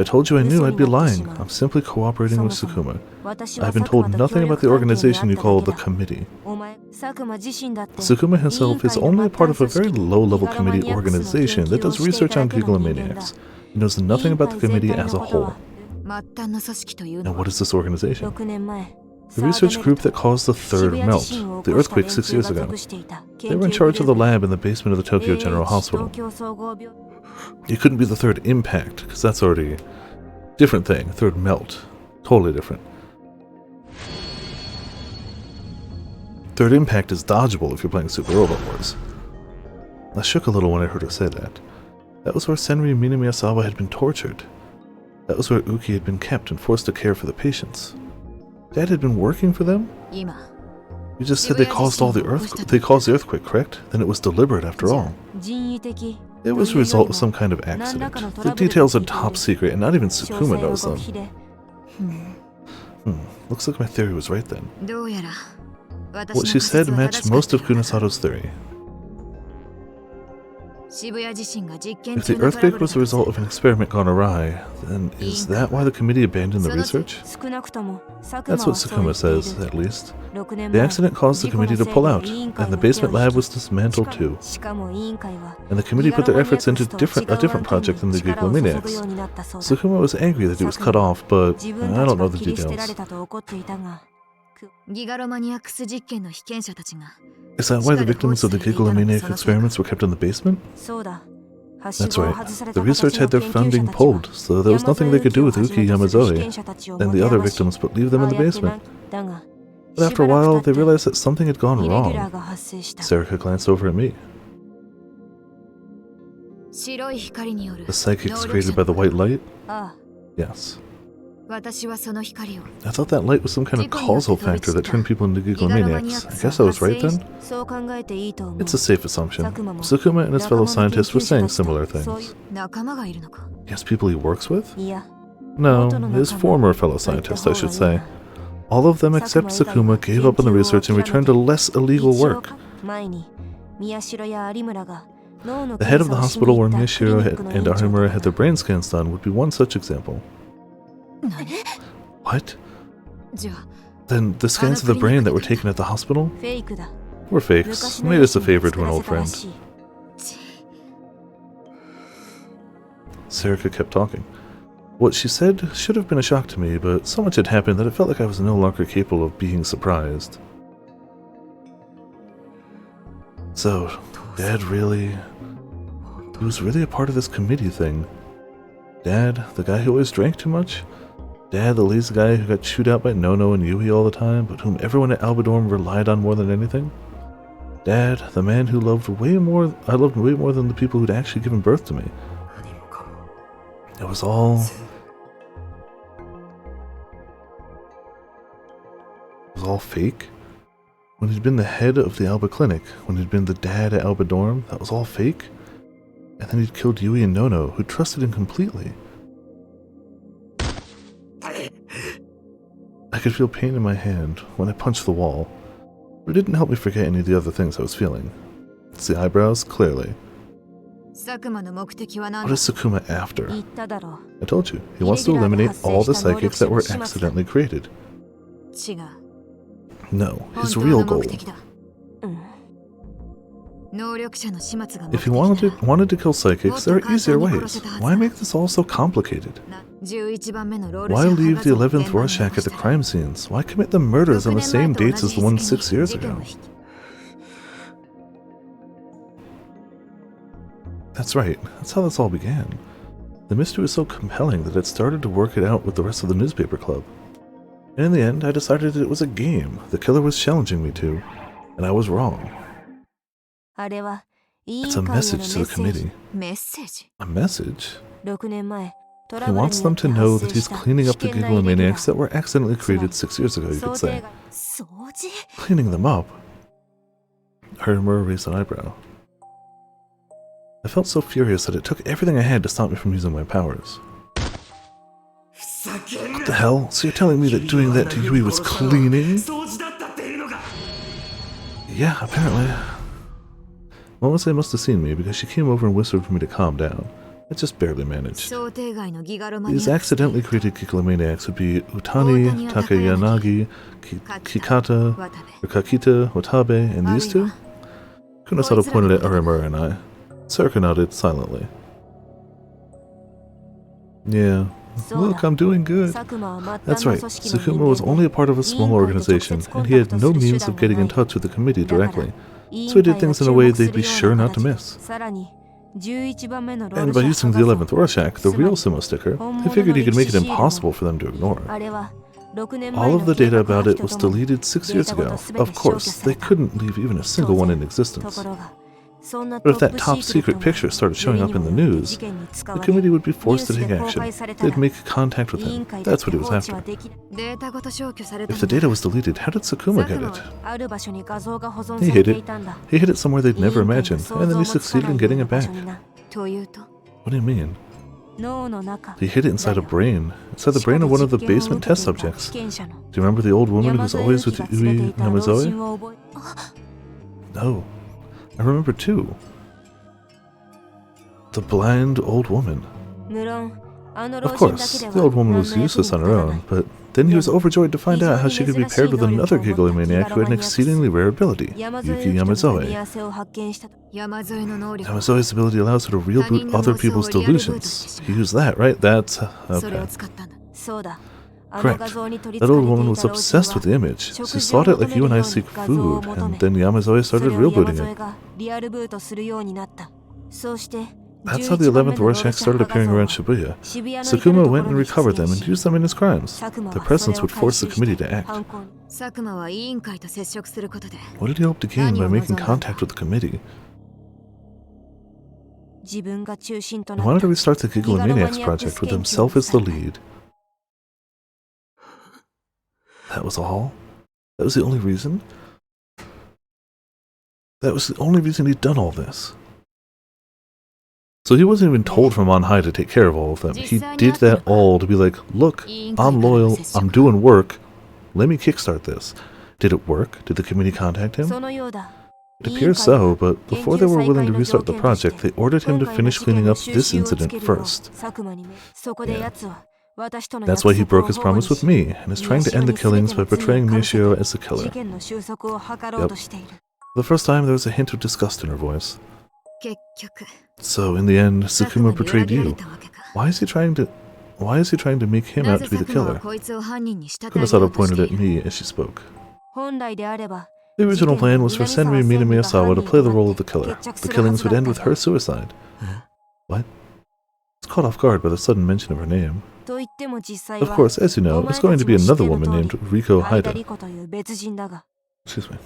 told you I knew I'd be lying. I'm simply cooperating with Sakuma. I've been told nothing about the organization you call the committee. Sakuma himself is only a part of a very low-level committee organization that does research on gigalomaniacs. He knows nothing about the committee as a whole. Now what is this organization? The research group that caused the third melt, the earthquake 6 years ago. They were in charge of the lab in the basement of the Tokyo General Hospital. It couldn't be the third impact, because that's already a different thing. Third melt. Totally different. Third impact is dodgeable if you're playing Super Robot Wars. I shook a little when I heard her say that. That was where Senri Minamiyasawa had been tortured. That was where Uki had been kept and forced to care for the patients. Dad had been working for them? You just said they caused the earthquake, correct? Then it was deliberate after all. It was a result of some kind of accident. The details are top secret, and not even Sakuma knows them. Looks like my theory was right then. What she said matched most of Kunosato's theory. If the earthquake was the result of an experiment gone awry, then is that why the committee abandoned the research? That's what Sakuma says, at least. The accident caused the committee to pull out, and the basement lab was dismantled too. And the committee put their efforts into a different project than the gigalomaniacs. Sakuma was angry that it was cut off, but I don't know the details. Is that why the victims of the gigalomaniac experiments were kept in the basement? That's right. The research had their funding pulled, so there was nothing they could do with Uki Yamazoe and the other victims but leave them in the basement. But after a while, they realized that something had gone wrong. Sarika glanced over at me. The psychics created by the white light? Yes. I thought that light was some kind of causal factor that turned people into gigalomaniacs. I guess I was right then? It's a safe assumption. Sakuma and his fellow scientists were saying similar things. He has people he works with? No, his former fellow scientists, I should say. All of them except Sakuma gave up on the research and returned to less illegal work. The head of the hospital where Miyashiro and Arimura had their brain scans done would be one such example. What? Then the scans of the brain that were taken at the hospital were fakes. Made us a favor to an old friend. Sarika kept talking. What she said should have been a shock to me, but so much had happened that it felt like I was no longer capable of being surprised. So, Dad really... He was really a part of this committee thing. Dad, the guy who always drank too much? Dad, the lazy guy who got chewed out by Nono and Yui all the time, but whom everyone at Albadorm relied on more than anything? Dad, the man who loved way more than the people who'd actually given birth to me. It was all fake? When he'd been the head of the Alba Clinic, when he'd been the dad at Albadorm, that was all fake? And then he'd killed Yui and Nono, who trusted him completely. I could feel pain in my hand when I punched the wall, but it didn't help me forget any of the other things I was feeling. It's the eyebrows, clearly. What is Sakuma after? I told you, he wants to eliminate all the psychics that were accidentally created. No, his real goal. If he wanted to kill psychics, there are easier ways. Why make this all so complicated? Why leave the 11th Rorschach at the crime scenes? Why commit the murders on the same dates as the one 6 years ago? That's right, that's how this all began. The mystery was so compelling that it started to work it out with the rest of the newspaper club. And in the end, I decided that it was a game the killer was challenging me to, and I was wrong. It's a message to the committee. A message? He wants them to know that he's cleaning up the Gigalomaniacs that were accidentally created 6 years ago, you could say. Cleaning them up? Harimura raised an eyebrow. I felt so furious that it took everything I had to stop me from using my powers. What the hell? So you're telling me that doing that to Yui was cleaning? Yeah, apparently. Momose must have seen me because she came over and whispered for me to calm down. I just barely managed. These accidentally created Gigalomaniacs would be Utani, Takayanagi, Kikata, Kakita, Watabe, and these two? Kunosada pointed at Harimura and I. Sarika nodded silently. Yeah. Look, I'm doing good. That's right, Sakuma was only a part of a small organization, and he had no means of getting in touch with the committee directly, so he did things in a way they'd be sure not to miss. And by using the 11th Rorschach, the real Sumo sticker, he figured he could make it impossible for them to ignore. All of the data about it was deleted 6 years ago. Of course, they couldn't leave even a single one in existence. But if that top-secret picture started showing up in the news, the committee would be forced to take action. They'd make contact with him. That's what he was after. If the data was deleted, how did Sakuma get it? He hid it. He hid it somewhere they'd never imagined, and then he succeeded in getting it back. What do you mean? He hid it inside a brain. Inside the brain of one of the basement test subjects. Do you remember the old woman who was always with Ui Yamazoe? No. I remember too. The blind old woman. Of course, the old woman was useless on her own, but then he was overjoyed to find out how she could be paired with another Gigalomaniac who had an exceedingly rare ability, Yuki Yamazoe. Yamazoe's ability allows her to reboot other people's delusions. He used that, right? That's... okay. Correct. That old woman was obsessed with the image. She sought it like you and I seek food, and then Yamazoe started real-booting it. That's how the 11th Rorschach started appearing around Shibuya. Sakuma went and recovered them and used them in his crimes. Their presence would force the committee to act. What did he hope to gain by making contact with the committee? He wanted to restart the Gigalomaniacs project with himself as the lead. That was all? That was the only reason? That was the only reason he'd done all this. So he wasn't even told from on high to take care of all of them. He did that all to be like, look, I'm loyal, I'm doing work, let me kickstart this. Did it work? Did the committee contact him? It appears so, but before they were willing to restart the project, they ordered him to finish cleaning up this incident first. Yeah. That's why he broke his promise with me, and is trying to end the killings by portraying Michio as the killer. Yep. For the first time, there was a hint of disgust in her voice. So, in the end, Sakuma betrayed you. Why is he trying to make him out to be the killer? Kunosada pointed at me as she spoke. The original plan was for Senri Minamiyasawa to play the role of the killer. The killings would end with her suicide. What? I was caught off guard by the sudden mention of her name. Of course, as you know, it's going to be another woman named Riko Haida. Excuse me.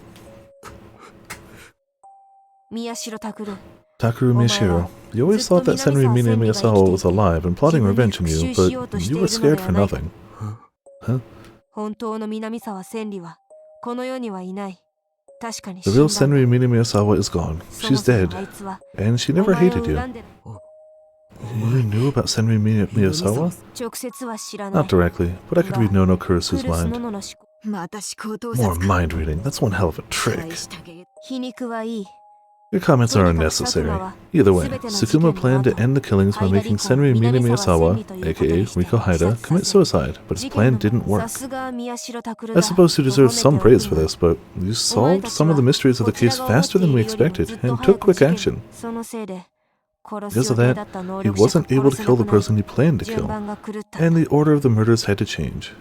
Takeru Miyashiro, you always thought that Senri Mine Miyazawa was alive and plotting revenge on you, but you were scared for nothing. Huh? The real Senri Mine Miyazawa is gone. She's dead. And she never hated you. You knew about Senri Mine Miyazawa? Not directly, but I could read Nono Kurisu's mind. More mind reading, that's one hell of a trick. Your comments are unnecessary. Either way, Tsukuma planned to end the killings by making Senri Mine Miyazawa, aka Riko Haida, commit suicide, but his plan didn't work. I suppose you deserve some praise for this, but you solved some of the mysteries of the case faster than we expected, and took quick action. Because of that, he wasn't able to kill the person he planned to kill, and the order of the murders had to change.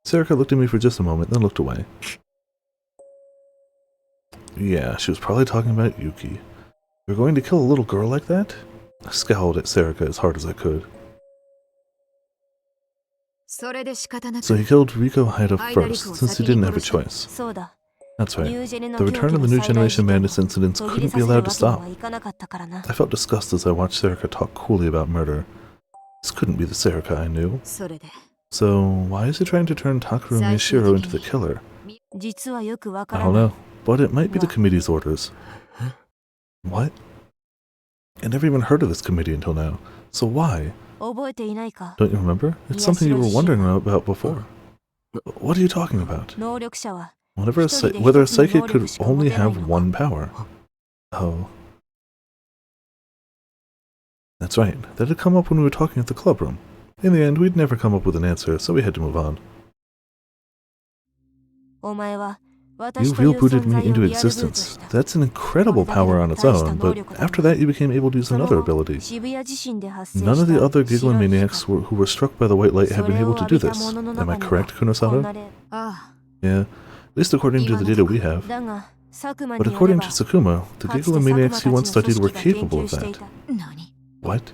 Sarika looked at me for just a moment, then looked away. Yeah, she was probably talking about Yuki. You're going to kill a little girl like that? I scowled at Sarika as hard as I could. So he killed Riko Haida first, since he didn't have a choice. That's right. The return of the New Generation Madness incidents couldn't be allowed to stop. I felt disgust as I watched Sarika talk coolly about murder. This couldn't be the Sarika I knew. So, why is he trying to turn Takeru Miyashiro into the killer? I don't know, but it might be the committee's orders. What? I never even heard of this committee until now. So why? Don't you remember? It's something you were wondering about before. What are you talking about? Whether a psychic could only have one power. Oh. That's right. That had come up when we were talking at the club room. In the end, we'd never come up with an answer, so we had to move on. You real-booted me into existence. That's an incredible power on its own, but after that you became able to use another ability. None of the other giggling maniacs who were struck by the white light have been able to do this. Am I correct, Kunosato? Yeah, at least according to the data we have. But according to Tsukuma, the giggling maniacs he once studied were capable of that. What?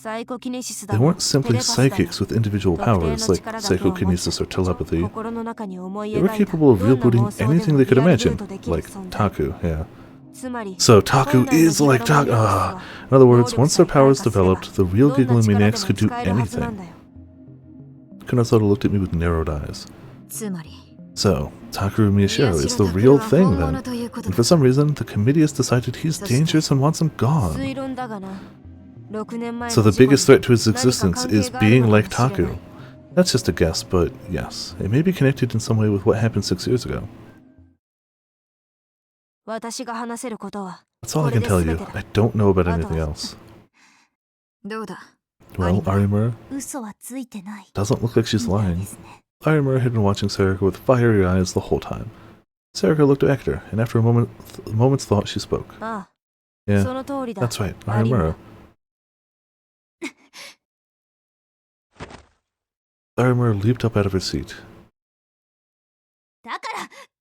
They weren't simply psychics with individual powers like psychokinesis or telepathy. They were capable of real-booting anything they could imagine, like Taku, yeah. So Taku is like Taku. In other words, once their powers developed, the real giggling maniacs could do anything. Kunosato looked at me with narrowed eyes. So, Takeru Miyashiro is the real thing then, and for some reason, the committee has decided he's dangerous and wants him gone. So the biggest threat to his existence is being like Taku. That's just a guess, but yes, it may be connected in some way with what happened 6 years ago. That's all I can tell you. I don't know about anything else. Well, Arimura? Doesn't look like she's lying. Arimura had been watching Sarika with fiery eyes the whole time. Sarika looked back at her, and after a moment's thought, she spoke. Yeah, that's right, Arimura. Arimura leaped up out of her seat.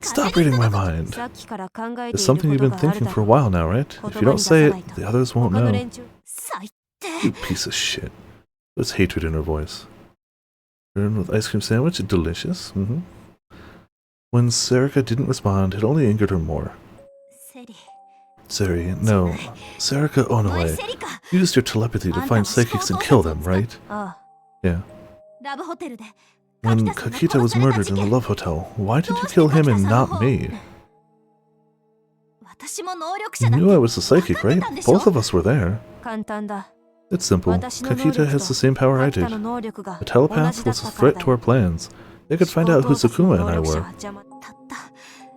Stop reading my mind. It's something you've been thinking for a while now, right? If you don't say it, the others won't know. You piece of shit. There's hatred in her voice. With ice cream sandwich, delicious. When Sarika didn't respond, it only angered her more. Seri, no. Sarika Onoe, you used your telepathy to find psychics and kill them, right? Yeah. When Kakita was murdered in the Love Hotel, why did you kill him and not me? You knew I was a psychic, right? Both of us were there. It's simple. Kakita has the same power I did. A telepath was a threat to our plans. They could find out who Tsukuma and I were.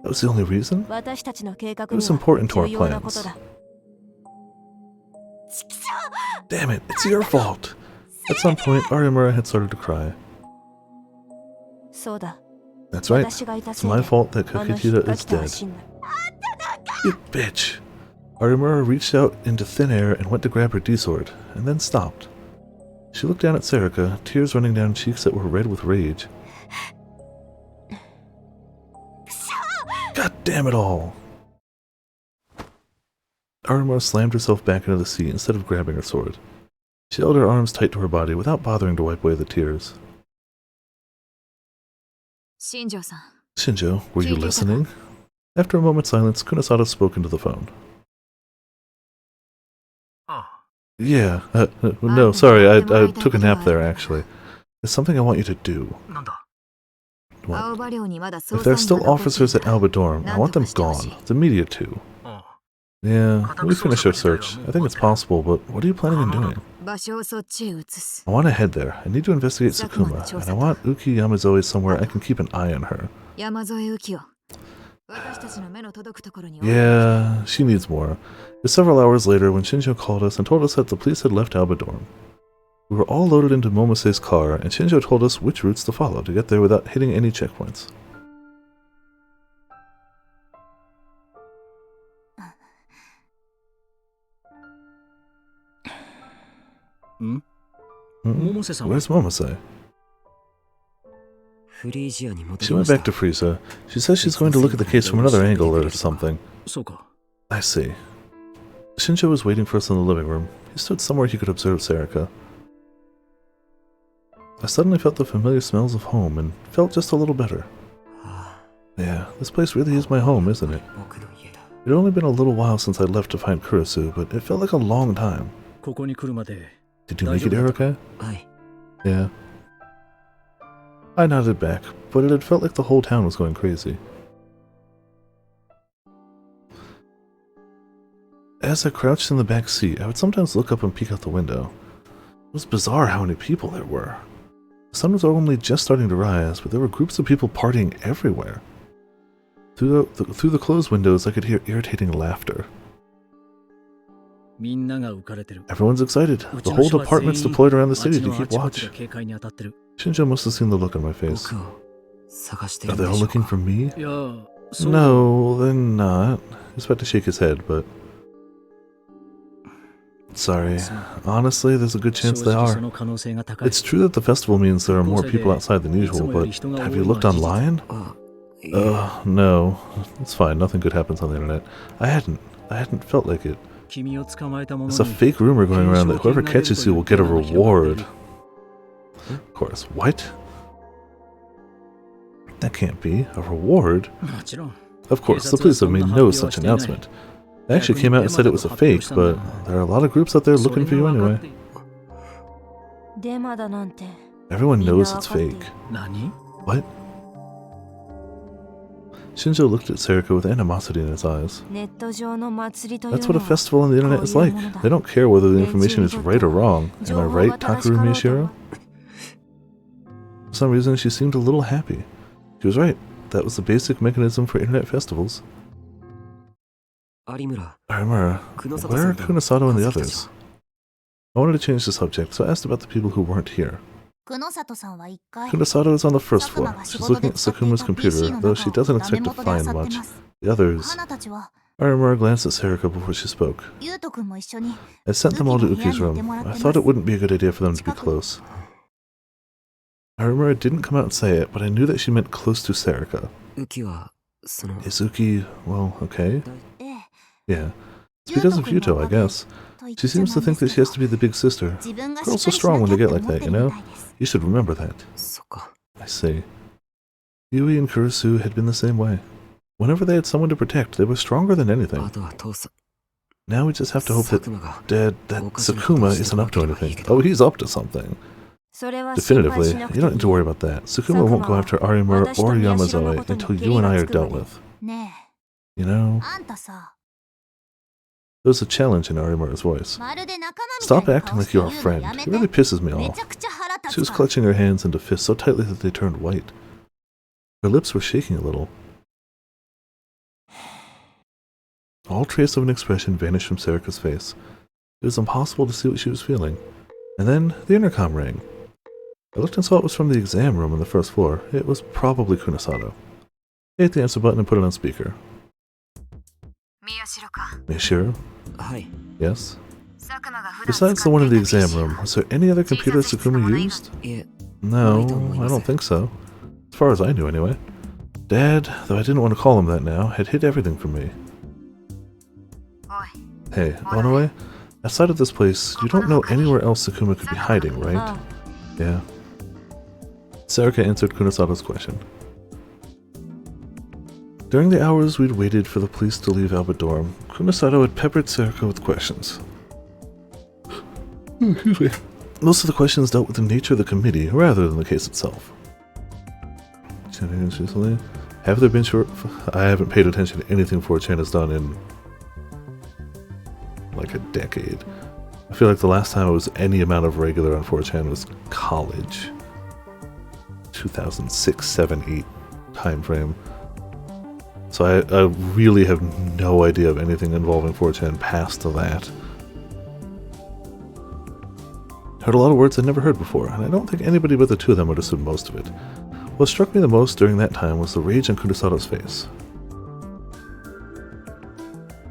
That was the only reason? It was important to our plans. Damn it, it's your fault! At some point, Arimura had started to cry. That's right. It's my fault that Kakita is dead. You bitch! Arimura reached out into thin air and went to grab her D-sword, and then stopped. She looked down at Sarika, tears running down cheeks that were red with rage. God damn it all! Arima slammed herself back into the seat instead of grabbing her sword. She held her arms tight to her body without bothering to wipe away the tears. Shinjo, were you listening? After a moment's silence, Kunasato spoke into the phone. Yeah, no, sorry, I took a nap there, actually. There's something I want you to do. What? If there are still officers at Alba Dorm, I want them gone. It's immediate too. Yeah, we finished our search. I think it's possible, but what are you planning on doing? I want to head there. I need to investigate Sakuma, and I want Uki Yamazoe somewhere I can keep an eye on her. Yeah, she needs more. It was several hours later when Shinjo called us and told us that the police had left Alba Dorm. We were all loaded into Momose's car, and Shinjo told us which routes to follow to get there without hitting any checkpoints. Where's Momose? She went back to Frieza. She says she's going to look at the case from another angle or something. I see. Shinjo was waiting for us in the living room. He stood somewhere he could observe Sarika. I suddenly felt the familiar smells of home and felt just a little better. Yeah, this place really is my home, isn't it? It had only been a little while since I left to find Kurisu, but it felt like a long time. Did you make it here okay? Yeah. I nodded back, but it had felt like the whole town was going crazy. As I crouched in the back seat, I would sometimes look up and peek out the window. It was bizarre how many people there were. The sun was only just starting to rise, but there were groups of people partying everywhere. Through the closed windows, I could hear irritating laughter. Everyone's excited. The whole department's deployed around the city to keep watch. Shinjo must have seen the look on my face. Are they all looking for me? No, they're not. He was about to shake his head, but... Sorry. Honestly, there's a good chance they are. It's true that the festival means there are more people outside than usual, but have you looked online? No. It's fine, nothing good happens on the internet. I hadn't felt like it. There's a fake rumor going around that whoever catches you will get a reward. Of course. What? That can't be. A reward? Of course, the police have made no such announcement. They actually came out and said it was a fake, but there are a lot of groups out there looking for you anyway. Everyone knows it's fake. What? Shinjo looked at Sarika with animosity in his eyes. That's what a festival on the internet is like. They don't care whether the information is right or wrong. Am I right, Takeru Miyashiro? For some reason, she seemed a little happy. She was right. That was the basic mechanism for internet festivals. Arimura, where are Kunasato and the others? I wanted to change the subject, so I asked about the people who weren't here. Kunasato is on the first floor. She's looking at Sakuma's computer, though she doesn't expect to find much. The others... Arimura glanced at Sarika before she spoke. I sent them all to Uki's room. I thought it wouldn't be a good idea for them to be close. Arimura didn't come out and say it, but I knew that she meant close to Sarika. Is Uki, well, okay? Yeah. It's because of Yuto, I guess. She seems to think that she has to be the big sister. Girls are strong when they get like that, you know? You should remember that. I see. Yui and Kurisu had been the same way. Whenever they had someone to protect, they were stronger than anything. Now we just have to hope that Sakuma isn't up to anything. Oh, he's up to something. Definitively, you don't need to worry about that. Sakuma won't go after Arimura or Yamazoe until you and I are dealt with. You know... There was a challenge in Arimura's voice. Stop acting like you're a friend. It really pisses me off. She was clutching her hands into fists so tightly that they turned white. Her lips were shaking a little. All trace of an expression vanished from Sarika's face. It was impossible to see what she was feeling. And then the intercom rang. I looked and saw it was from the exam room on the first floor. It was probably Kunasato. I hit the answer button and put it on speaker. Miyashiro? Yes? Besides the one in the exam room, was there any other computer Sakuma used? No, I don't think so. As far as I knew, anyway. Dad, though I didn't want to call him that now, had hid everything from me. Hey, Onoe, outside of this place, you don't know anywhere else Sakuma could be hiding, right? Yeah. Sarika answered Kunosato's question. During the hours we'd waited for the police to leave Albert Dorm, Kunosato had peppered Sarika with questions. Most of the questions dealt with the nature of the committee, rather than the case itself. Have there been I haven't paid attention to anything 4chan has done in like a decade. I feel like the last time I was any amount of regular on 4chan was college. 2006, 7, 8 time frame. So I really have no idea of anything involving 4chan past that. Heard a lot of words I'd never heard before, and I don't think anybody but the two of them understood most of it. What struck me the most during that time was the rage on Kunosato's face.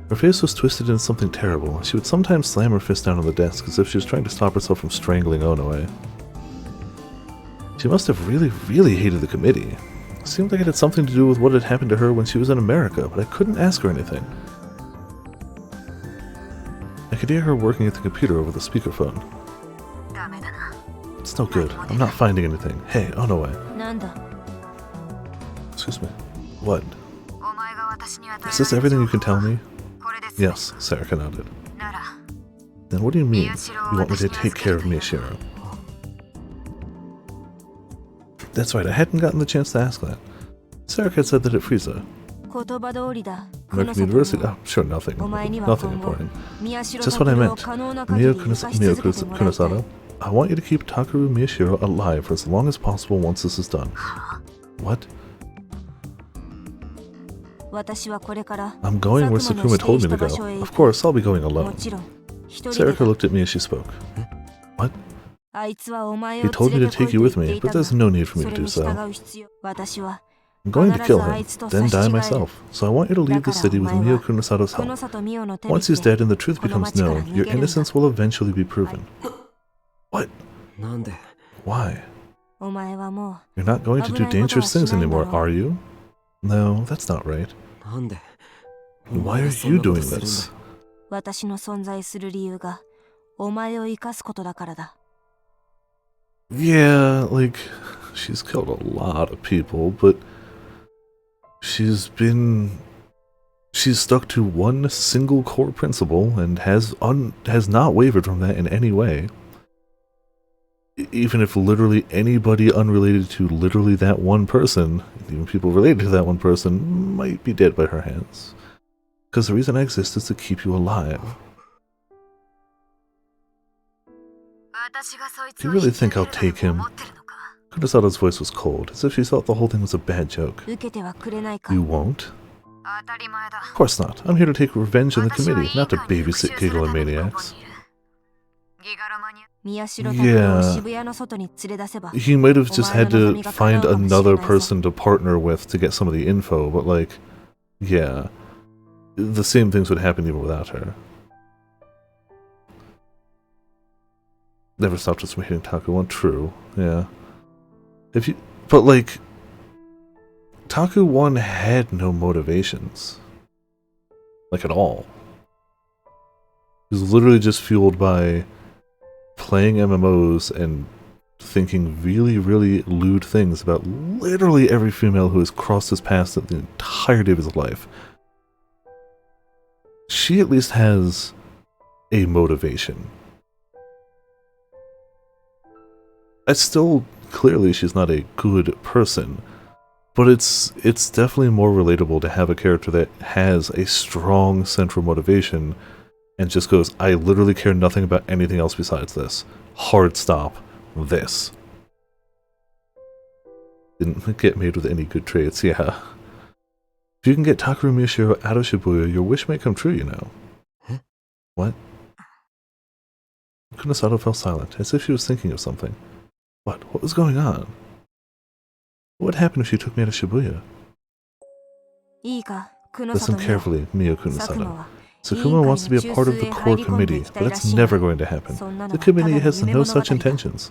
Her face was twisted into something terrible, and she would sometimes slam her fist down on the desk as if she was trying to stop herself from strangling Onoe. She must have really hated the committee. It seemed like it had something to do with what had happened to her when she was in America, but I couldn't ask her anything. I could hear her working at the computer over the speakerphone. It's no good. I'm not finding anything. Hey, Onoe. Excuse me. What? Is this everything you can tell me? Yes, Sarika nodded. Then what do you mean? You want me to take care of Miyashiro? That's right, I hadn't gotten the chance to ask that. Sarika had said that at Frieza. American University? Oh, sure, nothing. Nothing important. Just what I meant. Kunosato, I want you to keep Takeru Miyashiro alive for as long as possible once this is done. What? I'm going where Sakuma told me to go. Of course, I'll be going alone. Sarika looked at me as she spoke. What? He told me to take you with me, but there's no need for me to do so. I'm going to kill him, then die myself, so I want you to leave the city with Mio Kunosato's help. Once he's dead and the truth becomes known, your innocence will eventually be proven. What? Why? You're not going to do dangerous things anymore, are you? No, that's not right. Why are you doing this? Yeah, like, she's killed a lot of people, but she's stuck to one single core principle and has not wavered from that in any way. Even if literally anybody unrelated to literally that one person, even people related to that one person, might be dead by her hands. Because the reason I exist is to keep you alive. Do you really think I'll take him? Kunosato's voice was cold, as if she thought the whole thing was a bad joke. You won't? Of course not. I'm here to take revenge on the committee, not to babysit giggling maniacs. Yeah, he might have just had to find another person to partner with to get some of the info, but like, yeah, the same things would happen even without her. Never stopped us from hating Taku-1, true, yeah. But like, Taku-1 had no motivations. Like at all. He was literally just fueled by playing MMOs and thinking really lewd things about literally every female who has crossed his path the entirety of his life. She at least has a motivation. Clearly she's not a good person, but it's definitely more relatable to have a character that has a strong central motivation and just goes, I literally care nothing about anything else besides this. Hard stop. This. Didn't get made with any good traits, yeah. If you can get Takeru Miyashiro out of Shibuya, your wish may come true, you know. Huh? What? Kunosato fell silent, as if she was thinking of something. What was going on? What would happen if she took me out of Shibuya? Listen carefully, Mio Kunosato. Sakuma wants to be a part of the core committee, but it's never going to happen. The committee has no such intentions.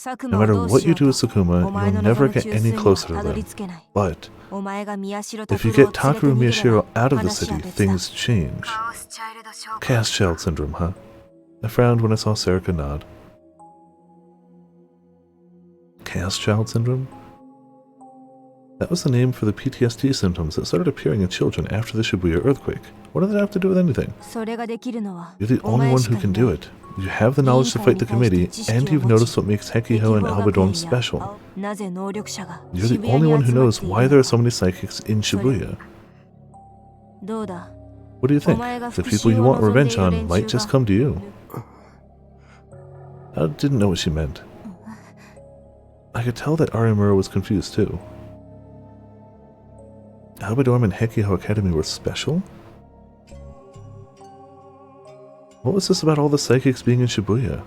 No matter what you do with Sakuma, you'll never get any closer to them. But if you get Takeru Miyashiro out of the city, things change. Chaos Child Syndrome, huh? I frowned when I saw Sarika nod. Chaos Child Syndrome? That was the name for the PTSD symptoms that started appearing in children after the Shibuya earthquake. What does that have to do with anything? You're the only one who can do it. You have the knowledge to fight the committee, and you've noticed what makes Hekiho and Albadorm special. You're the only one who knows why there are so many psychics in Shibuya. What do you think? The people you want revenge on might just come to you. I didn't know what she meant. I could tell that Arimura was confused too. Albadorm and Hekiho Academy were special? What was this about all the psychics being in Shibuya?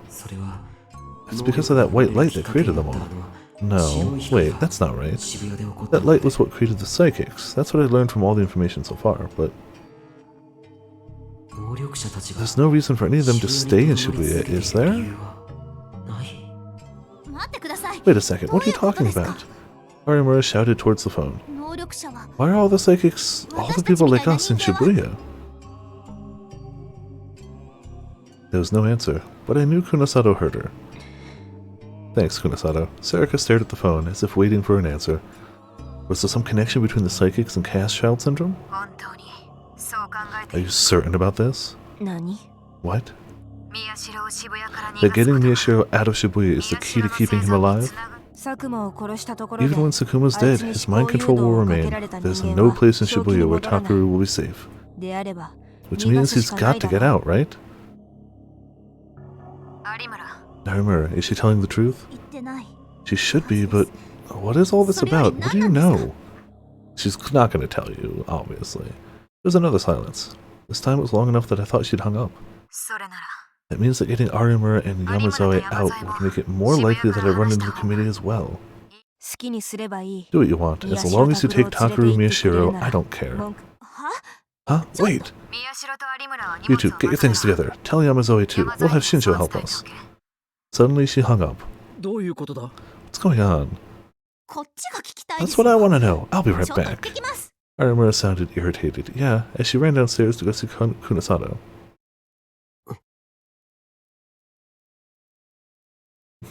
It's because of that white light that created them all. No, wait, that's not right. That light was what created the psychics. That's what I learned from all the information so far, but... there's no reason for any of them to stay in Shibuya, is there? Wait a second, what are you talking about? Arimura shouted towards the phone. Why are all the psychics, all the people like us in Shibuya? There was no answer, but I knew Kunasato heard her. Thanks, Kunasato. Sarika stared at the phone, as if waiting for an answer. Was there some connection between the psychics and Chaos Child Syndrome? Are you certain about this? What? That getting Miyashiro out of Shibuya is the key to keeping him alive? Even when Sakuma's dead, his mind control will remain. There's no place in Shibuya where Takeru will be safe. Which means he's got to get out, right? Arimura, is she telling the truth? She should be, but what is all this about? What do you know? She's not going to tell you, obviously. There's another silence. This time it was long enough that I thought she'd hung up. That means that getting Arimura and Yamazawa out would make it more likely that I run into the committee as well. Do what you want. As long as you take Takeru Miyashiro, I don't care. Huh? Wait! You two, get your things together. Tell Yamazawa too. We'll have Shinjo help us. Suddenly she hung up. What's going on? That's what I want to know. I'll be right back. Arimura sounded irritated. Yeah, as she ran downstairs to go see Kunasato.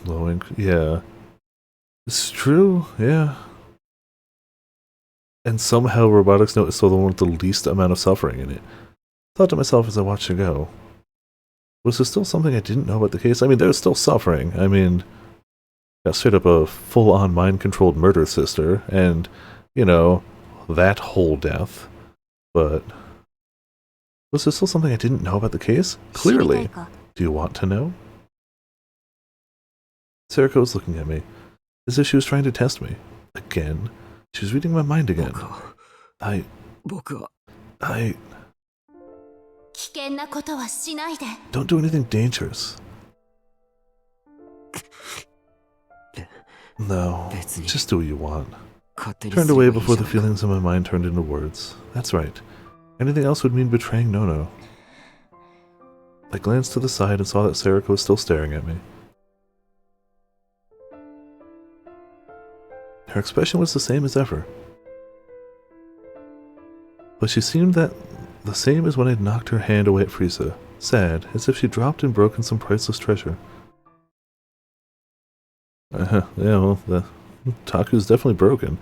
Glowing, yeah. It's true, yeah. And somehow Robotics Note is still the one with the least amount of suffering in it. I thought to myself as I watched her go, was there still something I didn't know about the case? I mean, there's still suffering. I mean, got straight up a full-on mind-controlled murder sister, and, you know, that whole death. But was there still something I didn't know about the case? Clearly. Do you want to know? Sarika was looking at me, as if she was trying to test me. Again. She was reading my mind again. Don't do anything dangerous. No, just do what you want. Turned away before the feelings in my mind turned into words. That's right. Anything else would mean betraying Nono. I glanced to the side and saw that Sarika was still staring at me. Her expression was the same as ever. But she seemed the same as when I'd knocked her hand away at Frieza, sad, as if she dropped and broken some priceless treasure. Yeah, well, the Taku's definitely broken.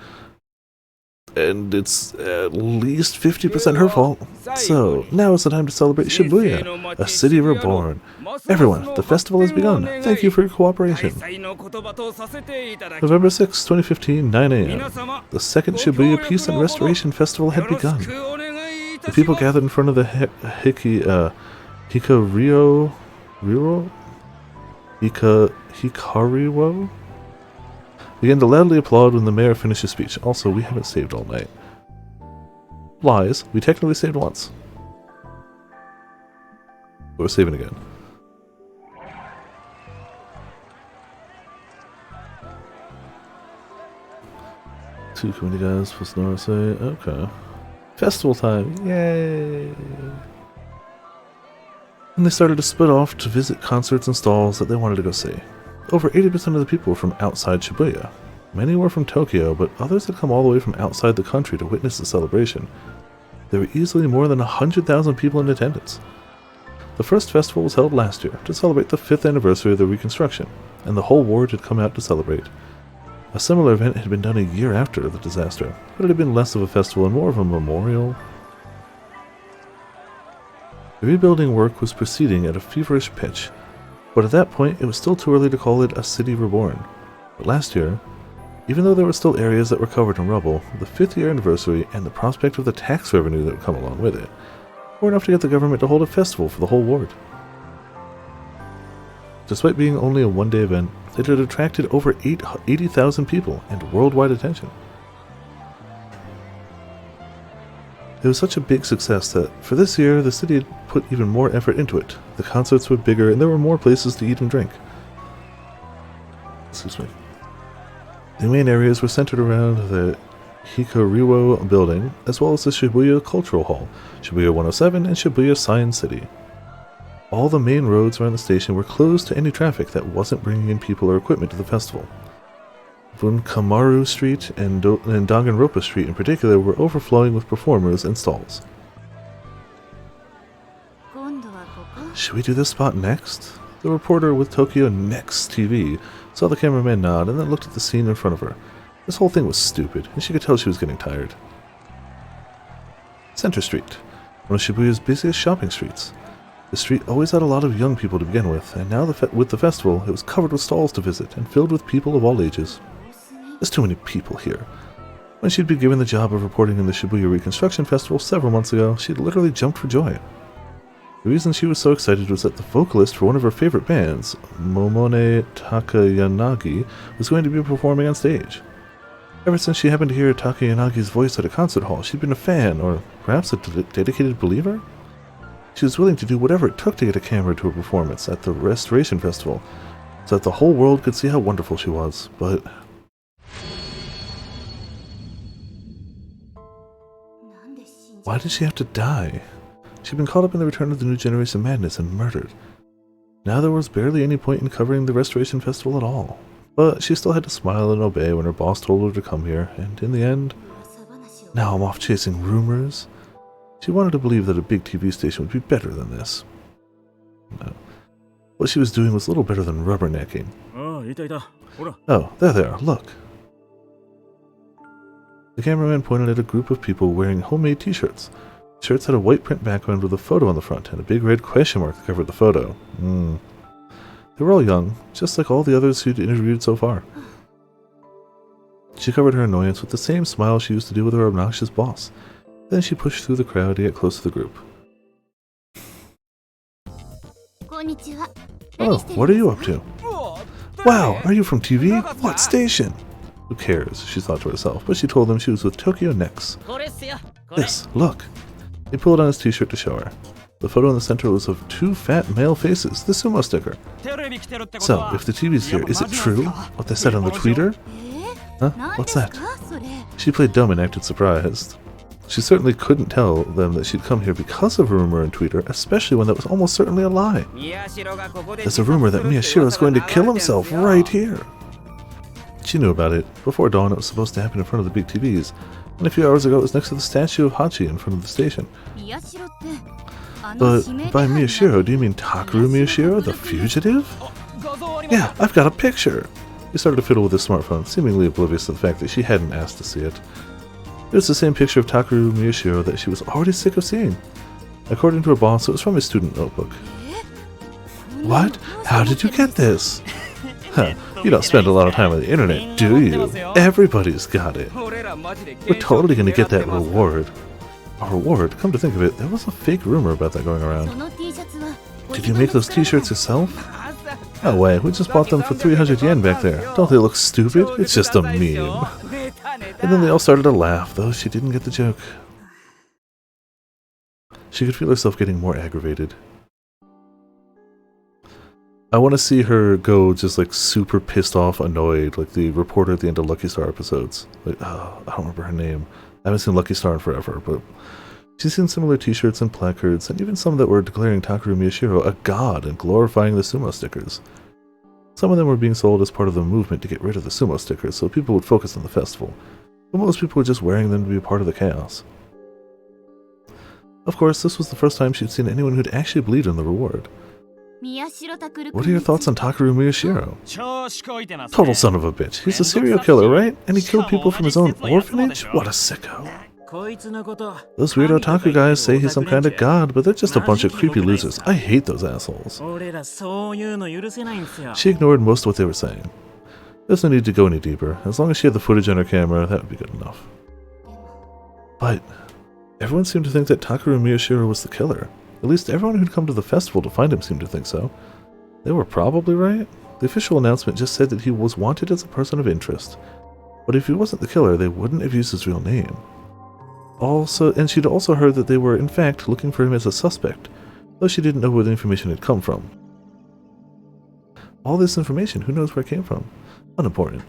And it's at least 50% her fault. So, now is the time to celebrate Shibuya, a city reborn. Everyone, the festival has begun. Thank you for your cooperation. November 6, 2015, 9 a.m. The second Shibuya Peace and Restoration Festival had begun. The people gathered in front of the Hikariwo began to loudly applaud when the mayor finished his speech. Also, we haven't saved all night. Lies. We technically saved once. But we're saving again. Two community guys plus Narase. Okay. Festival time. Yay! And they started to split off to visit concerts and stalls that they wanted to go see. Over 80% of the people were from outside Shibuya. Many were from Tokyo, but others had come all the way from outside the country to witness the celebration. There were easily more than 100,000 people in attendance. The first festival was held last year to celebrate the 5th anniversary of the reconstruction, and the whole ward had come out to celebrate. A similar event had been done a year after the disaster, but it had been less of a festival and more of a memorial. The rebuilding work was proceeding at a feverish pitch, but at that point it was still too early to call it a city reborn. But last year, even though there were still areas that were covered in rubble, the 5th year anniversary and the prospect of the tax revenue that would come along with it were enough to get the government to hold a festival for the whole ward. Despite being only a one-day event, it had attracted over 80,000 people and worldwide attention. It was such a big success that, for this year, the city had put even more effort into it. The concerts were bigger and there were more places to eat and drink. Excuse me. The main areas were centered around the Hikariwo building, as well as the Shibuya Cultural Hall, Shibuya 107, and Shibuya Science City. All the main roads around the station were closed to any traffic that wasn't bringing in people or equipment to the festival. Bunkamaru Street and Danganronpa Street in particular were overflowing with performers and stalls. Should we do this spot next? The reporter with Tokyo Next TV saw the cameraman nod and then looked at the scene in front of her. This whole thing was stupid, and she could tell she was getting tired. Center Street, one of Shibuya's busiest shopping streets. The street always had a lot of young people to begin with, and now with the festival, it was covered with stalls to visit and filled with people of all ages. There's too many people here. When she'd been given the job of reporting in the Shibuya Reconstruction Festival several months ago, she'd literally jumped for joy. The reason she was so excited was that the vocalist for one of her favorite bands, Momone Takayanagi, was going to be performing on stage. Ever since she happened to hear Takayanagi's voice at a concert hall, she'd been a fan, or perhaps a dedicated believer? She was willing to do whatever it took to get a camera to her performance at the Restoration Festival, so that the whole world could see how wonderful she was, but... why did she have to die? She'd been caught up in the return of the new generation madness and murdered. Now there was barely any point in covering the Restoration Festival at all. But she still had to smile and obey when her boss told her to come here, and in the end, now I'm off chasing rumors. She wanted to believe that a big TV station would be better than this. No. What she was doing was little better than rubbernecking. Oh, there, look. The cameraman pointed at a group of people wearing homemade t-shirts. The shirts had a white print background with a photo on the front and a big red question mark that covered the photo. They were all young, just like all the others who'd interviewed so far. She covered her annoyance with the same smile she used to do with her obnoxious boss. Then she pushed through the crowd to get close to the group. Oh, what are you up to? Wow, are you from TV? What station? Who cares, she thought to herself, but she told them she was with Tokyo Next. This, look. He pulled on his t-shirt to show her. The photo in the center was of two fat male faces, the sumo sticker. So, if the TV's here, is it true? What they said on the tweeter? Huh? What's that? She played dumb and acted surprised. She certainly couldn't tell them that she'd come here because of a rumor in Twitter, especially when that was almost certainly a lie. There's a rumor that Miyashiro's going to kill himself right here. She knew about it. Before dawn, it was supposed to happen in front of the big TVs, and a few hours ago it was next to the statue of Hachi in front of the station. But by Miyashiro, do you mean Takeru Miyashiro, the fugitive? Yeah, I've got a picture! He started to fiddle with his smartphone, seemingly oblivious to the fact that she hadn't asked to see it. It was the same picture of Takeru Miyashiro that she was already sick of seeing. According to her boss, it was from his student notebook. What? How did you get this? Huh, you don't spend a lot of time on the internet, do you? Everybody's got it. We're totally gonna get that reward. A reward? Come to think of it, there was a fake rumor about that going around. Did you make those t-shirts yourself? No way, we just bought them for 300 yen back there. Don't they look stupid? It's just a meme. And then they all started to laugh, though she didn't get the joke. She could feel herself getting more aggravated. I want to see her go just like super pissed off, annoyed, like the reporter at the end of Lucky Star episodes. Like, I don't remember her name. I haven't seen Lucky Star in forever, but she's seen similar t-shirts and placards, and even some that were declaring Takeru Miyashiro a god and glorifying the sumo stickers. Some of them were being sold as part of the movement to get rid of the sumo stickers so people would focus on the festival, but most people were just wearing them to be a part of the chaos. Of course, this was the first time she'd seen anyone who'd actually believed in the reward. What are your thoughts on Takeru Miyashiro? Total son of a bitch. He's a serial killer, right? And he killed people from his own orphanage? What a sicko. Those weird otaku guys say he's some kind of god, but they're just a bunch of creepy losers. I hate those assholes. She ignored most of what they were saying. There's no need to go any deeper. As long as she had the footage on her camera, that would be good enough. But everyone seemed to think that Takeru Miyashiro was the killer. At least everyone who'd come to the festival to find him seemed to think so. They were probably right. The official announcement just said that he was wanted as a person of interest. But if he wasn't the killer, they wouldn't have used his real name. And she'd also heard that they were, in fact, looking for him as a suspect, though she didn't know where the information had come from. All this information, who knows where it came from? Unimportant.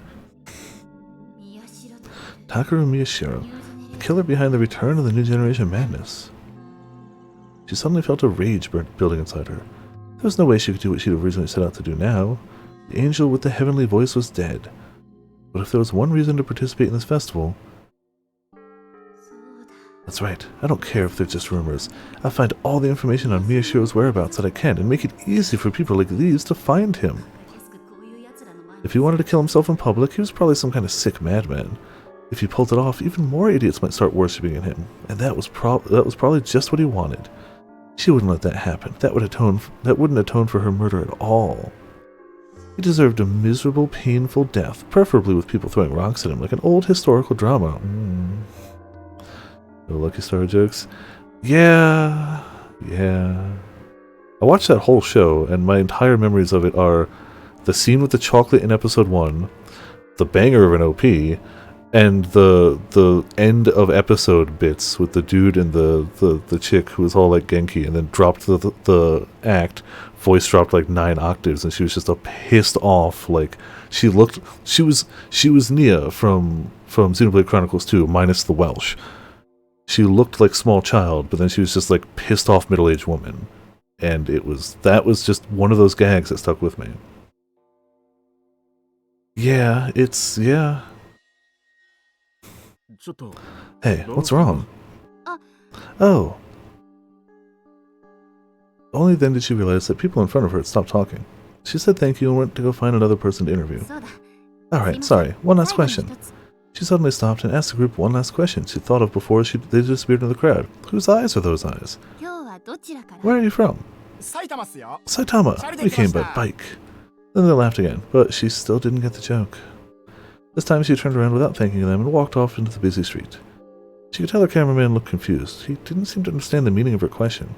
Takeru Miyashiro, the killer behind the return of the new generation madness. She suddenly felt a rage building inside her. There was no way she could do what she'd originally set out to do now. The angel with the heavenly voice was dead. But if there was one reason to participate in this festival... That's right, I don't care if they're just rumors. I'll find all the information on Miyashiro's whereabouts that I can and make it easy for people like these to find him. If he wanted to kill himself in public, he was probably some kind of sick madman. If he pulled it off, even more idiots might start worshipping in him, and that was probably just what he wanted. She wouldn't let that happen. That wouldn't atone for her murder at all. He deserved a miserable, painful death, preferably with people throwing rocks at him like an old historical drama. No Lucky Star jokes? Yeah. I watched that whole show, and my entire memories of it are the scene with the chocolate in episode 1, the banger of an OP, and the end of episode bits with the dude and the chick who was all like Genki, and then dropped the act, voice dropped like 9 octaves, and she was just a pissed off, like she was Nia from Xenoblade Chronicles 2 minus the Welsh. She looked like small child, but then she was just like pissed off middle-aged woman, and that was just one of those gags that stuck with me. Yeah. Hey, what's wrong? Oh. Only then did she realize that people in front of her had stopped talking. She said thank you and went to go find another person to interview. Alright, sorry, one last question. She suddenly stopped and asked the group one last question she'd thought of before they disappeared into the crowd. Whose eyes are those eyes? Where are you from? Saitama! We came by bike. Then they laughed again, but she still didn't get the joke. This time she turned around without thanking them and walked off into the busy street. She could tell her cameraman looked confused. He didn't seem to understand the meaning of her question.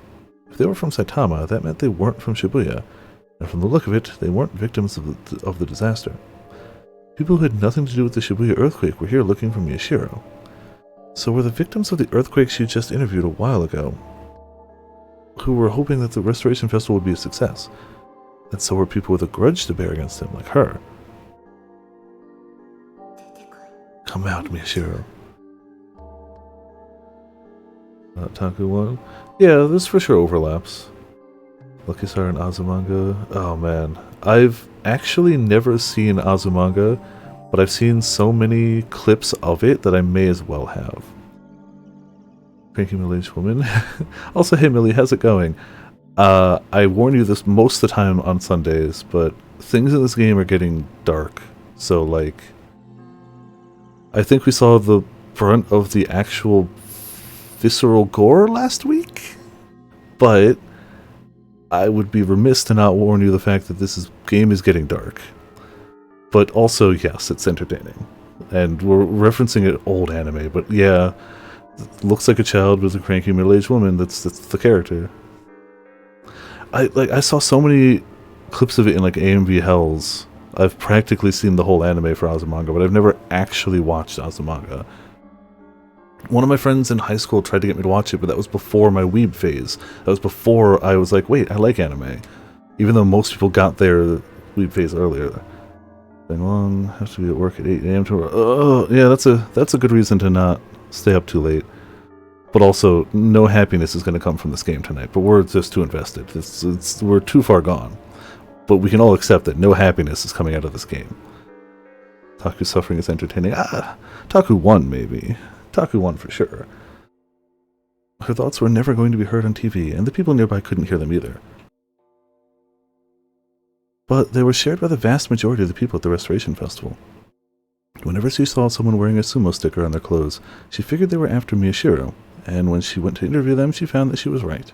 If they were from Saitama, that meant they weren't from Shibuya, and from the look of it, they weren't victims of the disaster. People who had nothing to do with the Shibuya earthquake were here looking for Miyashiro. So were the victims of the earthquake she just interviewed a while ago, who were hoping that the Restoration Festival would be a success, and so were people with a grudge to bear against him, like her. Come out, Miyashiro. Taku 1? Yeah, this for sure overlaps. Lucky Star and Azumanga. Oh man. I've actually never seen Azumanga, but I've seen so many clips of it that I may as well have. Cranky middle-aged woman. Also, hey Millie, how's it going? I warn you this most of the time on Sundays, but things in this game are getting dark. So, like, I think we saw the brunt of the actual visceral gore last week, but I would be remiss to not warn you the fact that this game is getting dark. But also, yes, it's entertaining. And we're referencing an old anime, but yeah, it looks like a child with a cranky middle-aged woman. That's the character. I saw so many clips of it in like AMV Hells. I've practically seen the whole anime for Azumanga, but I've never actually watched Azumanga. One of my friends in high school tried to get me to watch it, but that was before my weeb phase. That was before I was like, wait, I like anime. Even though most people got their weeb phase earlier. Thing long, have to be at work at 8 a.m. tomorrow. Oh, yeah, that's a good reason to not stay up too late. But also, no happiness is going to come from this game tonight, but we're just too invested. We're too far gone. but we can all accept that no happiness is coming out of this game. Taku's suffering is entertaining. Taku won, maybe. Taku won for sure. Her thoughts were never going to be heard on TV, and the people nearby couldn't hear them either. But they were shared by the vast majority of the people at the Restoration Festival. Whenever she saw someone wearing a sumo sticker on their clothes, she figured they were after Miyashiro, and when she went to interview them, she found that she was right.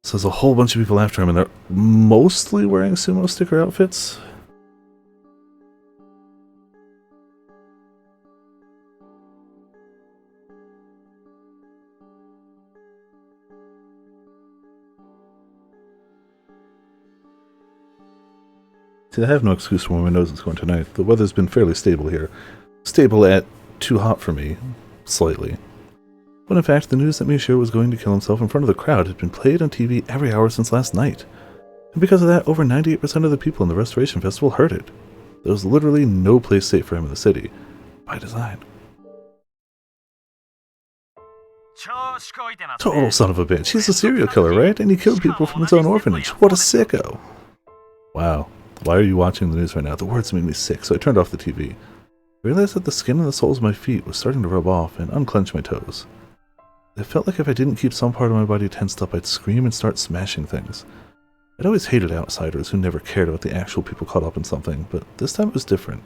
So there's a whole bunch of people after him, and they're mostly wearing sumo sticker outfits. See, I have no excuse for where my nose is going tonight. The weather's been fairly stable here. Stable at too hot for me, slightly. But in fact, the news that Miyashiro was going to kill himself in front of the crowd had been played on TV every hour since last night. And because of that, over 98% of the people in the Restoration Festival heard it. There was literally no place safe for him in the city. By design. Total son of a bitch. He's a serial killer, right? And he killed people from his own orphanage. What a sicko. Wow. Why are you watching the news right now? The words made me sick, so I turned off the TV. I realized that the skin on the soles of my feet was starting to rub off and unclench my toes. It felt like if I didn't keep some part of my body tensed up, I'd scream and start smashing things. I'd always hated outsiders who never cared about the actual people caught up in something, but this time it was different.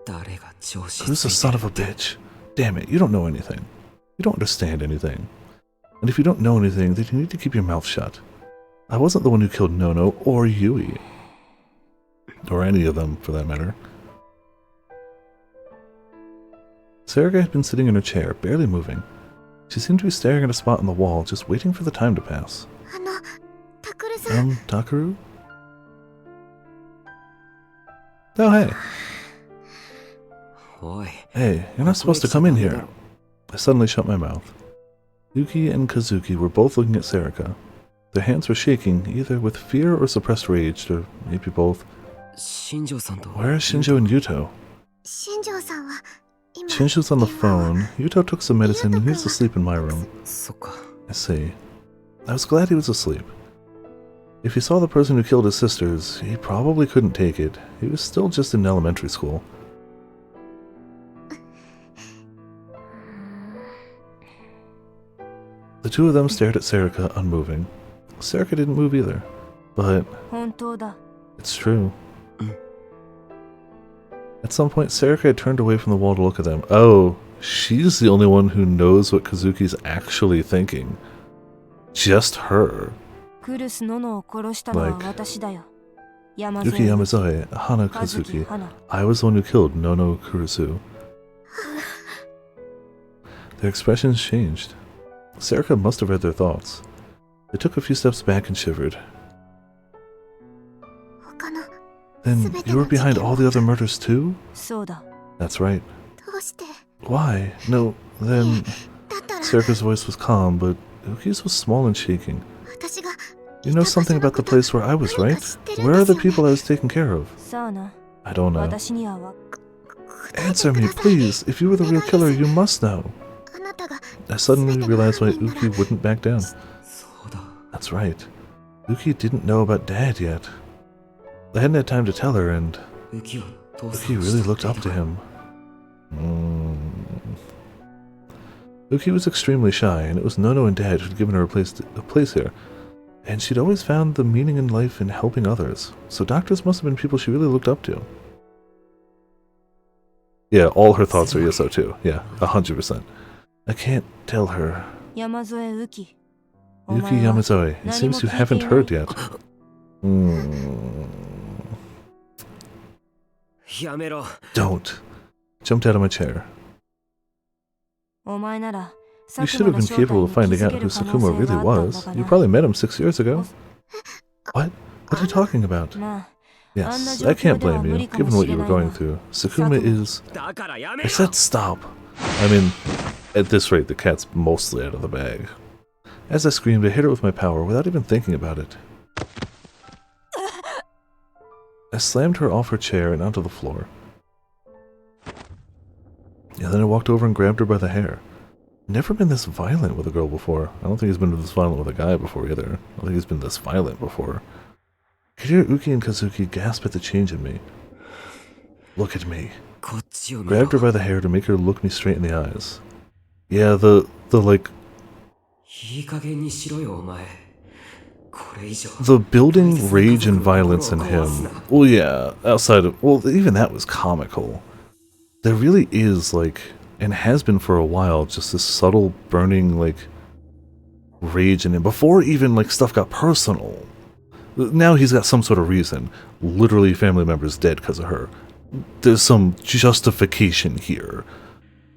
Who's the son of a bitch? Damn it, you don't know anything. You don't understand anything. And if you don't know anything, then you need to keep your mouth shut. I wasn't the one who killed Nono or Yui. Or any of them, for that matter. Sarika had been sitting in her chair, barely moving. She seemed to be staring at a spot on the wall, just waiting for the time to pass. Takeru? Oh, hey. Hey, you're not supposed to come in here. I suddenly shut my mouth. Yuki and Kazuki were both looking at Sarika. Their hands were shaking, either with fear or suppressed rage, or maybe both. Where are Shinjo and Yuto? Shinjo's on the phone. Yuto took some medicine and he's asleep in my room. I see. I was glad he was asleep. If he saw the person who killed his sisters, he probably couldn't take it. He was still just in elementary school. The two of them stared at Sarika, unmoving. Sarika didn't move either, but it's true. At some point, Sarika had turned away from the wall to look at them. Oh, she's the only one who knows what Kazuki's actually thinking. Just her. Like, Yuki Yamazoe, Hana Kazuki, I was the one who killed Nono Kurusu. Their expressions changed. Sarika must have read their thoughts. They took a few steps back and shivered. Then you were behind all the other murders too? That's right. Why? No, then... Sarika's voice was calm, but Yuki's was small and shaking. You know something about the place where I was, right? Where are the people I was taking care of? I don't know. Answer me, please. If you were the real killer, you must know. I suddenly realized why Uki wouldn't back down. That's right. Uki didn't know about Dad yet. I hadn't had time to tell her, and Uki really looked up to him. Uki was extremely shy, and it was Nono and Dad who'd given her a place here. And she'd always found the meaning in life in helping others, so doctors must have been people she really looked up to. Yeah, all her thoughts are yes, so too. Yeah, 100%. I can't tell her. Yuki Yamazoe, it seems you haven't heard yet. Don't. Jumped out of my chair. You should have been capable of finding out who Sakuma really was. You probably met him 6 years ago. What? What are you talking about? Yes, I can't blame you, given what you were going through. Sakuma is... I said stop. I mean, at this rate, the cat's mostly out of the bag. As I screamed, I hit her with my power without even thinking about it. I slammed her off her chair and onto the floor. And then I walked over and grabbed her by the hair. Never been this violent with a girl before. I don't think he's been this violent with a guy before either. I don't think he's been this violent before. Could hear Uki and Kazuki gasp at the change in me. Look at me. Grabbed her by the hair to make her look me straight in the eyes. Yeah, the building rage and violence in him. Well, yeah, outside of... Well, even that was comical. There really is, like, and has been for a while, just this subtle, burning, like, rage in him. Before even, like, stuff got personal. Now he's got some sort of reason. Literally family members dead because of her. There's some justification here.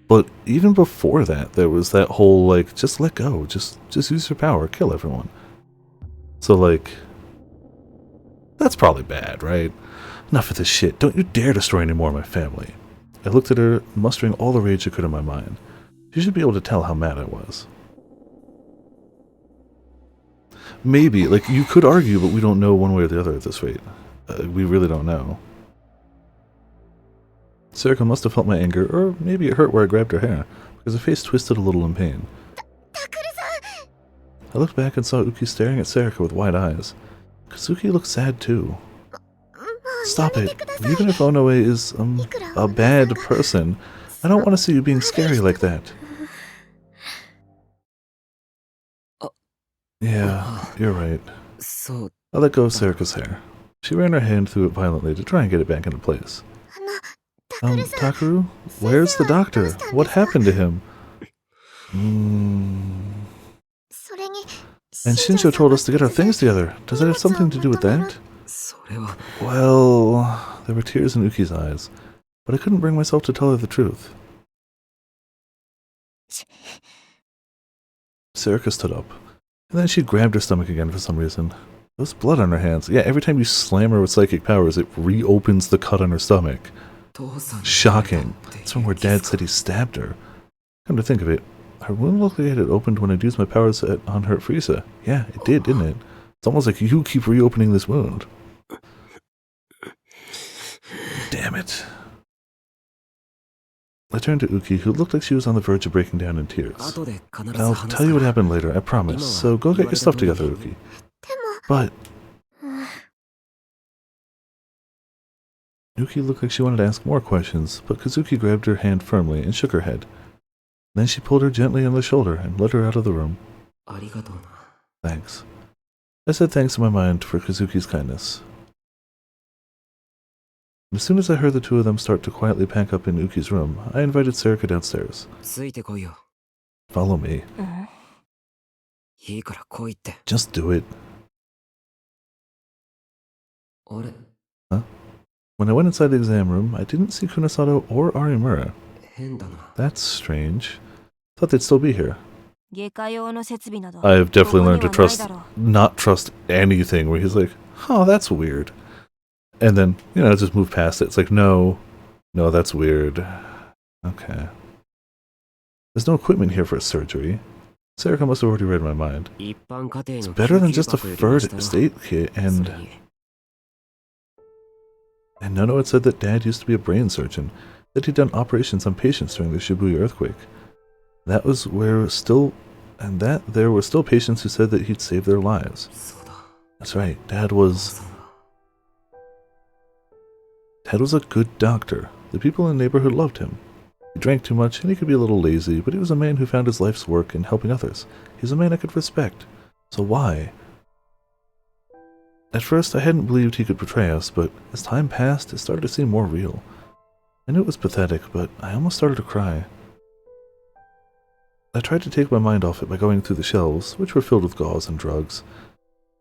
But even before that, there was that whole, like, just let go. Just use your power. Kill everyone. So, like, that's probably bad, right? Enough of this shit. Don't you dare destroy any more of my family. I looked at her, mustering all the rage I could in my mind. She should be able to tell how mad I was. Maybe, like, you could argue, but we don't know one way or the other at this rate. We really don't know. Sarika must have felt my anger, or maybe it hurt where I grabbed her hair, because her face twisted a little in pain. I looked back and saw Uki staring at Sarika with wide eyes. Kazuki looked sad too. Stop it. Even if Onoe is, a bad person, I don't want to see you being scary like that. Yeah, you're right. I let go of Sarika's hair. She ran her hand through it violently to try and get it back into place. Takeru? Where's the doctor? What happened to him? And Shinjo told us to get our things together. Does that have something to do with that? Well, there were tears in Uki's eyes, but I couldn't bring myself to tell her the truth. Sarika stood up, and then she grabbed her stomach again for some reason. There was blood on her hands. Yeah, every time you slam her with psychic powers, it reopens the cut on her stomach. Shocking. That's from where Dad said he stabbed her. Come to think of it, her wound looked like it had opened when I'd used my powers on her at Frieza. Yeah, it did, didn't it? It's almost like you keep reopening this wound. Damn it. I turned to Uki, who looked like she was on the verge of breaking down in tears. I'll tell you what happened later, I promise. So go get your stuff together, Uki. But... Uki looked like she wanted to ask more questions, but Kazuki grabbed her hand firmly and shook her head. Then she pulled her gently on the shoulder and led her out of the room. Thanks. I said thanks in my mind for Kazuki's kindness. As soon as I heard the two of them start to quietly pack up in Uki's room, I invited Sarika downstairs. Follow me. Just do it. Huh? When I went inside the exam room, I didn't see Kunasato or Arimura. That's strange. Thought they'd still be here. I have definitely learned to not trust anything where he's like, oh, that's weird. And then, you know, just move past it. It's like, no, that's weird. Okay. There's no equipment here for a surgery. Sarika must have already read my mind. It's better than just a first estate kit, and Nono had said that Dad used to be a brain surgeon, that he'd done operations on patients during the Shibuya earthquake. There were still patients who said that he'd saved their lives. That's right, Dad was a good doctor. The people in the neighborhood loved him. He drank too much and he could be a little lazy, but he was a man who found his life's work in helping others. He was a man I could respect. So why? At first I hadn't believed he could betray us, but as time passed, it started to seem more real. I knew it was pathetic, but I almost started to cry. I tried to take my mind off it by going through the shelves, which were filled with gauze and drugs.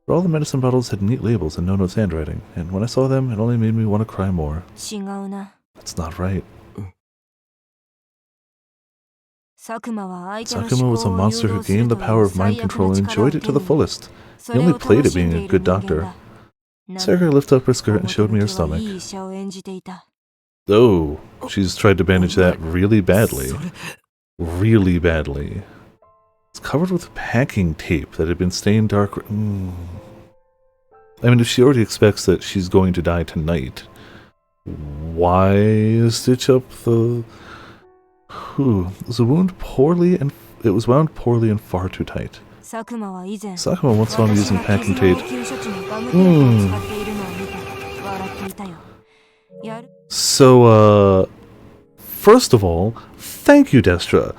But all the medicine bottles had neat labels in Nono's handwriting, and when I saw them, it only made me want to cry more. That's not right. Sakuma was a monster who gained the power of mind control and enjoyed it to the fullest. He only played at being a good doctor. Sarika lifted up her skirt and showed me her stomach. Oh, she's tried to bandage that really badly. Really badly. It's covered with packing tape that had been stained dark. I mean, if she already expects that she's going to die tonight, why stitch up the... Was the wound poorly and it was wound poorly and far too tight. Sakuma once saw me using packing tape. So, first of all, thank you, Destra.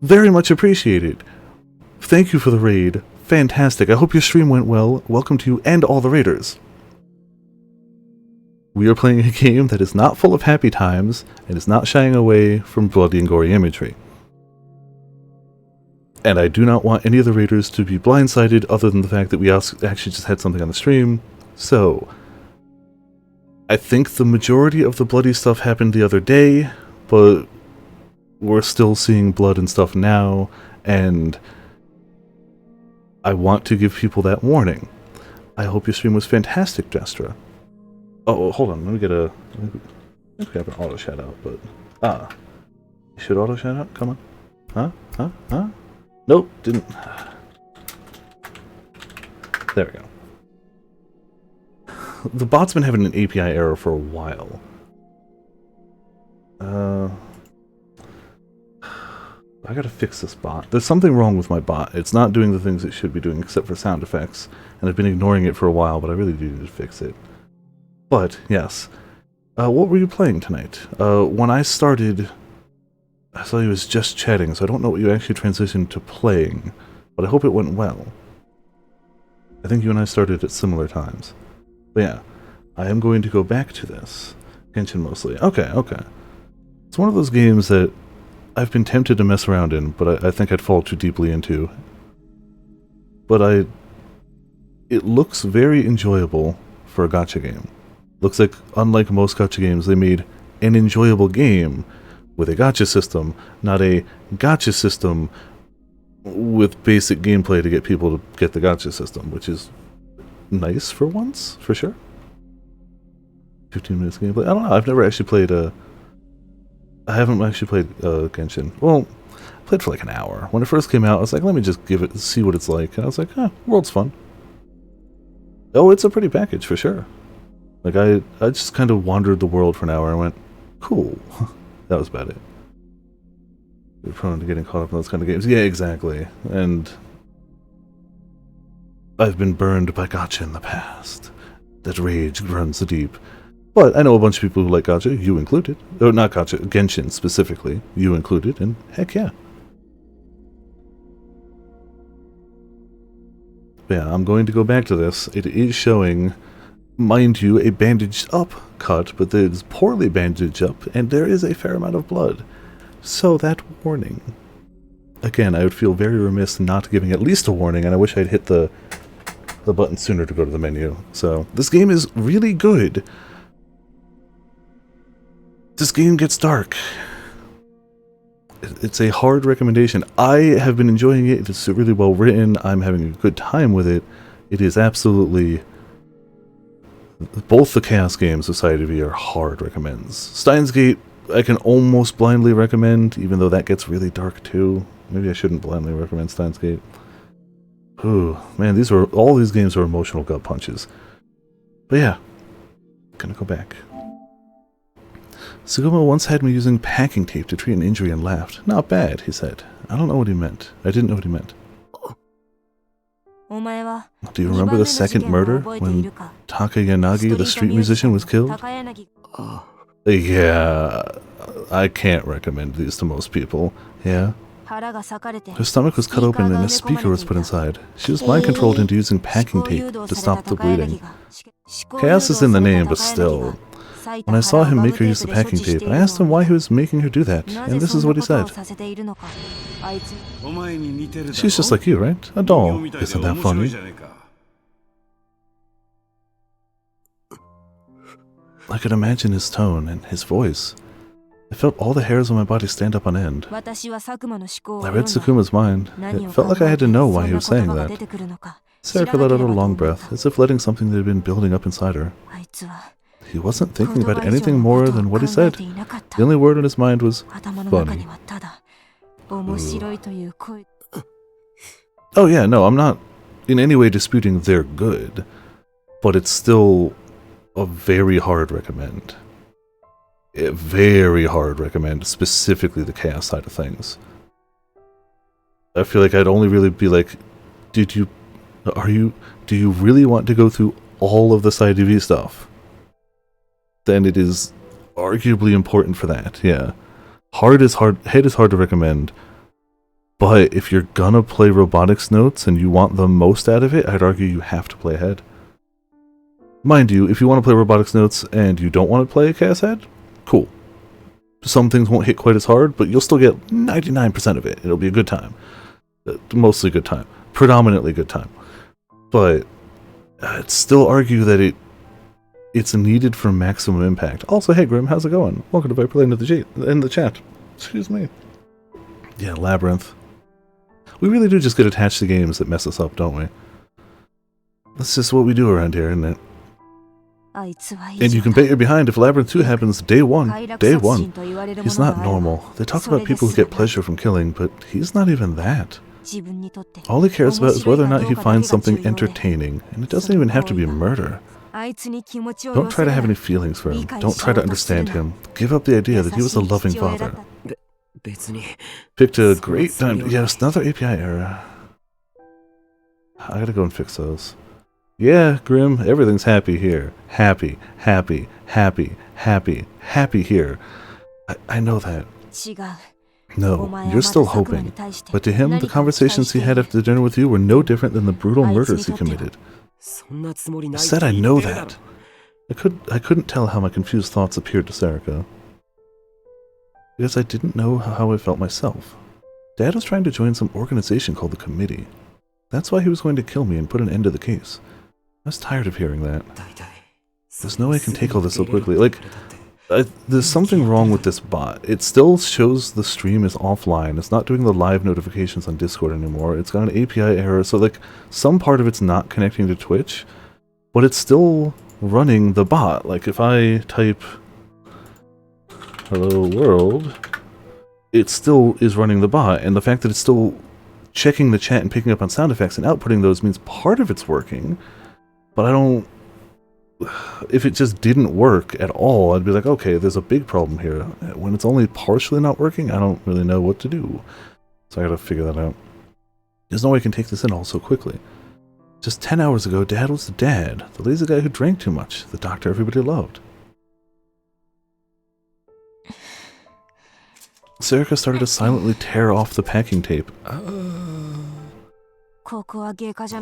Very much appreciated. Thank you for the raid. Fantastic. I hope your stream went well. Welcome to you and all the raiders. We are playing a game that is not full of happy times and is not shying away from bloody and gory imagery. And I do not want any of the raiders to be blindsided other than the fact that we actually just had something on the stream. So, I think the majority of the bloody stuff happened the other day, but we're still seeing blood and stuff now, and I want to give people that warning. I hope your stream was fantastic, Destra. Oh, hold on, let me get a... I think we have an auto shout out, but... You should auto shout out? Come on. Huh? Nope, didn't. There we go. The bot's been having an API error for a while. I gotta fix this bot. There's something wrong with my bot. It's not doing the things it should be doing except for sound effects. And I've been ignoring it for a while, but I really do need to fix it. But, yes. What were you playing tonight? When I started, I saw you was just chatting, so I don't know what you actually transitioned to playing. But I hope it went well. I think you and I started at similar times. But yeah, I am going to go back to this. Genshin mostly. Okay. It's one of those games that I've been tempted to mess around in, but I think I'd fall too deeply into. But it looks very enjoyable for a gacha game. Looks like, unlike most gacha games, they made an enjoyable game with a gacha system, not a gacha system with basic gameplay to get people to get the gacha system, which is nice for once, for sure. 15 minutes gameplay. I don't know, I've never actually played I haven't actually played Genshin. Well, I played for like an hour. When it first came out, I was like, let me just see what it's like. And I was like, world's fun. Oh, it's a pretty package, for sure. Like, I just kind of wandered the world for an hour and went, cool. That was about it. You're prone to getting caught up in those kind of games. Yeah, exactly. And I've been burned by gacha in the past. That rage runs deep. But I know a bunch of people who like gacha, you included. Or not gacha, Genshin specifically. You included, and heck yeah. But yeah, I'm going to go back to this. It is showing, mind you, a bandaged up cut, but it is poorly bandaged up, and there is a fair amount of blood. So that warning. Again, I would feel very remiss not giving at least a warning, and I wish I'd hit the button sooner to go to the menu. So, this game is really good. This game gets dark. It's a hard recommendation. I have been enjoying it. It's really well written. I'm having a good time with it. It is absolutely... Both the Chaos games, Society V, are hard recommends. Steins Gate, I can almost blindly recommend, even though that gets really dark too. Maybe I shouldn't blindly recommend Steins Gate. Ooh, man, all these games are emotional gut punches. But yeah, gonna go back. Suguma once had me using packing tape to treat an injury and laughed. Not bad, he said. I don't know what he meant. I didn't know what he meant. Do you remember the second murder when Takayanagi, the street musician, was killed? Yeah, I can't recommend these to most people. Yeah? Her stomach was cut open and a speaker was put inside. She was mind-controlled into using packing tape to stop the bleeding. Chaos is in the name, but still. When I saw him make her use the packing tape, I asked him why he was making her do that, and this is what he said. She's just like you, right? A doll. Isn't that funny? I could imagine his tone and his voice. I felt all the hairs on my body stand up on end. I read Tsukuma's mind. It felt like I had to know why he was saying that. Sarika let out a long breath, as if letting something that had been building up inside her. He wasn't thinking about anything more than what he said. The only word on his mind was funny. Oh yeah, no, I'm not in any way disputing they're good, but it's still a very hard recommend. A very hard recommend, specifically the Chaos side of things. I feel like I'd only really be like, do you really want to go through all of the side-DV stuff? Then it is arguably important for that, yeah. Head is hard to recommend, but if you're gonna play robotics notes and you want the most out of it, I'd argue you have to play head. Mind you, if you want to play robotics notes and you don't want to play chaos head, cool. Some things won't hit quite as hard, but you'll still get 99% of it. It'll be a good time. Mostly good time. Predominantly good time. But I'd still argue that it's needed for maximum impact. Also, hey Grim, how's it going? Welcome to Viperland in the chat. Excuse me. Yeah, Labyrinth. We really do just get attached to games that mess us up, don't we? That's just what we do around here, isn't it? And you can bet you're behind if Labyrinth 2 happens day one. Day one. He's not normal. They talk about people who get pleasure from killing, but he's not even that. All he cares about is whether or not he finds something entertaining, and it doesn't even have to be murder. Don't try to have any feelings for him. Don't try to understand him. Give up the idea that he was a loving father. Picked a great time. Yes, another API error. I gotta go and fix those. Yeah, Grim, everything's happy here. Happy, happy, happy, happy, happy here. I know that. No, you're still hoping. But to him, the conversations he had after dinner with you were no different than the brutal murders he committed. I said I know that. I couldn't tell how my confused thoughts appeared to Sarika. Because I didn't know how I felt myself. Dad was trying to join some organization called the Committee. That's why he was going to kill me and put an end to the case. I was tired of hearing that. There's no way I can take all this so quickly. Like, there's something wrong with this bot. It still shows the stream is offline. It's not doing the live notifications on Discord anymore. It's got an API error, so like, some part of it's not connecting to Twitch, but it's still running the bot. Like, if I type hello world, it still is running the bot, and the fact that it's still checking the chat and picking up on sound effects and outputting those means part of it's working, but I don't... If it just didn't work at all, I'd be like, okay, there's a big problem here. When it's only partially not working, I don't really know what to do. So I gotta figure that out. There's no way I can take this in all so quickly. Just 10 hours ago, Dad was the dad, the lazy guy who drank too much, the doctor everybody loved. Sarika started to silently tear off the packing tape.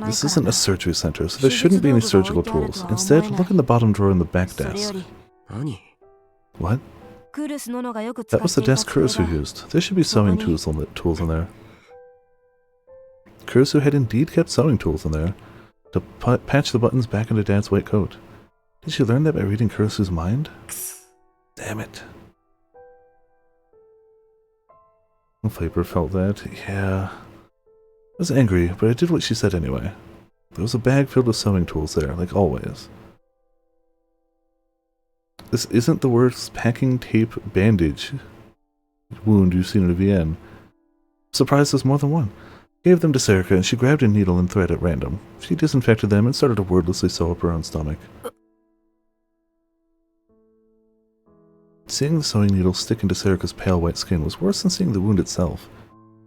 This isn't a surgery center, so there shouldn't be any surgical tools. Instead, look in the bottom drawer in the back desk. What? That was the desk Kurusu used. There should be sewing tools in there. Kurusu had indeed kept sewing tools in there to patch the buttons back into Dad's white coat. Did she learn that by reading Kurusu's mind? Damn it. Viper felt that. Yeah. I was angry, but I did what she said anyway. There was a bag filled with sewing tools there, like always. This isn't the worst packing tape bandage wound you've seen in a VN. Surprised there's more than one. Gave them to Sarika, and she grabbed a needle and thread at random. She disinfected them and started to wordlessly sew up her own stomach. Seeing the sewing needle stick into Sarika's pale white skin was worse than seeing the wound itself.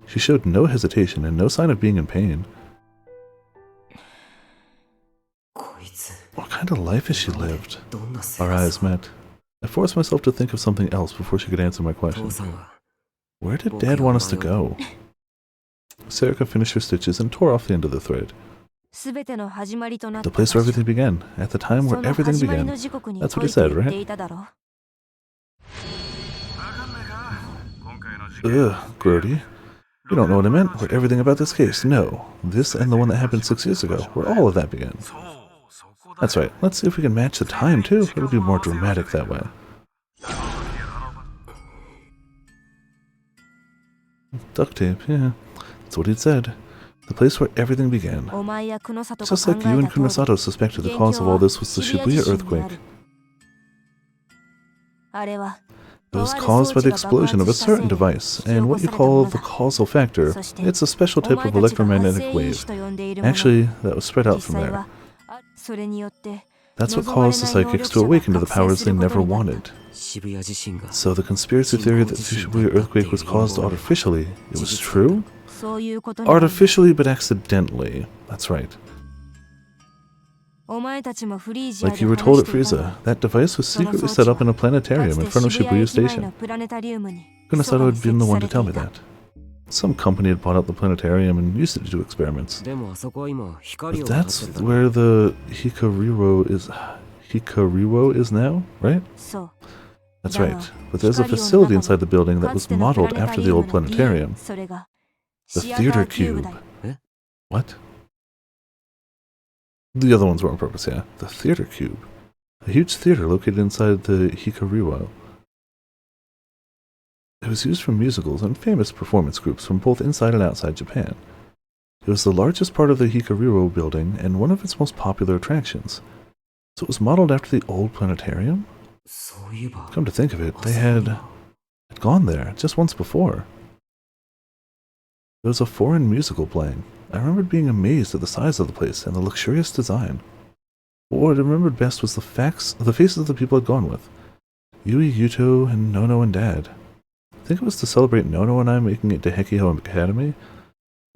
She showed no hesitation and no sign of being in pain. What kind of life has she lived? Our eyes met. I forced myself to think of something else before she could answer my question. Where did Dad want us to go? Sarika finished her stitches and tore off the end of the thread. The place where everything began. At the time where everything began. That's what he said, right? Ugh, Grody. You don't know what I meant? Where everything about this case. No. This and the one that happened 6 years ago, where all of that began. That's right. Let's see if we can match the time, too. It'll be more dramatic that way. Duct tape, yeah. That's what he'd said. The place where everything began. Just like you and Kunosato suspected the cause of all this was the Shibuya earthquake. It was caused by the explosion of a certain device, and what you call the causal factor, it's a special type of electromagnetic wave. Actually, that was spread out from there. That's what caused the psychics to awaken to the powers they never wanted. So the conspiracy theory that the Shibuya earthquake was caused artificially, it was true? Artificially but accidentally. That's right. Like you were told at Frieza, that device was secretly set up in a planetarium in front of Shibuya Station. Couldn't have thought I would been the one to tell me that. Some company had bought out the planetarium and used it to do experiments. But that's where the Hikariwo is now, right? That's right. But there's a facility inside the building that was modeled after the old planetarium. The theater cube. What? The other ones were on purpose, yeah. The theater cube. A huge theater located inside the Hikariwo. It was used for musicals and famous performance groups from both inside and outside Japan. It was the largest part of the Hikariwo building and one of its most popular attractions. So it was modeled after the old planetarium? Come to think of it, they had gone there just once before. There was a foreign musical playing. I remembered being amazed at the size of the place and the luxurious design. But what I remembered best was the faces of the people I'd gone with. Yui, Yuto, and Nono and Dad. I think it was to celebrate Nono and I making it to Hekio Academy.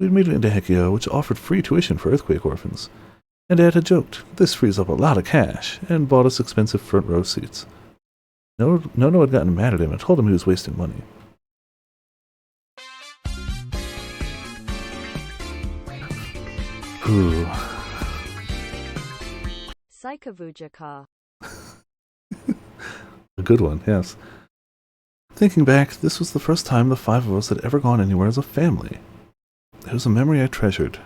We'd made it into Hekio, which offered free tuition for earthquake orphans. And Dad had joked, this frees up a lot of cash, and bought us expensive front row seats. Nono had gotten mad at him and told him he was wasting money. Ooh. Psychovujaka. A good one, yes. Thinking back, this was the first time the five of us had ever gone anywhere as a family. It was a memory I treasured.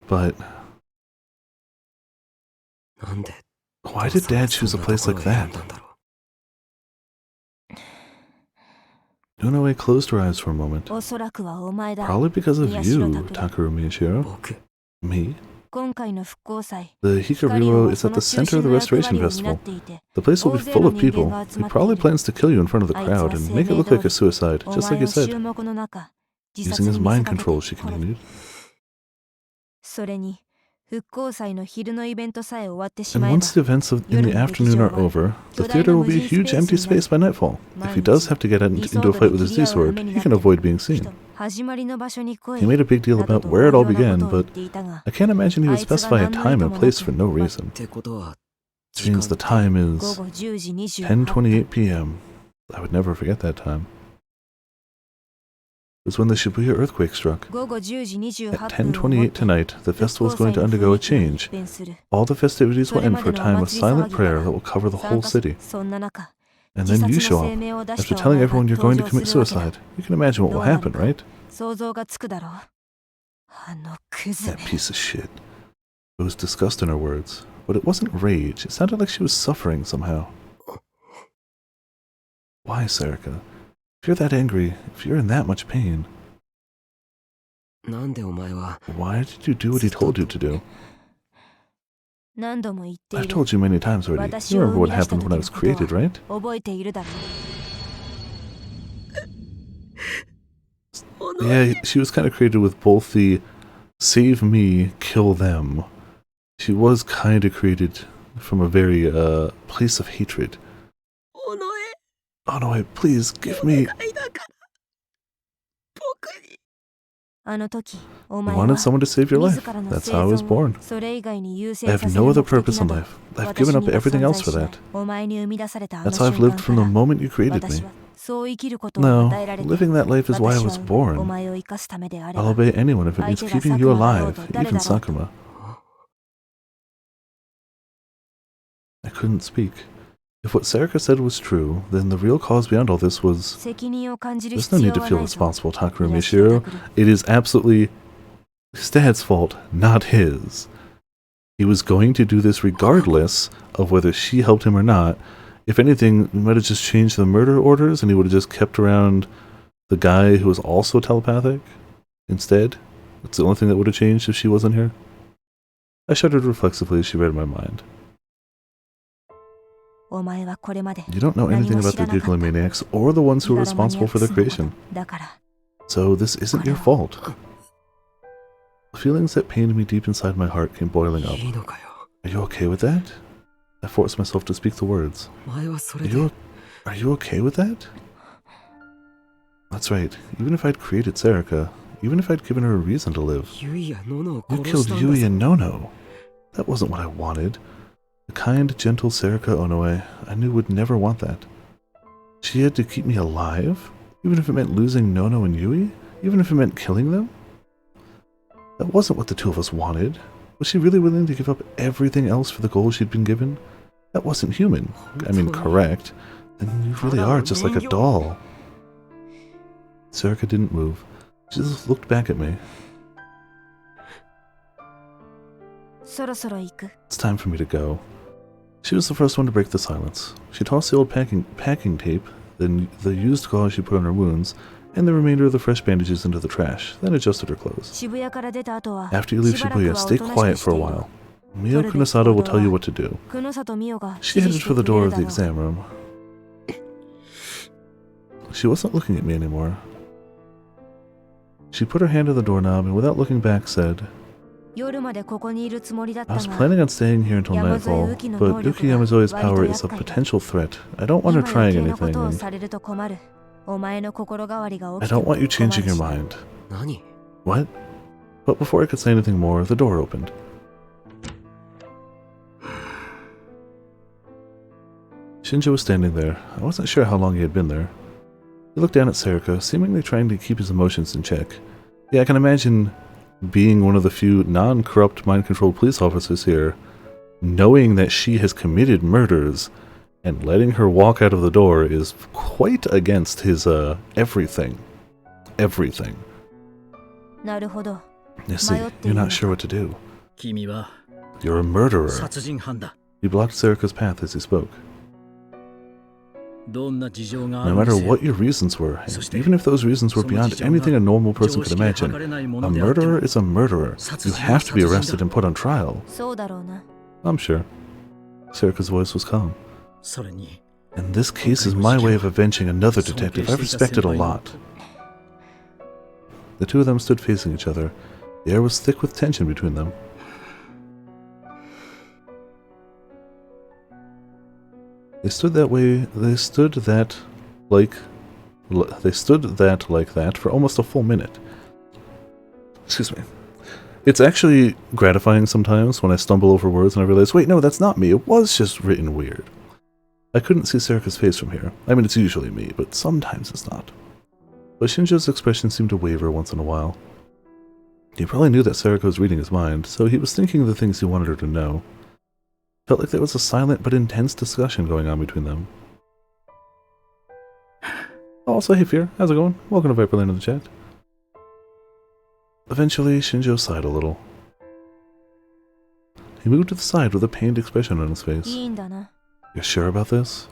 But why did Dad choose a place like that? Unoe closed her eyes for a moment. Probably because of you, Takeru Miyashiro. Me? The Hikariwo is at the center of the Restoration Festival. The place will be full of people. He probably plans to kill you in front of the crowd and make it look like a suicide, just like you said. Using his mind control, she continued. And once the events in the afternoon are over, the theater will be a huge empty space by nightfall. If he does have to get into a fight with his Z-sword, he can avoid being seen. He made a big deal about where it all began, but I can't imagine he would specify a time and place for no reason. Which means the time is 10:28 p.m. I would never forget that time. It was when the Shibuya earthquake struck. At 10:28 tonight, the festival is going to undergo a change. All the festivities will end for a time of silent prayer that will cover the whole city. And then you show up, after telling everyone you're going to commit suicide. You can imagine what will happen, right? That piece of shit. There was disgust in her words, but it wasn't rage. It sounded like she was suffering somehow. Why, Sarika? If you're that angry, if you're in that much pain, why did you do what he told you to do? I've told you many times already. You remember what happened when I was created, right? Yeah, she was kind of created with both the save me, kill them. She was kind of created from a very place of hatred. Oh no, please, give me... I wanted someone to save your life. That's how I was born. I have no other purpose in life. I've given up everything else for that. That's how I've lived from the moment you created me. No, living that life is why I was born. I'll obey anyone if it means keeping you alive, even Sakuma. I couldn't speak. If what Sarika said was true, then the real cause beyond all this was... There's no need to feel responsible, Takeru Miyashiro. It is absolutely his dad's fault, not his. He was going to do this regardless of whether she helped him or not. If anything, we might have just changed the murder orders and he would have just kept around the guy who was also telepathic instead. That's the only thing that would have changed if she wasn't here. I shuddered reflexively as she read my mind. You don't know anything about the giggling maniacs or the ones who are responsible for their creation. So this isn't your fault. The feelings that pained me deep inside my heart came boiling up. Are you okay with that? I forced myself to speak the words. Are you okay with that? That's right. Even if I'd created Sarika, even if I'd given her a reason to live, you killed Yui and Nono. That wasn't what I wanted. The kind, gentle Sarika Onoe I knew would never want that. She had to keep me alive? Even if it meant losing Nono and Yui? Even if it meant killing them? That wasn't what the two of us wanted. Was she really willing to give up everything else for the goal she'd been given? That wasn't human. I mean, correct. Then you really are just like a doll. Sarika didn't move. She just looked back at me. It's time for me to go. She was the first one to break the silence. She tossed the old packing tape, then the used gauze she put on her wounds, and the remainder of the fresh bandages into the trash, then adjusted her clothes. After you leave Shibuya, stay quiet for a while. Mio Kunosato will tell you what to do. She headed for the door of the exam room. She wasn't looking at me anymore. She put her hand on the doorknob and without looking back said, I was planning on staying here until nightfall, but Uki Yamazoe's power is a potential threat. I don't want her trying anything, and I don't want you changing your mind. What? But before I could say anything more, the door opened. Shinjo was standing there. I wasn't sure how long he had been there. He looked down at Sarika, seemingly trying to keep his emotions in check. Yeah, I can imagine being one of the few non-corrupt, mind-controlled police officers here, knowing that she has committed murders, and letting her walk out of the door is quite against his, everything. Everything. You see, you're not sure what to do. You're a murderer. He blocked Sarika's path as he spoke. No matter what your reasons were, and even if those reasons were beyond anything a normal person could imagine, a murderer is a murderer. You have to be arrested and put on trial. I'm sure. Sarika's voice was calm. And this case is my way of avenging another detective I've respected a lot. The two of them stood facing each other. The air was thick with tension between them. They stood that like that for almost a full minute. Excuse me. It's actually gratifying sometimes when I stumble over words and I realize, wait, no, that's not me. It was just written weird. I couldn't see Sarika's face from here. I mean, it's usually me, but sometimes it's not. But Shinjo's expression seemed to waver once in a while. He probably knew that Sarika was reading his mind, so he was thinking the things he wanted her to know. Felt like there was a silent but intense discussion going on between them. Also, hey Fear, how's it going? Welcome to Viperland in the chat. Eventually, Shinjo sighed a little. He moved to the side with a pained expression on his face. You're sure about this?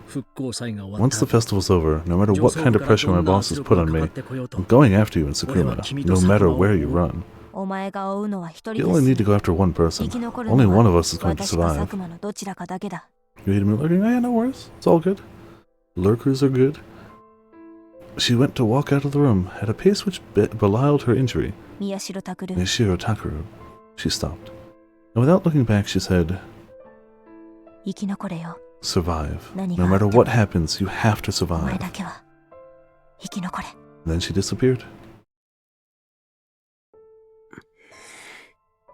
Once the festival's over, no matter what kind of pressure my boss has put on me, I'm going after you in Sakuma, no matter where you run. You only need to go after one person. Only one of us is going to survive. You hate me lurking? Oh yeah, no worries. It's all good. Lurkers are good. She went to walk out of the room at a pace which belied her injury. Miyashiro Takuru. She stopped. And without looking back, she said, survive. No matter what happens, you have to survive. Then she disappeared.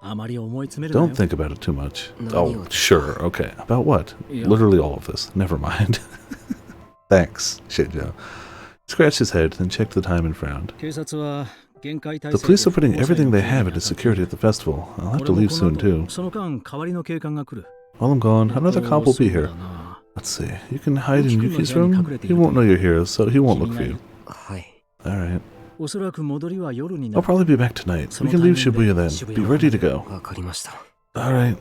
Don't think about it too much. Oh, sure, okay. About what? Literally all of this. Never mind. Thanks, Shinjo. He scratched his head, then checked the time and frowned. The police are putting everything they have into security at the festival. I'll have to leave soon, too. While I'm gone, another cop will be here. Let's see. You can hide in Yuki's room? He won't know you're here, so he won't look for you. Alright. I'll probably be back tonight. We can leave Shibuya then. Be ready to go. Alright.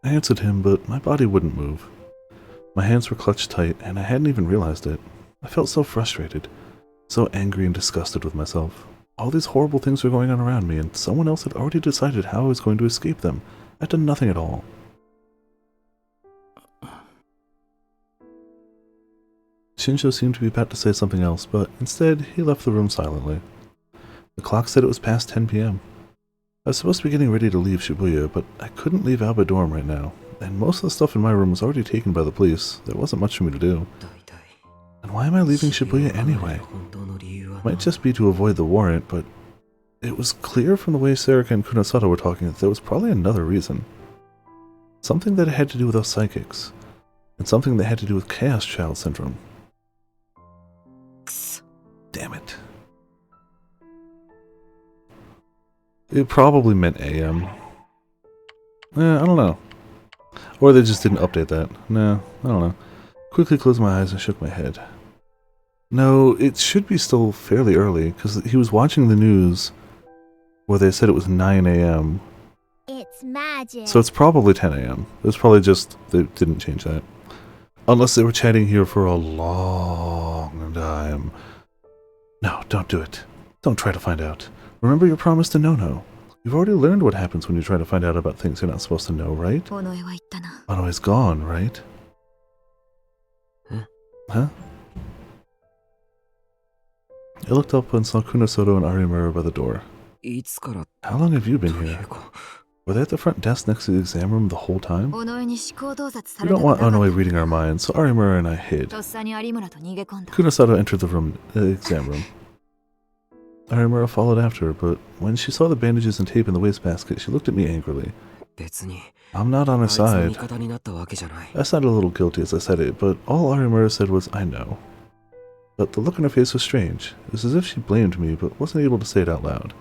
I answered him, but my body wouldn't move. My hands were clutched tight, and I hadn't even realized it. I felt so frustrated, so angry and disgusted with myself. All these horrible things were going on around me, and someone else had already decided how I was going to escape them. I'd done nothing at all. Shinjo seemed to be about to say something else, but instead, he left the room silently. The clock said it was past 10 p.m. I was supposed to be getting ready to leave Shibuya, but I couldn't leave Alba dorm right now, and most of the stuff in my room was already taken by the police. There wasn't much for me to do. Why am I leaving Shibuya anyway? Might just be to avoid the warrant, but it was clear from the way Sarika and Kunosato were talking that there was probably another reason. Something that had to do with us psychics, and something that had to do with Chaos Child Syndrome. Damn it. It probably meant AM. I don't know. Or they just didn't update that. No, I don't know. Quickly closed my eyes and shook my head. No, it should be still fairly early, because he was watching the news where they said it was 9 a.m. It's magic. So it's probably 10 a.m. It was probably just, they didn't change that. Unless they were chatting here for a long time. No, don't do it. Don't try to find out. Remember your promise to No-No. You've already learned what happens when you try to find out about things you're not supposed to know, right? Onoe's gone, right? Huh? I looked up and saw Kunosato and Arimura by the door. How long have you been here? Were they at the front desk next to the exam room the whole time? We don't want Onoe reading our minds, so Arimura and I hid. Kunosato entered the exam room. Arimura followed after her, but when she saw the bandages and tape in the wastebasket, she looked at me angrily. I'm not on her side. I sounded a little guilty as I said it, but all Arimura said was, I know. But the look on her face was strange. It was as if she blamed me, but wasn't able to say it out loud.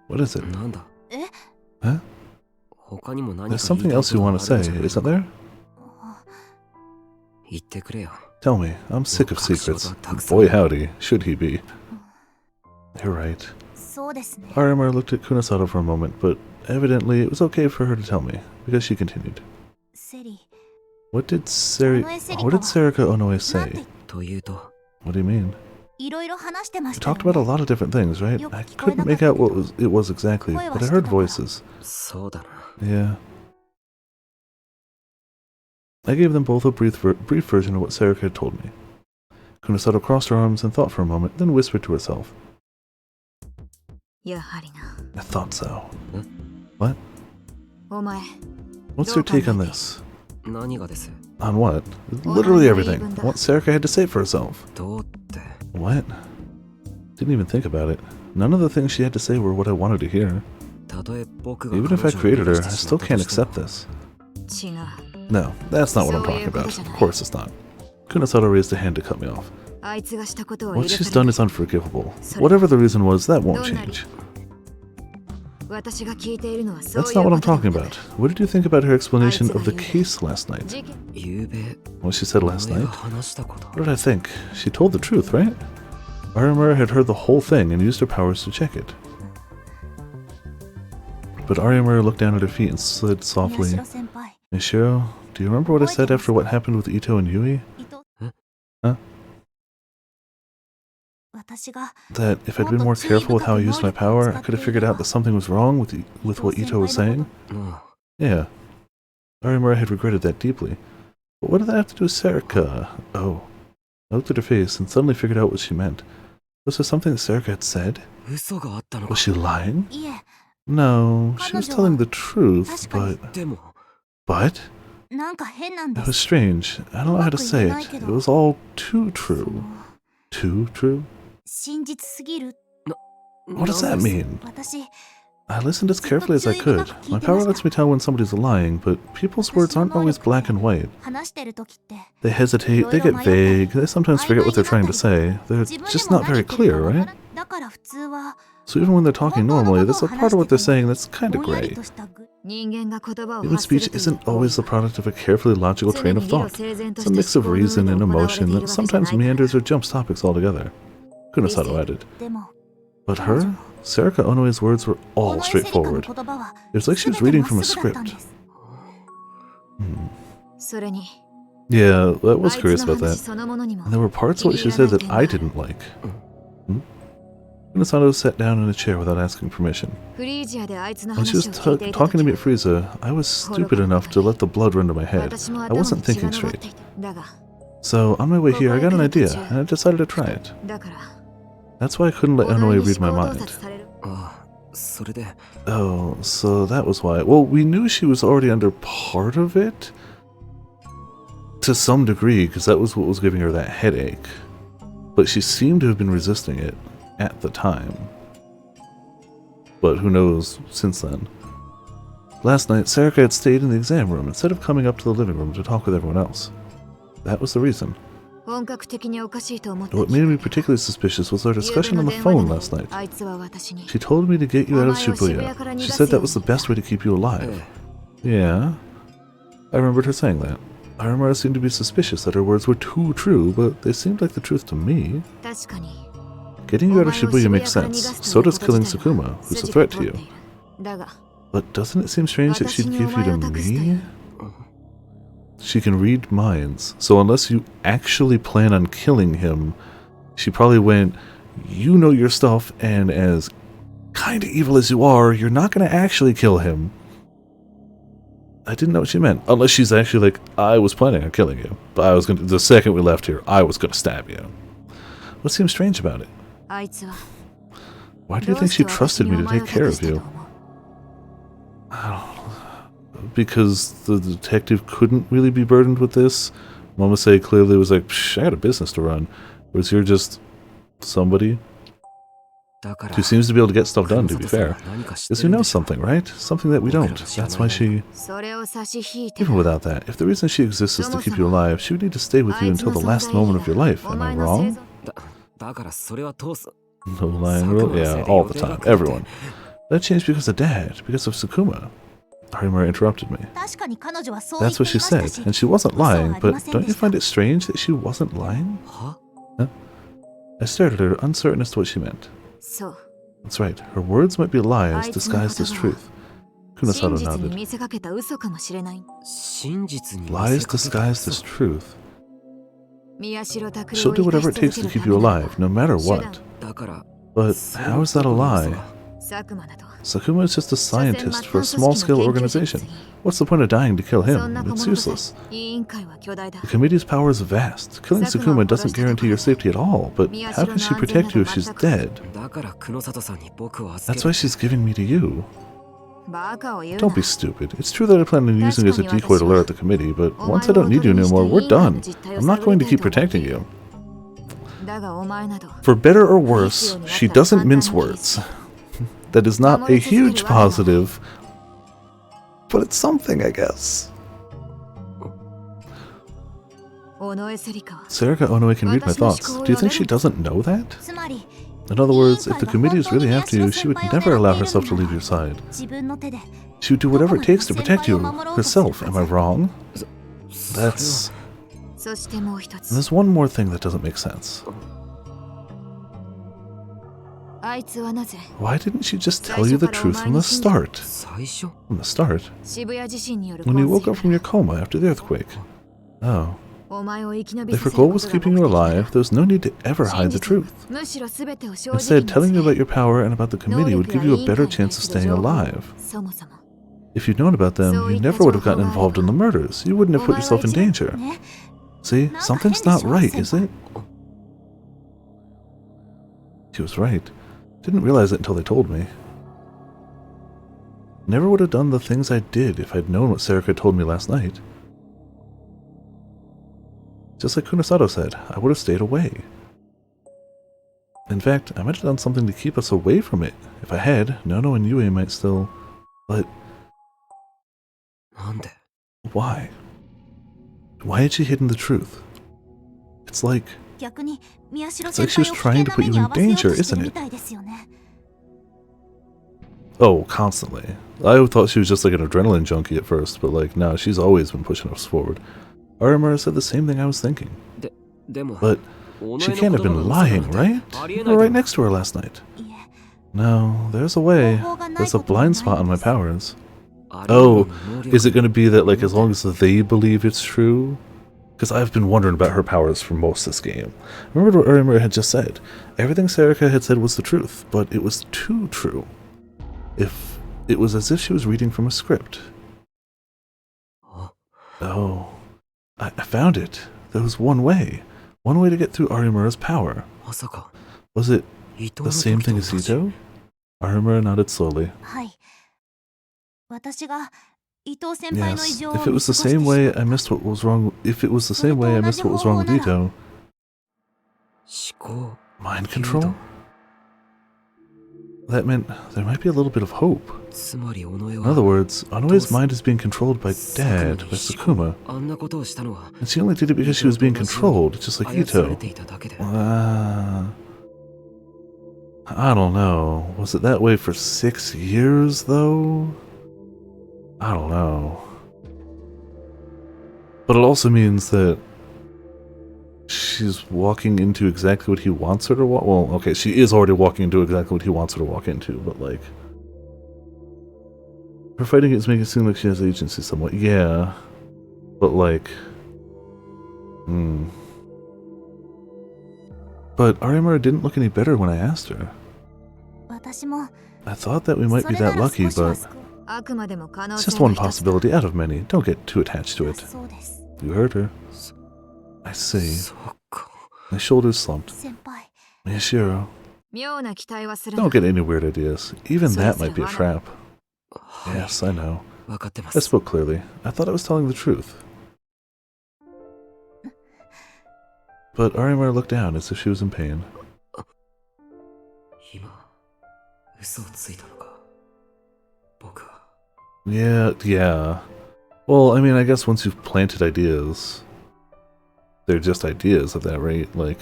What is it? Huh? There's something else you want to say, isn't there? Tell me, I'm sick of secrets. Boy howdy, should he be. You're right. Arimura looked at Kunosato for a moment, but evidently it was okay for her to tell me, because she continued. What did Sarika Onoe say? What do you mean? We talked about a lot of different things, right? I couldn't make out what it was exactly, but I heard voices. Yeah. I gave them both a brief version of what Sarika had told me. Kunosato crossed her arms and thought for a moment, then whispered to herself. I thought so. What? What's your take on this? On what? Literally everything. What Sarika had to say for herself. What? Didn't even think about it. None of the things she had to say were what I wanted to hear. Even if I created her, I still can't accept this. No, that's not what I'm talking about. Of course it's not. Kunosato raised a hand to cut me off. What she's done is unforgivable. Whatever the reason was, that won't change. That's not what I'm talking about. What did you think about her explanation of the case last night? What she said last night? What did I think? She told the truth, right? Arimura had heard the whole thing and used her powers to check it. But Arimura looked down at her feet and slid softly. Mishiro, do you remember what I said after what happened with Ito and Yui? Huh? That if I'd been more careful with how I used my power, I could have figured out that something was wrong with what Ito was saying? Yeah. Arimura had regretted that deeply. But what did that have to do with Sarika? Oh. I looked at her face and suddenly figured out what she meant. Was there something that Sarika had said? Was she lying? No, she was telling the truth, but... But? It was strange. I don't know how to say it. It was all too true. Too true? What does that mean? I listened as carefully as I could. My power lets me tell when somebody's lying, but people's words aren't always black and white. They hesitate, they get vague, they sometimes forget what they're trying to say. They're just not very clear, right? So even when they're talking normally, there's a part of what they're saying that's kinda gray. Human speech isn't always the product of a carefully logical train of thought. It's a mix of reason and emotion that sometimes meanders or jumps topics altogether. Kunosato added. But her? Sarika Onoe's words were all straightforward. It was like she was reading from a script. Yeah, I was curious about that. And there were parts of what she said that I didn't like. Kunosato sat down in a chair without asking permission. When she was talking to me at Frieza, I was stupid enough to let the blood run to my head. I wasn't thinking straight. So, on my way here, I got an idea, and I decided to try it. That's why I couldn't let Onoe read my mind. Oh, so that was why. Well, we knew she was already under part of it. to some degree, because that was what was giving her that headache. But she seemed to have been resisting it at the time. But who knows since then. Last night, Sarika had stayed in the exam room instead of coming up to the living room to talk with everyone else. That was the reason. What made me particularly suspicious was our discussion on the phone last night. She told me to get you out of Shibuya. She said that was the best way to keep you alive. Yeah, I remembered her saying that. Aramara seemed to be suspicious that her words were too true, but they seemed like the truth to me. Getting you out of Shibuya makes sense. So does killing Sukuma, who's a threat to you. But doesn't it seem strange that she'd give you to me? She can read minds, so unless you actually plan on killing him, she probably went, you know your stuff, and as kinda evil as you are, you're not gonna actually kill him. I didn't know what she meant, unless she's actually like, I was planning on killing you, but I was gonna, the second we left here, I was gonna stab you. What seems strange about it? Why do you think she trusted me to take care of you? I don't know. Because the detective couldn't really be burdened with this? Mama say clearly was like, psh, I got a business to run. Whereas you're just somebody who seems to be able to get stuff done, to be fair. Because who knows something, right? Something that we don't. That's why she... Even without that, if the reason she exists is to keep you alive, she would need to stay with you until the last moment of your life. Am I wrong? No lying rule? Yeah, all the time. Everyone. That changed because of Dad, because of Sukuma. Harimura interrupted me. That's what she said, and she wasn't lying, but don't you find it strange that she wasn't lying? Huh? I stared at her, uncertain as to what she meant. That's right, her words might be lies disguised as truth. Kunasato nodded. Lies disguised as truth. She'll do whatever it takes to keep you alive, no matter what. But how is that a lie? Sakuma is just a scientist for a small-scale organization. What's the point of dying to kill him? It's useless. The committee's power is vast. Killing Sakuma doesn't guarantee your safety at all, but how can she protect you if she's dead? That's why she's giving me to you. Don't be stupid. It's true that I plan on using you as a decoy to lure out the committee, but once I don't need you anymore, we're done. I'm not going to keep protecting you. For better or worse, she doesn't mince words. That is not a huge positive, but it's something, I guess. Sarika Onoe can read my thoughts. Do you think she doesn't know that? In other words, if the committee is really after you, she would never allow herself to leave your side. She would do whatever it takes to protect you herself. Am I wrong? That's... And there's one more thing that doesn't make sense. Why didn't she just tell you the truth from the start? From the start? When you woke up from your coma after the earthquake. Oh. If her goal was keeping you alive, there was no need to ever hide the truth. Instead, telling you about your power and about the committee would give you a better chance of staying alive. If you'd known about them, you never would have gotten involved in the murders. You wouldn't have put yourself in danger. See, something's not right, is it? She was right. Didn't realize it until they told me. Never would have done the things I did if I'd known what Sarika told me last night. Just like Kunasato said, I would have stayed away. In fact, I might have done something to keep us away from it. If I had, Nono and Yue might still... But... Why? Why had she hidden the truth? It's like she was trying to put you in danger, isn't it? Oh, constantly. I thought she was just like an adrenaline junkie at first, but like, no, she's always been pushing us forward. Aramura said the same thing I was thinking. But she can't have been lying, right? You were right next to her last night. No, there's a way. There's a blind spot on my powers. Oh, is it going to be that like as long as they believe it's true? Because I've been wondering about her powers for most of this game. Remember what Aramura had just said. Everything Sarika had said was the truth, but it was too true. It was as if she was reading from a script. Oh, I found it. There was one way. One way to get through Aramura's power. Was it the same thing as Ito? Aramura nodded slowly. Yes, if it was the same way I missed what was wrong, if it was the same way I missed what was wrong with Ito, mind control? That meant there might be a little bit of hope. In other words, Onoe's mind is being controlled by Dad, by Sakuma, and she only did it because she was being controlled, just like Ito. I don't know. Was it that way for 6 years, though? I don't know. But it also means that she's walking into exactly what he wants her to walk. Well, okay, she is already walking into exactly what he wants her to walk into, but like, her fighting it is making it seem like she has agency somewhat. Yeah, but like, But Arimura didn't look any better when I asked her. I thought that we might be that lucky, but it's just one possibility out of many. Don't get too attached to it. You heard her. I see. My shoulders slumped. Miyashiro, don't get any weird ideas. Even that might be a trap. Yes, I know. I spoke clearly. I thought I was telling the truth. But Arimura looked down as if she was in pain. Yeah. Well, I mean, I guess once you've planted ideas, they're just ideas at that rate, like...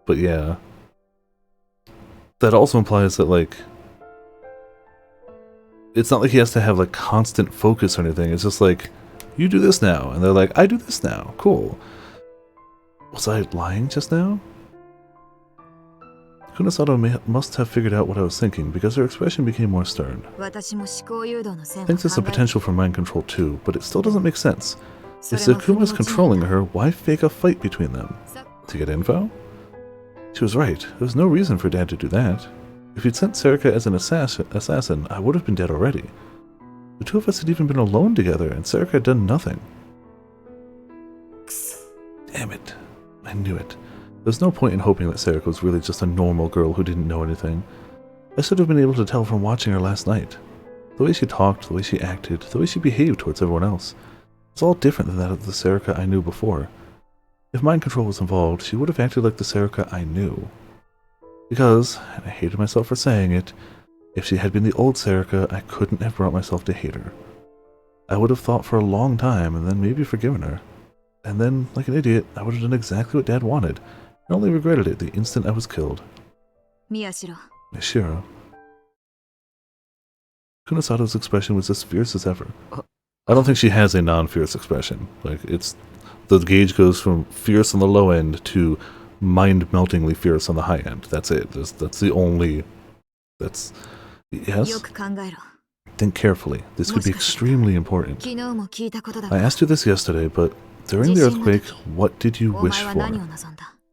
But yeah. That also implies that, like... It's not like he has to have, like, constant focus or anything. It's just like, you do this now. And they're like, I do this now. Cool. Was I lying just now? Kunasato must have figured out what I was thinking, because her expression became more stern. Thinks there's a potential for mind control too, but it still doesn't make sense. If Sakuma's controlling her, why fake a fight between them? To get info? She was right. There was no reason for Dad to do that. If he'd sent Sarika as an assassin, I would have been dead already. The two of us had even been alone together, and Sarika had done nothing. Damn it. I knew it. There's no point in hoping that Sarika was really just a normal girl who didn't know anything. I should have been able to tell from watching her last night. The way she talked, the way she acted, the way she behaved towards everyone else. It's all different than that of the Sarika I knew before. If mind control was involved, she would have acted like the Sarika I knew. Because, and I hated myself for saying it, if she had been the old Sarika, I couldn't have brought myself to hate her. I would have thought for a long time and then maybe forgiven her. And then, like an idiot, I would have done exactly what Dad wanted, and only regretted it the instant I was killed. Miyashiro. Kunisato's expression was as fierce as ever. I don't think she has a non-fierce expression. Like, it's... The gauge goes from fierce on the low end to mind-meltingly fierce on the high end. That's it. That's the only... That's... Yes? Think carefully. This could be extremely important. I asked you this yesterday, but during the earthquake, what did you wish for?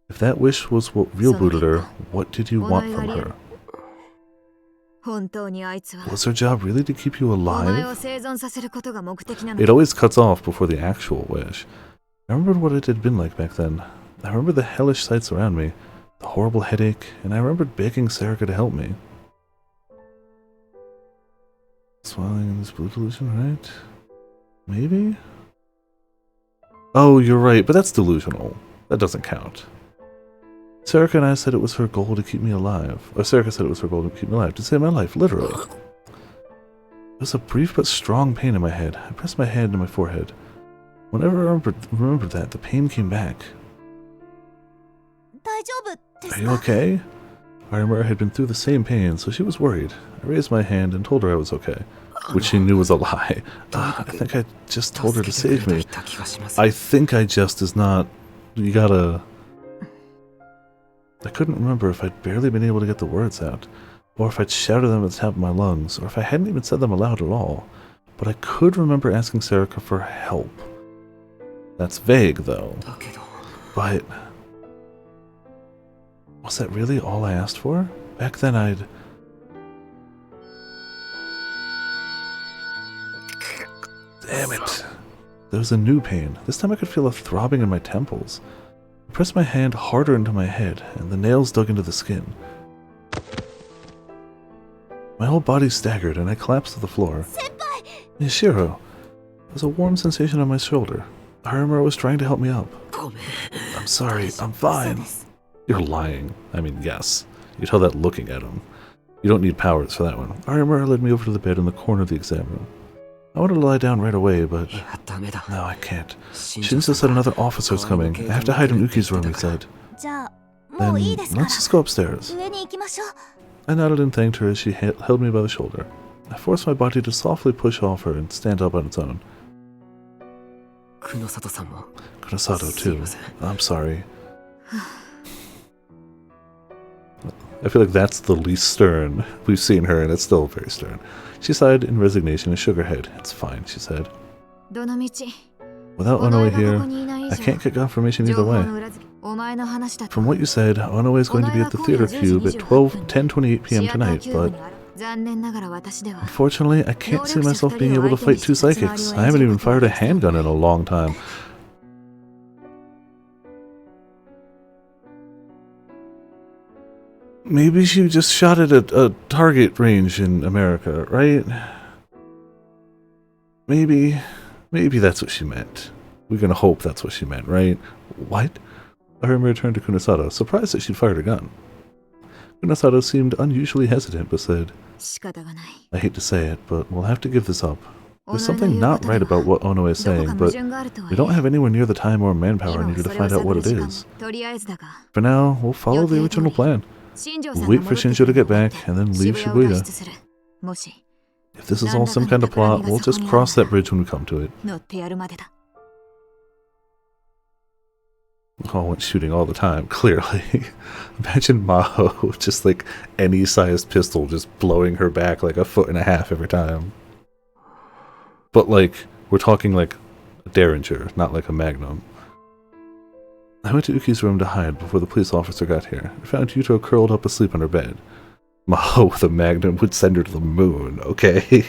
If that wish was what real booted her, what did you want from her? Was her job really to keep you alive? It always cuts off before the actual wish. I remembered what it had been like back then. I remembered the hellish sights around me, the horrible headache, and I remembered begging Sarika to help me. Swallowing in this blue delusion, right? Maybe? Oh, you're right, but that's delusional. That doesn't count. Sarika and I said it was her goal to keep me alive. Or Sarika said it was her goal to keep me alive, to save my life, literally. There was a brief but strong pain in my head. I pressed my hand to my forehead. Whenever I remembered that, the pain came back. Are you okay? Arimura had been through the same pain, so she was worried. I raised my hand and told her I was okay, which she knew was a lie. I think I just told her to save me. I think I just is not... You gotta... I couldn't remember if I'd barely been able to get the words out, or if I'd shouted them at the top of my lungs, or if I hadn't even said them aloud at all. But I could remember asking Sarika for help. That's vague, though. But... was that really all I asked for? Back then I'd... Damn it. There was a new pain. This time I could feel a throbbing in my temples. I pressed my hand harder into my head, and the nails dug into the skin. My whole body staggered, and I collapsed to the floor. Yashiro, there's a warm sensation on my shoulder. Harimura was trying to help me up. I'm sorry, I'm fine. You're lying. I mean, yes. You tell that looking at him. You don't need powers for that one. Harimura led me over to the bed in the corner of the exam room. I wanted to lie down right away, but... No, I can't. Shinzo said another officer's coming. I have to hide in Uki's room, he said. Then, let's just go upstairs. I nodded and thanked her as she held me by the shoulder. I forced my body to softly push off her and stand up on its own. Kunosato, too. I'm sorry. I feel like that's the least stern we've seen her, and it's still very stern. She sighed in resignation and shook her head. It's fine, she said. Without Onoe here, I can't get confirmation either way. From what you said, Onoe is going to be at the Theater Cube at 10:28 p.m. tonight, but... Unfortunately, I can't see myself being able to fight two psychics. I haven't even fired a handgun in a long time. Maybe she just shot it at a target range in America, right? Maybe that's what she meant. We're gonna hope that's what she meant, right? What? Harimura turned to Kunosato, surprised that she'd fired a gun. Kunosato seemed unusually hesitant, but said, I hate to say it, but we'll have to give this up. There's something not right about what Onoe is saying, but we don't have anywhere near the time or manpower needed to find out what it is. For now, we'll follow the original plan. We'll wait for Shinjo to get back, and then leave Shibuya. If this is all some kind of plot, we'll just cross that bridge when we come to it. Oh, went shooting all the time, clearly. Imagine Maho, just like any sized pistol, just blowing her back like 1.5 feet every time. But like, we're talking like a Derringer, not like a Magnum. I went to Uki's room to hide before the police officer got here. I found Yuto curled up asleep on her bed. Maho with a Magnum would send her to the moon, okay?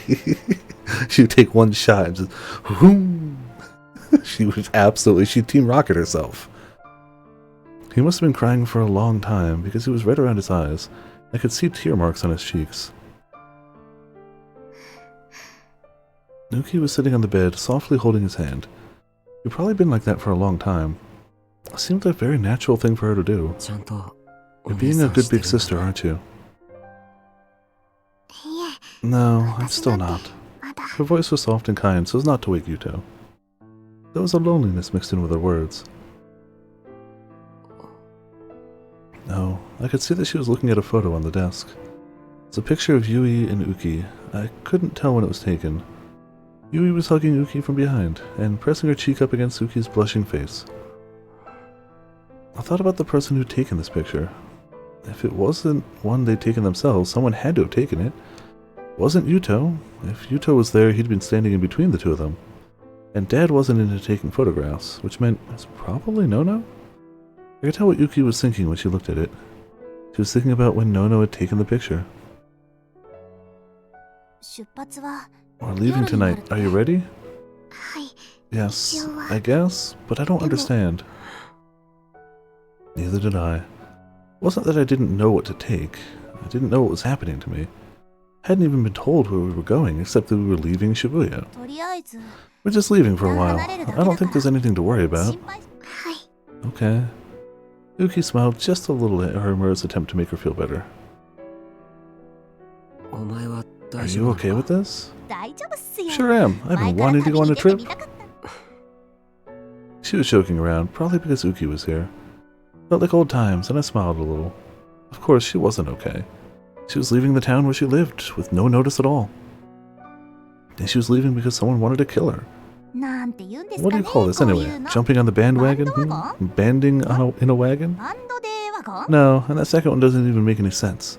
She would take one shot and just... Whoom! She'd Team Rocket herself. He must have been crying for a long time, because he was red around his eyes. I could see tear marks on his cheeks. Uki was sitting on the bed, softly holding his hand. He'd probably been like that for a long time. It seemed like a very natural thing for her to do. You're being a good big sister, aren't you? No, I'm still not. Her voice was soft and kind, so as not to wake Yuto. There was a loneliness mixed in with her words. No, I could see that she was looking at a photo on the desk. It's a picture of Yui and Uki. I couldn't tell when it was taken. Yui was hugging Uki from behind, and pressing her cheek up against Uki's blushing face. I thought about the person who'd taken this picture. If it wasn't one they'd taken themselves, someone had to have taken it. It wasn't Yuto. If Yuto was there, he'd been standing in between the two of them. And Dad wasn't into taking photographs, which meant it's probably Nono? I could tell what Uki was thinking when she looked at it. She was thinking about when Nono had taken the picture. We're leaving tonight. Are you ready? Yes, I guess, but I don't understand. Neither did I. It wasn't that I didn't know what to take. I didn't know what was happening to me. I hadn't even been told where we were going, except that we were leaving Shibuya. We're just leaving for a while. I don't think there's anything to worry about. Okay. Uki smiled just a little at Harimura's attempt to make her feel better. Are you okay with this? Sure am. I've been wanting to go on a trip. She was joking around, probably because Uki was here. Felt like old times, and I smiled a little. Of course, she wasn't okay. She was leaving the town where she lived, with no notice at all. And she was leaving because someone wanted to kill her. What do you call this anyway? Jumping on the bandwagon? Banding in a wagon? No, and that second one doesn't even make any sense.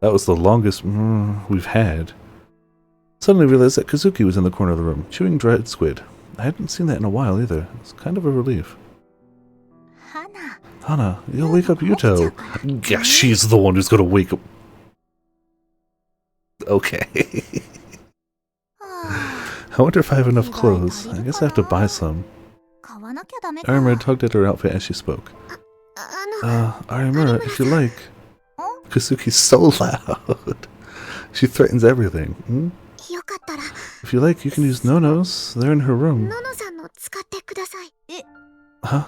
That was the longest we've had. Suddenly realized that Kazuki was in the corner of the room, chewing dried squid. I hadn't seen that in a while either. It was kind of a relief. Hana, you'll wake up Yuto. Yeah, she's the one who's gonna wake up. Okay. I wonder if I have enough clothes. I guess I have to buy some. Arimura tugged at her outfit as she spoke. Arimura, if you like. Kazuki's so loud. She threatens everything. Hmm? よかったら If you like, you can use Nono's. They're in her room. ののさんの使ってください。 Huh?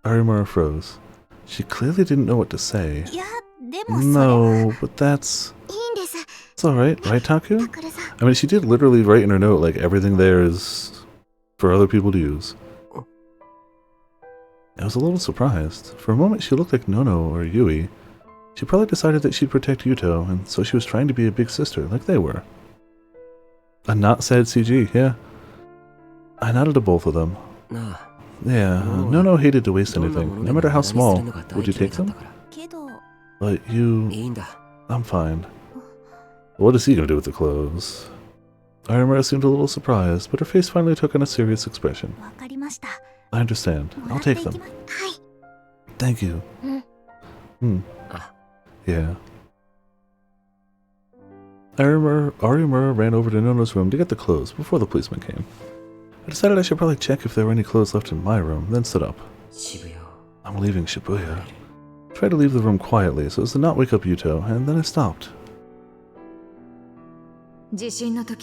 Arimura froze. She clearly didn't know what to say. いや、でもそれは No, but that's... いいんです。 It's alright, right, Taku? タクルさん。 I mean, she did literally write in her note, like, everything there is for other people to use. I was a little surprised. For a moment, she looked like Nono or Yui. She probably decided that she'd protect Yuto, and so she was trying to be a big sister, like they were. A not sad CG, yeah. I nodded to both of them. Yeah, Nono hated to waste anything, no matter how small. Would you take them? けど、 But you... I'm fine. What is he gonna do with the clothes? Arimura seemed a little surprised, but her face finally took on a serious expression. わかりました。 I understand. もら I'll ってい take き them. まはい。 Thank you. Yeah. Arimura ran over to Nono's room to get the clothes before the policeman came. I decided I should probably check if there were any clothes left in my room, then stood up. I'm leaving Shibuya. Tried to leave the room quietly so as to not wake up Yuto, and then I stopped.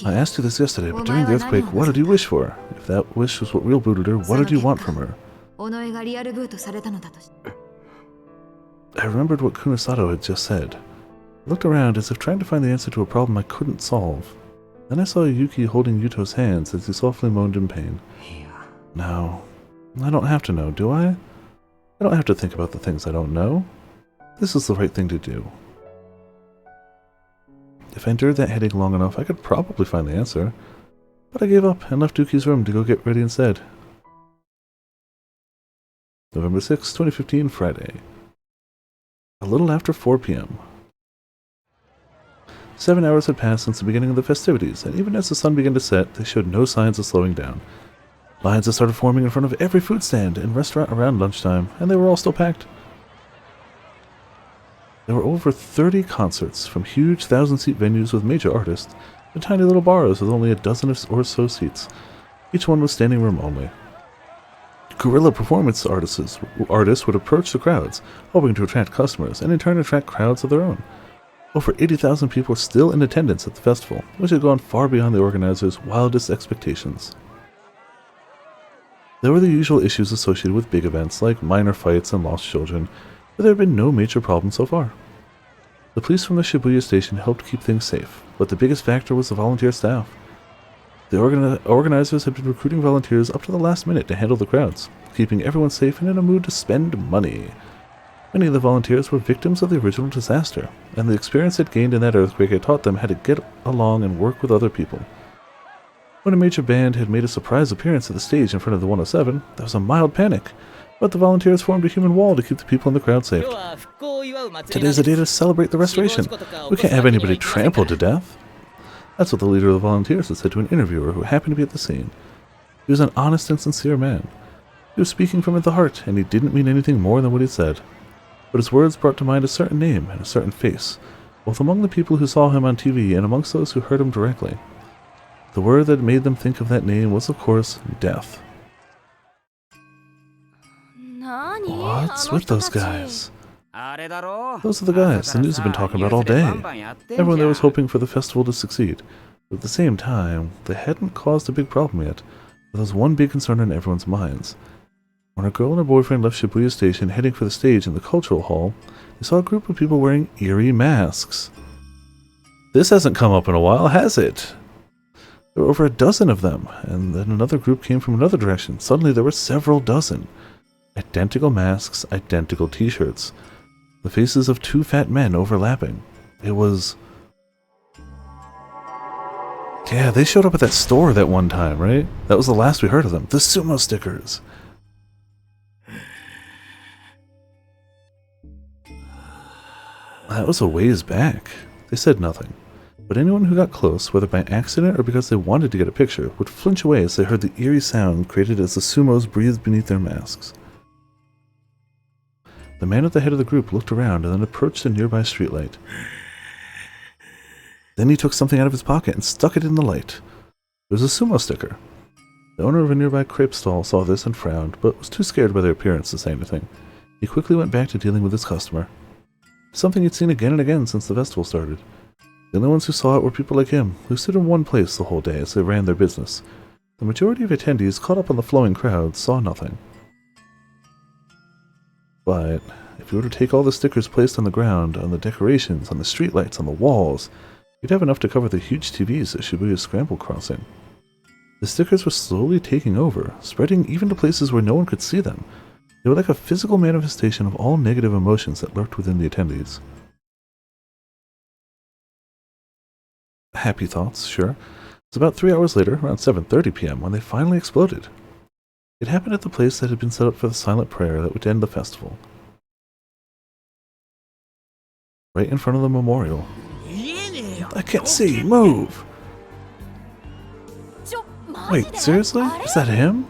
I asked you this yesterday, but during the earthquake, what did you wish for? If that wish was what real booted her, what did you want from her? I remembered what Kunosato had just said. I looked around as if trying to find the answer to a problem I couldn't solve. Then I saw Yuki holding Yuto's hands as he softly moaned in pain. No, I don't have to know, do I? I don't have to think about the things I don't know. This is the right thing to do. If I endured that headache long enough, I could probably find the answer. But I gave up and left Yuki's room to go get ready instead. November 6, 2015, Friday. A little after 4 p.m. 7 hours had passed since the beginning of the festivities, and even as the sun began to set, they showed no signs of slowing down. Lines had started forming in front of every food stand and restaurant around lunchtime, and they were all still packed. There were over 30 concerts, from huge 1,000-seat venues with major artists, to tiny little bars with only a dozen or so seats. Each one was standing room only. Guerrilla performance artists would approach the crowds, hoping to attract customers, and in turn attract crowds of their own. Over 80,000 people were still in attendance at the festival, which had gone far beyond the organizers' wildest expectations. There were the usual issues associated with big events, like minor fights and lost children, but there had been no major problems so far. The police from the Shibuya station helped keep things safe, but the biggest factor was the volunteer staff. The organizers had been recruiting volunteers up to the last minute to handle the crowds, keeping everyone safe and in a mood to spend money. Many of the volunteers were victims of the original disaster, and the experience they'd gained in that earthquake had taught them how to get along and work with other people. When a major band had made a surprise appearance at the stage in front of the 107, there was a mild panic, but the volunteers formed a human wall to keep the people in the crowd safe. Today's a day to celebrate the restoration. We can't have anybody trampled to death. That's what the leader of the volunteers had said to an interviewer who happened to be at the scene. He was an honest and sincere man. He was speaking from the heart, and he didn't mean anything more than what he said. But his words brought to mind a certain name and a certain face, both among the people who saw him on TV and amongst those who heard him directly. The word that made them think of that name was, of course, death. What's with those guys? Those are the guys the news have been talking about all day. Everyone there was hoping for the festival to succeed. But at the same time, they hadn't caused a big problem yet. But there was one big concern in everyone's minds. When a girl and her boyfriend left Shibuya Station heading for the stage in the cultural hall, they saw a group of people wearing eerie masks. This hasn't come up in a while, has it? There were over a dozen of them, and then another group came from another direction. Suddenly there were several dozen. Identical masks, identical t-shirts. The faces of two fat men overlapping. It was... Yeah, they showed up at that store that one time, right? That was the last we heard of them. The sumo stickers. That was a ways back. They said nothing. But anyone who got close, whether by accident or because they wanted to get a picture, would flinch away as they heard the eerie sound created as the sumos breathed beneath their masks. The man at the head of the group looked around and then approached a nearby streetlight. Then he took something out of his pocket and stuck it in the light. It was a sumo sticker. The owner of a nearby crepe stall saw this and frowned, but was too scared by their appearance to say anything. He quickly went back to dealing with his customer. Something he'd seen again and again since the festival started. The only ones who saw it were people like him, who stood in one place the whole day as they ran their business. The majority of attendees, caught up on the flowing crowd, saw nothing. But if you were to take all the stickers placed on the ground, on the decorations, on the streetlights, on the walls, you'd have enough to cover the huge TVs at Shibuya's Scramble Crossing. The stickers were slowly taking over, spreading even to places where no one could see them. They were like a physical manifestation of all negative emotions that lurked within the attendees. Happy thoughts, sure. It's about 3 hours later, around 7:30 p.m., when they finally exploded. It happened at the place that had been set up for the silent prayer that would end the festival. Right in front of the memorial. I can't see! Move! Wait, seriously? Is that him?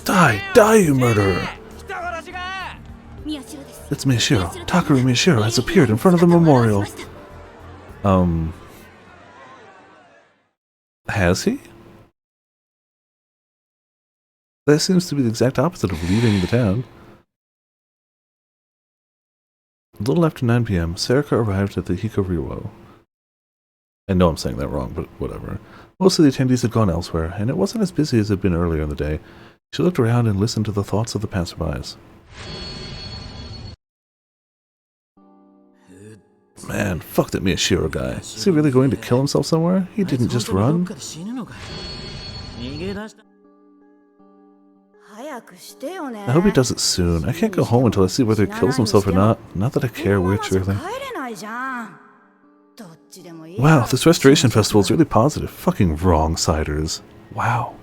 Die! Die, you murderer! It's Miyashiro. Takaru Miyashiro has appeared in front of the memorial. Has he? That seems to be the exact opposite of leaving the town. A little after 9 p.m., Sarika arrived at the Hikariwo. I know I'm saying that wrong, but whatever. Most of the attendees had gone elsewhere, and it wasn't as busy as it had been earlier in the day. She looked around and listened to the thoughts of the passerbys. Man, fuck that Miyashiro guy. Is he really going to kill himself somewhere? He didn't just run. I hope he does it soon. I can't go home until I see whether he kills himself or not. Not that I care which, really. Wow, this restoration festival is really positive. Fucking wrong-siders. Wow.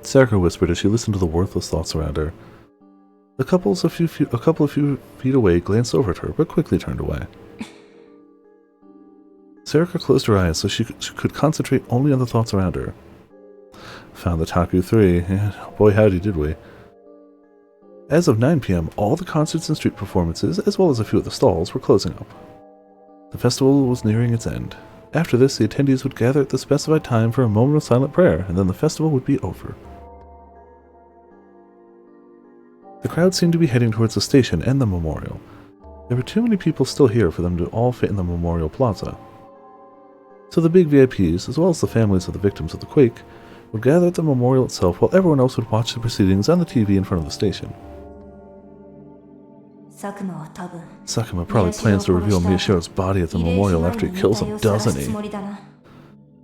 Sarika whispered as she listened to the worthless thoughts around her. The couples a couple of feet away glanced over at her, but quickly turned away. Sarika closed her eyes so she could concentrate only on the thoughts around her. Found the Taku 3. Yeah, boy howdy did we. As of 9 p.m., all the concerts and street performances, as well as a few of the stalls, were closing up. The festival was nearing its end. After this, the attendees would gather at the specified time for a moment of silent prayer, and then the festival would be over. The crowd seemed to be heading towards the station and the memorial. There were too many people still here for them to all fit in the memorial plaza. So the big VIPs, as well as the families of the victims of the quake, would gather at the memorial itself while everyone else would watch the proceedings on the TV in front of the station. Sakuma probably plans to reveal Miyashiro's body at the memorial after he kills him, doesn't he?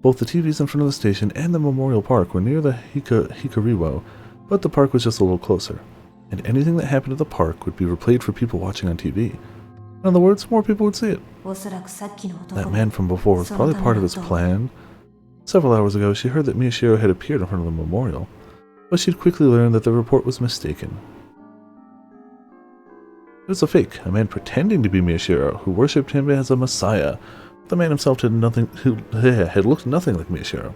Both the TVs in front of the station and the memorial park were near the Hikariwo, but the park was just a little closer, and anything that happened at the park would be replayed for people watching on TV. In other words, more people would see it. That man from before was probably part of his plan. Several hours ago, she heard that Miyashiro had appeared in front of the memorial, but she'd quickly learned that the report was mistaken. It was a fake, a man pretending to be Miyashiro, who worshipped him as a messiah. The man himself had looked nothing like Miyashiro.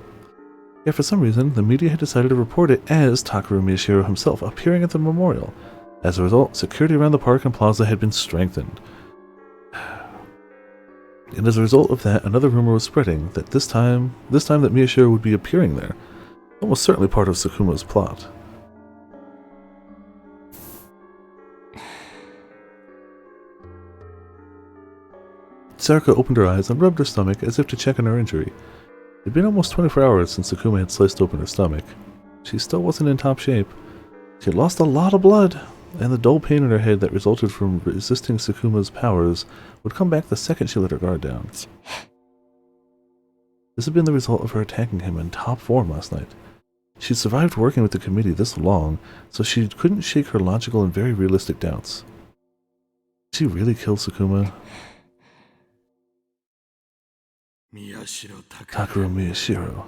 Yet for some reason, the media had decided to report it as Takaru Miyashiro himself appearing at the memorial. As a result, security around the park and plaza had been strengthened. And as a result of that, another rumor was spreading that this time that Miyashiro would be appearing there. Almost certainly part of Sakuma's plot. Sarika opened her eyes and rubbed her stomach as if to check on her injury. It had been almost 24 hours since Sakuma had sliced open her stomach. She still wasn't in top shape. She had lost a lot of blood, and the dull pain in her head that resulted from resisting Sakuma's powers would come back the second she let her guard down. This had been the result of her attacking him in top form last night. She'd survived working with the committee this long, so she couldn't shake her logical and very realistic doubts. Did she really kill Sakuma? Takaru Miyashiro.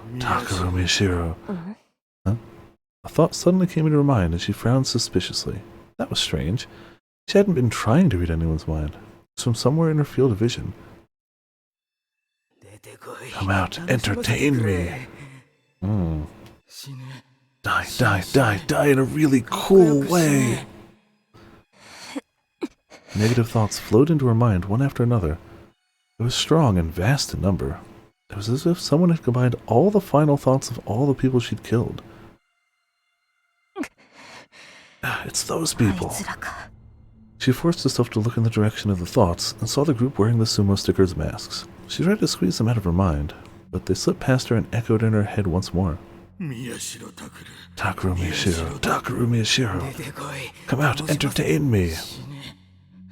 Huh? A thought suddenly came into her mind and she frowned suspiciously. That was strange. She hadn't been trying to read anyone's mind. It was from somewhere in her field of vision. Come out, entertain me. Die in a really cool way. Negative thoughts flowed into her mind one after another. It was strong and vast in number. It was as if someone had combined all the final thoughts of all the people she'd killed. It's those people. She forced herself to look in the direction of the thoughts and saw the group wearing the sumo stickers' masks. She tried to squeeze them out of her mind, but they slipped past her and echoed in her head once more. Takuru Miyashiro, Takuru Miyashiro, come out, entertain me.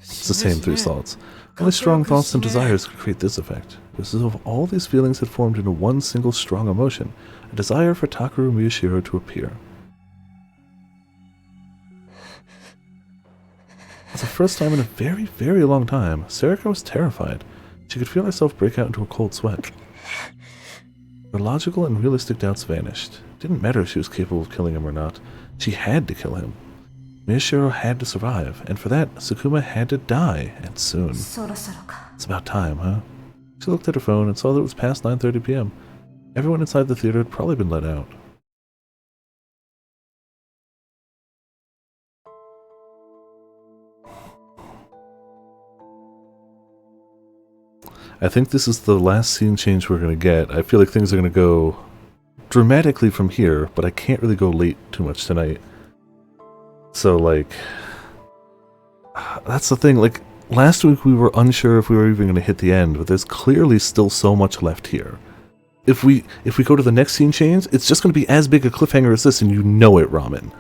It's the same three thoughts. Only strong thoughts and desires could create this effect. It was as if all these feelings had formed into one single strong emotion, a desire for Takuru Miyashiro to appear. For the first time in a very, very long time, Sarika was terrified. She could feel herself break out into a cold sweat. Her logical and realistic doubts vanished. It didn't matter if she was capable of killing him or not. She had to kill him. Miyashiro had to survive, and for that, Sukuma had to die, and soon. It's about time, huh? She looked at her phone and saw that it was past 9:30 p.m. Everyone inside the theater had probably been let out. I think this is the last scene change we're going to get. I feel like things are going to go dramatically from here, but I can't really go late too much tonight. So, like, that's the thing. Like, last week we were unsure if we were even going to hit the end, but there's clearly still so much left here. If we go to the next scene change, it's just going to be as big a cliffhanger as this, and you know it, Ramen.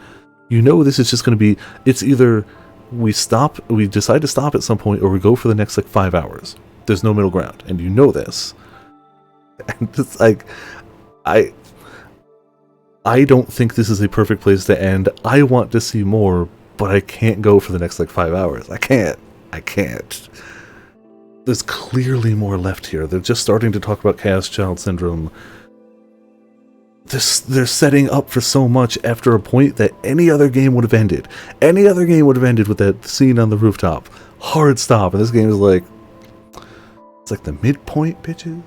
You know this is just going to be, it's either we decide to stop at some point, or we go for the next, like, 5 hours. There's no middle ground, and you know this. And it's like, I don't think this is a perfect place to end. I want to see more, but I can't go for the next, like, 5 hours. I can't. There's clearly more left here. They're just starting to talk about Chaos Child Syndrome. They're setting up for so much after a point that any other game would have ended. Any other game would have ended with that scene on the rooftop. Hard stop. And this game is like, it's like the midpoint, bitches.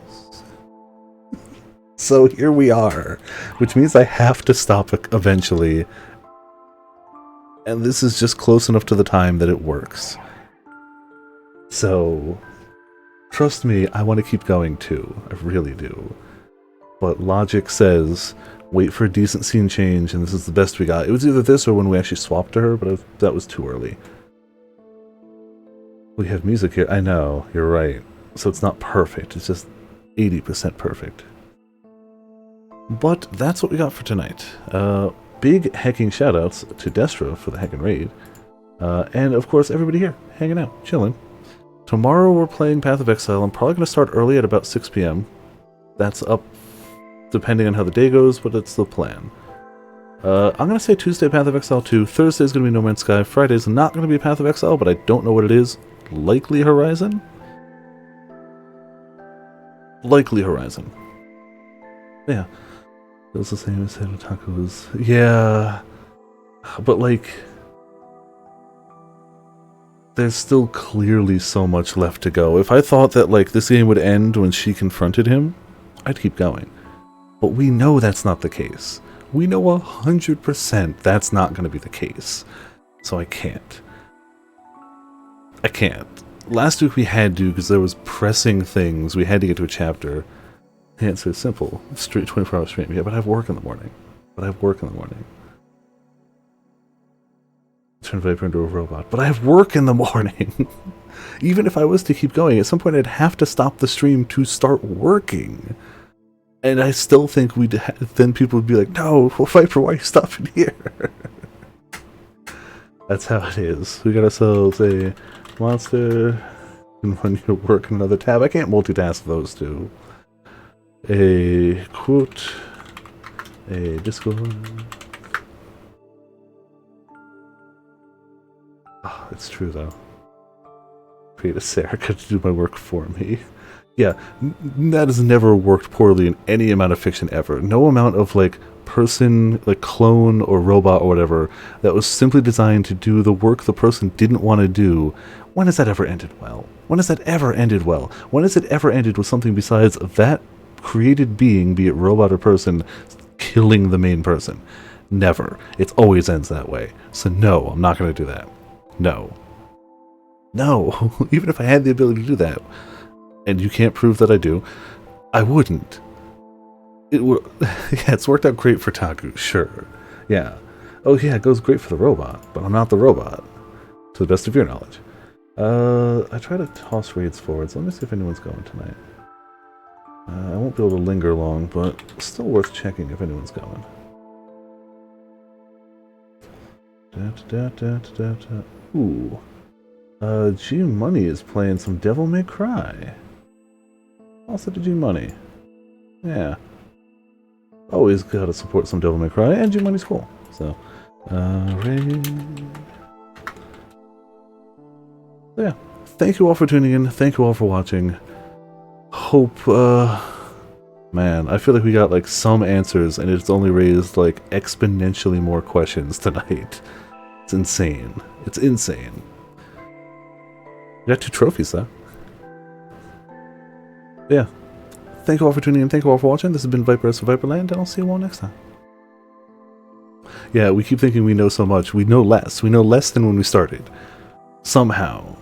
So here we are, which means I have to stop eventually. And this is just close enough to the time that it works. So, trust me, I want to keep going too. I really do. But logic says, wait for a decent scene change, and this is the best we got. It was either this or when we actually swapped to her, but that was too early. We have music here. I know, you're right. So it's not perfect. It's just 80% perfect. But that's what we got for tonight. Big hacking shoutouts to Destra for the hacking raid. And of course everybody here, hanging out, chilling. Tomorrow we're playing Path of Exile. I'm probably going to start early at about 6 p.m. That's up depending on how the day goes, but it's the plan. I'm going to say Tuesday Path of Exile 2. Thursday's going to be No Man's Sky. Friday's not going to be Path of Exile, but I don't know what it is. Likely Horizon? Likely Horizon. Yeah. It was the same as Head Otaku was. Yeah. But, like, there's still clearly so much left to go. If I thought that, like, this game would end when she confronted him, I'd keep going. But we know that's not the case. We know 100% that's not going to be the case. So I can't. Last week we had to, because there was pressing things. We had to get to a chapter. The answer is simple. Straight 24-hour stream. Yeah, but I have work in the morning. Turn Viper into a robot. But I have work in the morning. Even if I was to keep going, at some point I'd have to stop the stream to start working. And I still think then people would be like, no, Viper, why are you stopping here? That's how it is. We got ourselves a monster. And when you work in another tab, I can't multitask those two. A quote, a Discord. Oh, it's true though. Create a Sarika to do my work for me. Yeah, that has never worked poorly in any amount of fiction ever. No amount of, like, person, like, clone or robot or whatever that was simply designed to do the work the person didn't want to do. When has that ever ended well? When has it ever ended with something besides that created being, be it robot or person, killing the main person? Never. It always ends that way. So no, I'm not going to do that. No. Even if I had the ability to do that, and you can't prove that I do, I wouldn't. It would. Yeah, it's worked out great for Taku, sure. Yeah. Oh yeah, it goes great for the robot, but I'm not the robot. to the best of your knowledge. I try to toss raids forward, so let me see if anyone's going tonight. I won't be able to linger long, but still worth checking if anyone's going. Ooh. G Money is playing some Devil May Cry. Also to G Money. Yeah. Always gotta support some Devil May Cry, and G Money's cool. So, raid. So yeah. Thank you all for tuning in. Thank you all for watching. Hope, man, I feel like we got like some answers, and it's only raised like exponentially more questions tonight. It's insane. It's insane. We got 2 trophies though. Yeah. Thank you all for tuning in. Thank you all for watching. This has been Viperess of Viperland, and I'll see you all next time. Yeah, we keep thinking we know so much. We know less. We know less than when we started. Somehow.